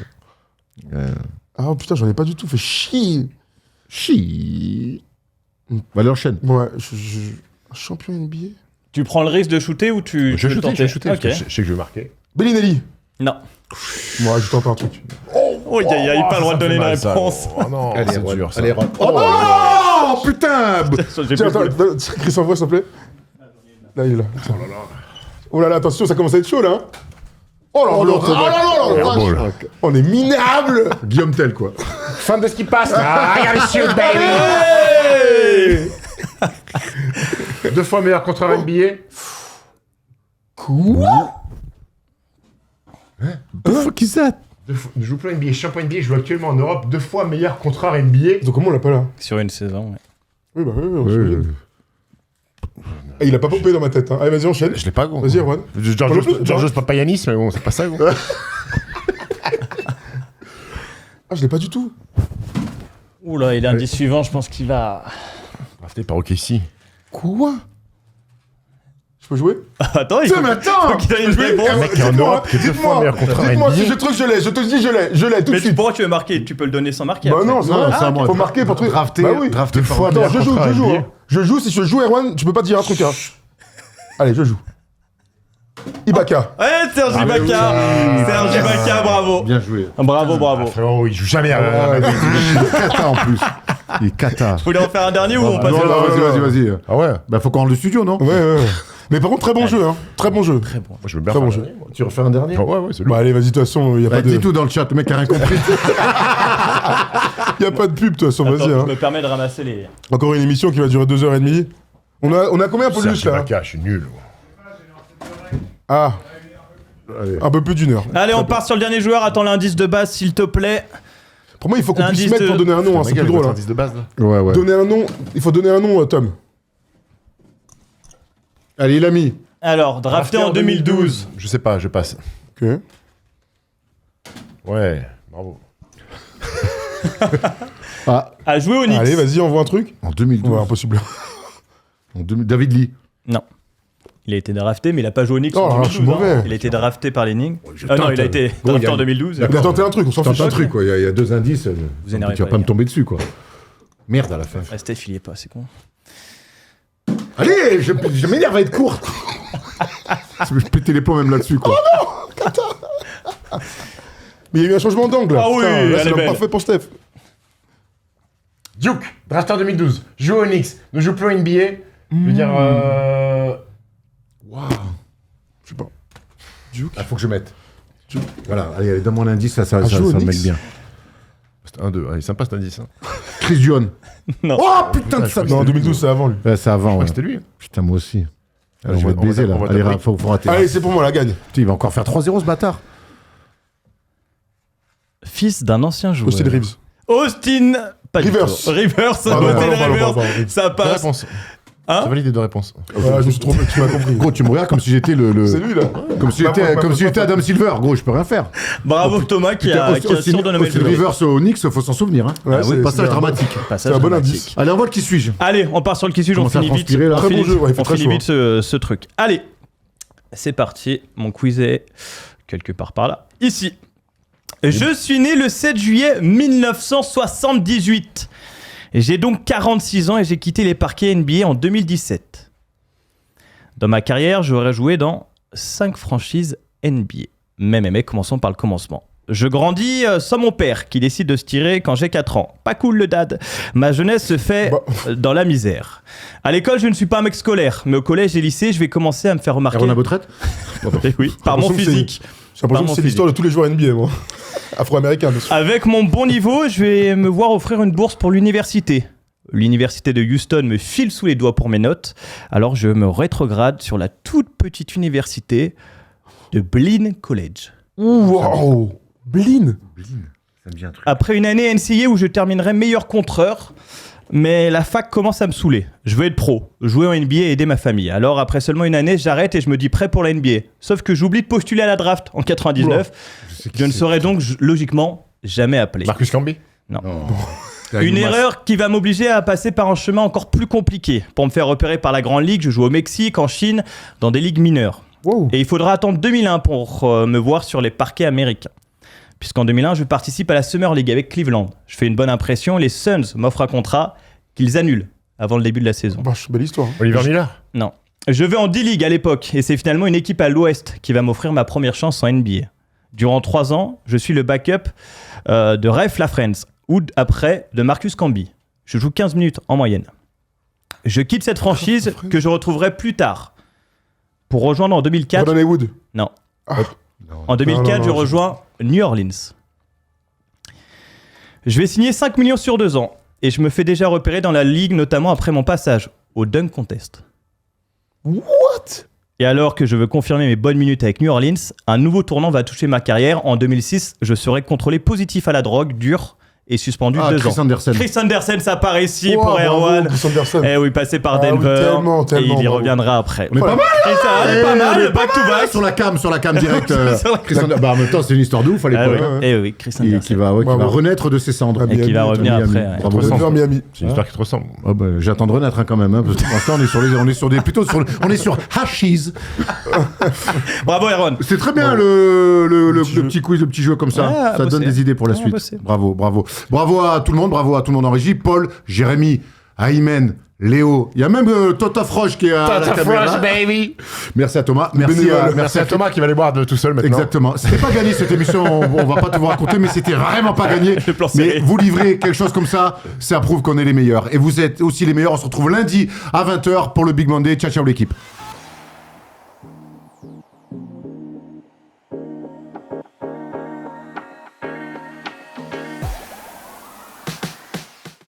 Speaker 2: Ah oh, putain, j'en ai pas du tout fait chier.
Speaker 1: Chi. Bah, l'enchaîne.
Speaker 2: Ouais, un champion NBA.
Speaker 4: Tu prends le risque de shooter ou tu
Speaker 3: Je vais
Speaker 4: veux
Speaker 3: shooter,
Speaker 4: tenter
Speaker 3: je vais shooter.
Speaker 4: Ok.
Speaker 3: parce que je sais que je vais marquer.
Speaker 2: Bellinelli.
Speaker 4: Non.
Speaker 2: Moi, je tente un truc.
Speaker 4: Oh, il n'y a pas le droit de donner une réponse.
Speaker 3: Oh non,
Speaker 1: Allez,
Speaker 3: c'est
Speaker 1: Ron.
Speaker 3: dur ça.
Speaker 1: Allez, Ron. Oh, putain.
Speaker 4: J'ai
Speaker 2: Tiens,
Speaker 4: plus de-
Speaker 2: attends, Chris envoie, s'il te plaît. Là, il est là. Oh là là, attention, ça commence à être chaud, là. Oh là là, oh là là,
Speaker 3: Airball.
Speaker 2: vache. On est minable.
Speaker 1: Guillaume Tell, quoi.
Speaker 3: Fin de ce qui passe. Ah, regarde les shoot, baby.
Speaker 4: Hey
Speaker 3: 2 fois meilleur contre NBA.
Speaker 1: The fuck is that?
Speaker 3: Ne joue plus en NBA, champion NBA, joue actuellement en Europe, 2 fois meilleur contrat NBA.
Speaker 2: Donc comment on l'a pas là?
Speaker 4: Sur une saison, ouais.
Speaker 2: Oui, bah oui, on se souvient. Eh, il a pas popé dans ma tête. Hein. Allez, vas-y, enchaîne.
Speaker 3: Je l'ai pas, gros.
Speaker 2: Vas-y, Erwan.
Speaker 3: Georgios Papagiannis, mais bon, c'est pas ça, gros.
Speaker 2: Ah, je l'ai pas du tout.
Speaker 4: Oula, et l'indice suivant, je pense qu'il va...
Speaker 3: Drafté par OKC.
Speaker 2: Quoi? Je peux jouer?
Speaker 4: Attends, il
Speaker 1: Tiens,
Speaker 4: faut
Speaker 1: mais attends
Speaker 4: qu'il donne une réponse.
Speaker 3: Un mec qui est en Europe, qui est 2 fois meilleur contrat
Speaker 2: Dites-moi
Speaker 3: NBA.
Speaker 2: si ce truc je l'ai, je te dis je l'ai tout de
Speaker 4: Mais
Speaker 2: suite.
Speaker 4: pourquoi tu veux marquer? Tu peux le donner sans marquer.
Speaker 2: Bah
Speaker 4: après.
Speaker 2: non, c'est
Speaker 1: Non,
Speaker 2: vrai.
Speaker 1: c'est à moi.
Speaker 2: Faut marquer pour truc.
Speaker 1: Drafté,
Speaker 2: Bah oui.
Speaker 1: drafté
Speaker 3: Deux
Speaker 1: par-
Speaker 3: fois.
Speaker 2: Attends, je joue,
Speaker 3: contrat
Speaker 2: je joue.
Speaker 3: NBA.
Speaker 2: Hein. Je joue, si je joue, Erwan, tu peux pas dire un truc. Hein. Allez, je joue. Ibaka.
Speaker 4: Ouais, Serge Ibaka. Serge Ibaka, bravo.
Speaker 1: Bien joué.
Speaker 4: Bravo, bravo.
Speaker 3: Frérot, il joue jamais à
Speaker 1: Il est cata en plus. Il est cata.
Speaker 4: Vous voulez en faire un dernier ou on passe
Speaker 1: Non,
Speaker 4: au
Speaker 1: non, vas-y.
Speaker 3: Ah ouais.
Speaker 1: Bah, faut qu'on rende le studio, non?
Speaker 2: Ouais. Mais par contre, très bon jeu, hein. Très bon jeu.
Speaker 4: Très bon.
Speaker 3: Moi, je veux bien
Speaker 2: Très
Speaker 3: faire
Speaker 2: bon
Speaker 3: un
Speaker 2: jeu.
Speaker 3: dernier, moi.
Speaker 1: Tu refais un dernier?
Speaker 3: Ouais, c'est lui.
Speaker 2: Bah allez, vas-y, de toute façon, y a
Speaker 1: Bah,
Speaker 2: pas
Speaker 1: dis
Speaker 2: de
Speaker 1: tout dans le chat, le mec a rien compris.
Speaker 2: y a pas de pub de toute façon,
Speaker 4: Attends,
Speaker 2: vas-y
Speaker 4: je
Speaker 2: hein.
Speaker 4: me permets de ramasser les...
Speaker 2: Encore une émission qui va durer 2h30. On a combien pour
Speaker 3: Serge
Speaker 2: juste là?
Speaker 3: Ibaka, je suis nul.
Speaker 2: Ah,
Speaker 1: Allez.
Speaker 2: un peu plus d'une heure.
Speaker 4: Allez, on part sur le dernier joueur. Attends l'indice de base, s'il te plaît.
Speaker 2: Pour moi, il faut qu'on puisse
Speaker 4: L'indice
Speaker 2: mettre
Speaker 4: de-
Speaker 2: pour donner un nom, hein, c'est plus drôle. Hein.
Speaker 3: Indice de base, là.
Speaker 1: Ouais.
Speaker 2: Donner un nom, il faut donner un nom, Tom.
Speaker 1: Allez, il a mis.
Speaker 4: Alors, drafté en 2012.
Speaker 3: Je sais pas, je passe.
Speaker 2: Ok.
Speaker 3: Ouais, bravo.
Speaker 1: Ah,
Speaker 4: A joué au Knicks.
Speaker 2: Allez, vas-y, envoie un truc.
Speaker 1: en 2012.
Speaker 2: Ouais, impossible.
Speaker 1: David Lee.
Speaker 4: Non. Il a été drafté, mais il a pas joué au Knicks
Speaker 2: Oh,
Speaker 4: en
Speaker 2: alors, je
Speaker 4: 2012.
Speaker 2: suis mauvais.
Speaker 4: Il a été drafté par les Knicks.
Speaker 1: je
Speaker 4: Ah non,
Speaker 1: tente.
Speaker 4: il a été
Speaker 1: Bon,
Speaker 4: drafté
Speaker 1: il y a-
Speaker 4: en 2012.
Speaker 2: Il a tenté un truc, on s'en
Speaker 1: Tente
Speaker 2: fiche.
Speaker 1: un truc, quoi. Il y a 2 indices.
Speaker 4: Vous énervez
Speaker 1: Tu vas
Speaker 4: pas,
Speaker 1: pas me
Speaker 4: les gars.
Speaker 1: tomber dessus, quoi. Merde à la fin.
Speaker 4: Ah, Steph, il y est pas, c'est con.
Speaker 1: Allez, je m'énerve à être court. Je vais péter les plombs même là-dessus, quoi.
Speaker 2: Mais il y a eu un changement d'angle.
Speaker 4: Ah
Speaker 2: Putain,
Speaker 4: oui,
Speaker 2: là,
Speaker 4: elle
Speaker 2: c'est
Speaker 4: est
Speaker 2: même
Speaker 4: belle.
Speaker 2: parfait pour Steph.
Speaker 3: Duke, drafté en 2012. Joue au Knicks, ne joue plus au NBA. Je veux dire.
Speaker 1: Waouh.
Speaker 2: Je sais pas.
Speaker 1: Ah, faut que je mette. Voilà, allez, donne-moi l'indice, ça
Speaker 2: joue au
Speaker 1: le met
Speaker 2: Knicks.
Speaker 1: bien.
Speaker 3: C'est 1-2. Allez, sympa cet indice. Hein.
Speaker 1: Chris Dion.
Speaker 4: Non.
Speaker 1: Oh putain de
Speaker 3: je
Speaker 1: ça.
Speaker 3: crois que
Speaker 2: Non, en 2012, c'est avant lui.
Speaker 1: Ouais, c'est avant, ouais.
Speaker 3: C'était lui.
Speaker 1: Putain, moi aussi. Allez,
Speaker 3: je
Speaker 1: on va
Speaker 3: vais-
Speaker 1: te
Speaker 3: on va-
Speaker 1: baiser, là.
Speaker 3: on va
Speaker 1: Allez,
Speaker 3: t'appeler.
Speaker 1: faut rater.
Speaker 2: Allez, c'est pour moi, la gagne.
Speaker 1: Putain, il va encore faire 3-0, ce bâtard.
Speaker 4: Fils d'un ancien joueur.
Speaker 2: Austin Reeves.
Speaker 4: Austin. Pas du
Speaker 2: Rivers.
Speaker 4: tout. Rivers,
Speaker 2: Ah,
Speaker 4: Austin
Speaker 2: pardon,
Speaker 4: Rivers.
Speaker 2: pardon.
Speaker 4: Ça
Speaker 3: Deux
Speaker 4: passe.
Speaker 3: réponses.
Speaker 4: Hein
Speaker 3: Ça valide les 2 réponses.
Speaker 2: Ouais, je me suis trompé, tu m'as compris.
Speaker 1: Gros, tu me regardes comme si j'étais le...
Speaker 2: C'est lui, là.
Speaker 1: Comme si j'étais Adam Silver, gros, je peux rien faire.
Speaker 4: Bravo Thomas qui
Speaker 1: Putain,
Speaker 4: a surnommé
Speaker 1: Austin
Speaker 4: le joueur.
Speaker 1: Rivers au Knicks, faut s'en souvenir. Hein.
Speaker 2: Ouais,
Speaker 1: Ah oui,
Speaker 2: c'est
Speaker 1: passage
Speaker 2: bien.
Speaker 1: dramatique.
Speaker 4: Passage
Speaker 2: C'est un bon
Speaker 4: dramatique.
Speaker 2: indice.
Speaker 1: Allez, envoie le qui suis-je.
Speaker 4: Allez, on part sur le qui suis-je, on
Speaker 1: Commence à
Speaker 4: finit vite.
Speaker 1: transpirer, là.
Speaker 4: On
Speaker 2: Très bon
Speaker 4: finit-
Speaker 2: jeu, ouais, il fait
Speaker 4: on
Speaker 2: très
Speaker 4: finit
Speaker 2: chaud.
Speaker 4: vite ce truc. Allez, c'est parti. Mon quiz est quelque part par là. Ici. Je suis né le 7 juillet 1978. J'ai donc 46 ans et j'ai quitté les parquets NBA en 2017. Dans ma carrière, j'aurais joué dans 5 franchises NBA. Mais, commençons par le commencement. Je grandis sans mon père qui décide de se tirer quand j'ai 4 ans. Pas cool le dad. Ma jeunesse se fait dans la misère. À l'école, je ne suis pas un mec scolaire, mais au collège et lycée, je vais commencer à me faire remarquer.
Speaker 1: Aaron Abotret.
Speaker 4: Eh oui, par mon
Speaker 2: l'impression que
Speaker 4: physique.
Speaker 2: J'ai l'impression que
Speaker 4: Pardon,
Speaker 2: c'est l'histoire de tous les joueurs NBA, moi. Afro-américains, bien sûr.
Speaker 4: Avec mon bon niveau, je vais me voir offrir une bourse pour l'université. L'université de Houston me file sous les doigts pour mes notes, alors je me rétrograde sur la toute petite université de Blinn College.
Speaker 2: Wow. Blin.
Speaker 1: Ça me dit un truc.
Speaker 4: Après une année NCAA où je terminerai meilleur contreur, mais la fac commence à me saouler. Je veux être pro, jouer en NBA et aider ma famille. Alors après seulement une année, j'arrête et je me dis prêt pour la NBA. Sauf que j'oublie de postuler à la draft en 99. Je ne serai donc logiquement jamais appelé.
Speaker 3: Marcus Camby.
Speaker 1: Non.
Speaker 4: Une erreur qui va m'obliger à passer par un chemin encore plus compliqué. Pour me faire repérer par la Grande Ligue, je joue au Mexique, en Chine, dans des ligues mineures.
Speaker 2: Wow.
Speaker 4: Et il faudra attendre 2001 pour me voir sur les parquets américains. Puisqu'en 2001, je participe à la Summer League avec Cleveland. Je fais une bonne impression, les Suns m'offrent un contrat qu'ils annulent avant le début de la saison.
Speaker 2: Bah, belle histoire.
Speaker 3: Oliver Miller.
Speaker 4: Non. Je vais en D-League à l'époque, et c'est finalement une équipe à l'Ouest qui va m'offrir ma première chance en NBA. Durant 3 ans, je suis le backup de Raef LaFrentz, ou après de Marcus Camby. Je joue 15 minutes en moyenne. Je quitte cette franchise que je retrouverai plus tard pour rejoindre en 2004.
Speaker 2: Gordon Hayward.
Speaker 4: Non.
Speaker 2: Ah.
Speaker 4: En 2004,
Speaker 2: non,
Speaker 4: je rejoins New Orleans. Je vais signer 5 millions sur 2 ans et je me fais déjà repérer dans la ligue, notamment après mon passage au Dunk Contest.
Speaker 2: What?
Speaker 4: Et alors que je veux confirmer mes bonnes minutes avec New Orleans, un nouveau tournant va toucher ma carrière. En 2006, je serai contrôlé positif à la drogue, dur et suspendu 2
Speaker 1: Chris
Speaker 4: ans.
Speaker 1: Andersen.
Speaker 4: Chris Andersen, ça part ici
Speaker 2: Wow,
Speaker 4: pour
Speaker 2: bravo,
Speaker 4: Erwan.
Speaker 2: Chris Andersen.
Speaker 4: Eh oui, passé par
Speaker 2: Ah oui,
Speaker 4: Denver.
Speaker 2: tellement,
Speaker 4: et il y
Speaker 2: bravo.
Speaker 4: reviendra après.
Speaker 1: On est pas mal,
Speaker 4: Pas mal, back to back.
Speaker 1: sur la cam direct.
Speaker 4: Sur la
Speaker 1: Chris Andersen. Bah, en même temps, c'est une histoire de ouf à
Speaker 4: Ah
Speaker 1: l'époque.
Speaker 4: oui.
Speaker 1: hein.
Speaker 4: Eh oui, Chris
Speaker 1: Qui
Speaker 4: Andersen.
Speaker 1: va
Speaker 2: Bravo.
Speaker 1: renaître de ses cendres.
Speaker 2: Ah,
Speaker 4: Et qui va
Speaker 2: Miami,
Speaker 4: revenir
Speaker 1: Miami.
Speaker 4: après. ouais.
Speaker 1: Bravo.
Speaker 2: Denver, Miami.
Speaker 3: C'est une histoire qui te ressemble.
Speaker 1: Ah bah, j'attends de renaître quand même, hein, parce que pour l'instant on est sur des plutôt sur on est sur hashies.
Speaker 4: Bravo, Erwan.
Speaker 1: C'est très bien le petit quiz, le petit jeu comme ça.
Speaker 4: Ouais,
Speaker 1: Ça donne
Speaker 4: bossé.
Speaker 1: des idées pour la
Speaker 4: Ouais,
Speaker 1: suite.
Speaker 4: bossé.
Speaker 1: Bravo à tout le monde en régie. Paul, Jérémy, Aymen, Léo. Il y a même Tota Froche qui est à la caméra.
Speaker 3: baby.
Speaker 1: Merci à Thomas. Merci
Speaker 3: Merci à Thomas qui va aller boire de tout seul maintenant.
Speaker 1: Exactement. C'était pas gagné cette émission, on va pas tout vous raconter, mais c'était vraiment pas gagné.
Speaker 4: Le plan
Speaker 1: Mais
Speaker 4: serré.
Speaker 1: vous livrez quelque chose comme ça prouve qu'on est les meilleurs. Et vous êtes aussi les meilleurs. On se retrouve lundi à 20h pour le Big Monday. Ciao, ciao l'équipe.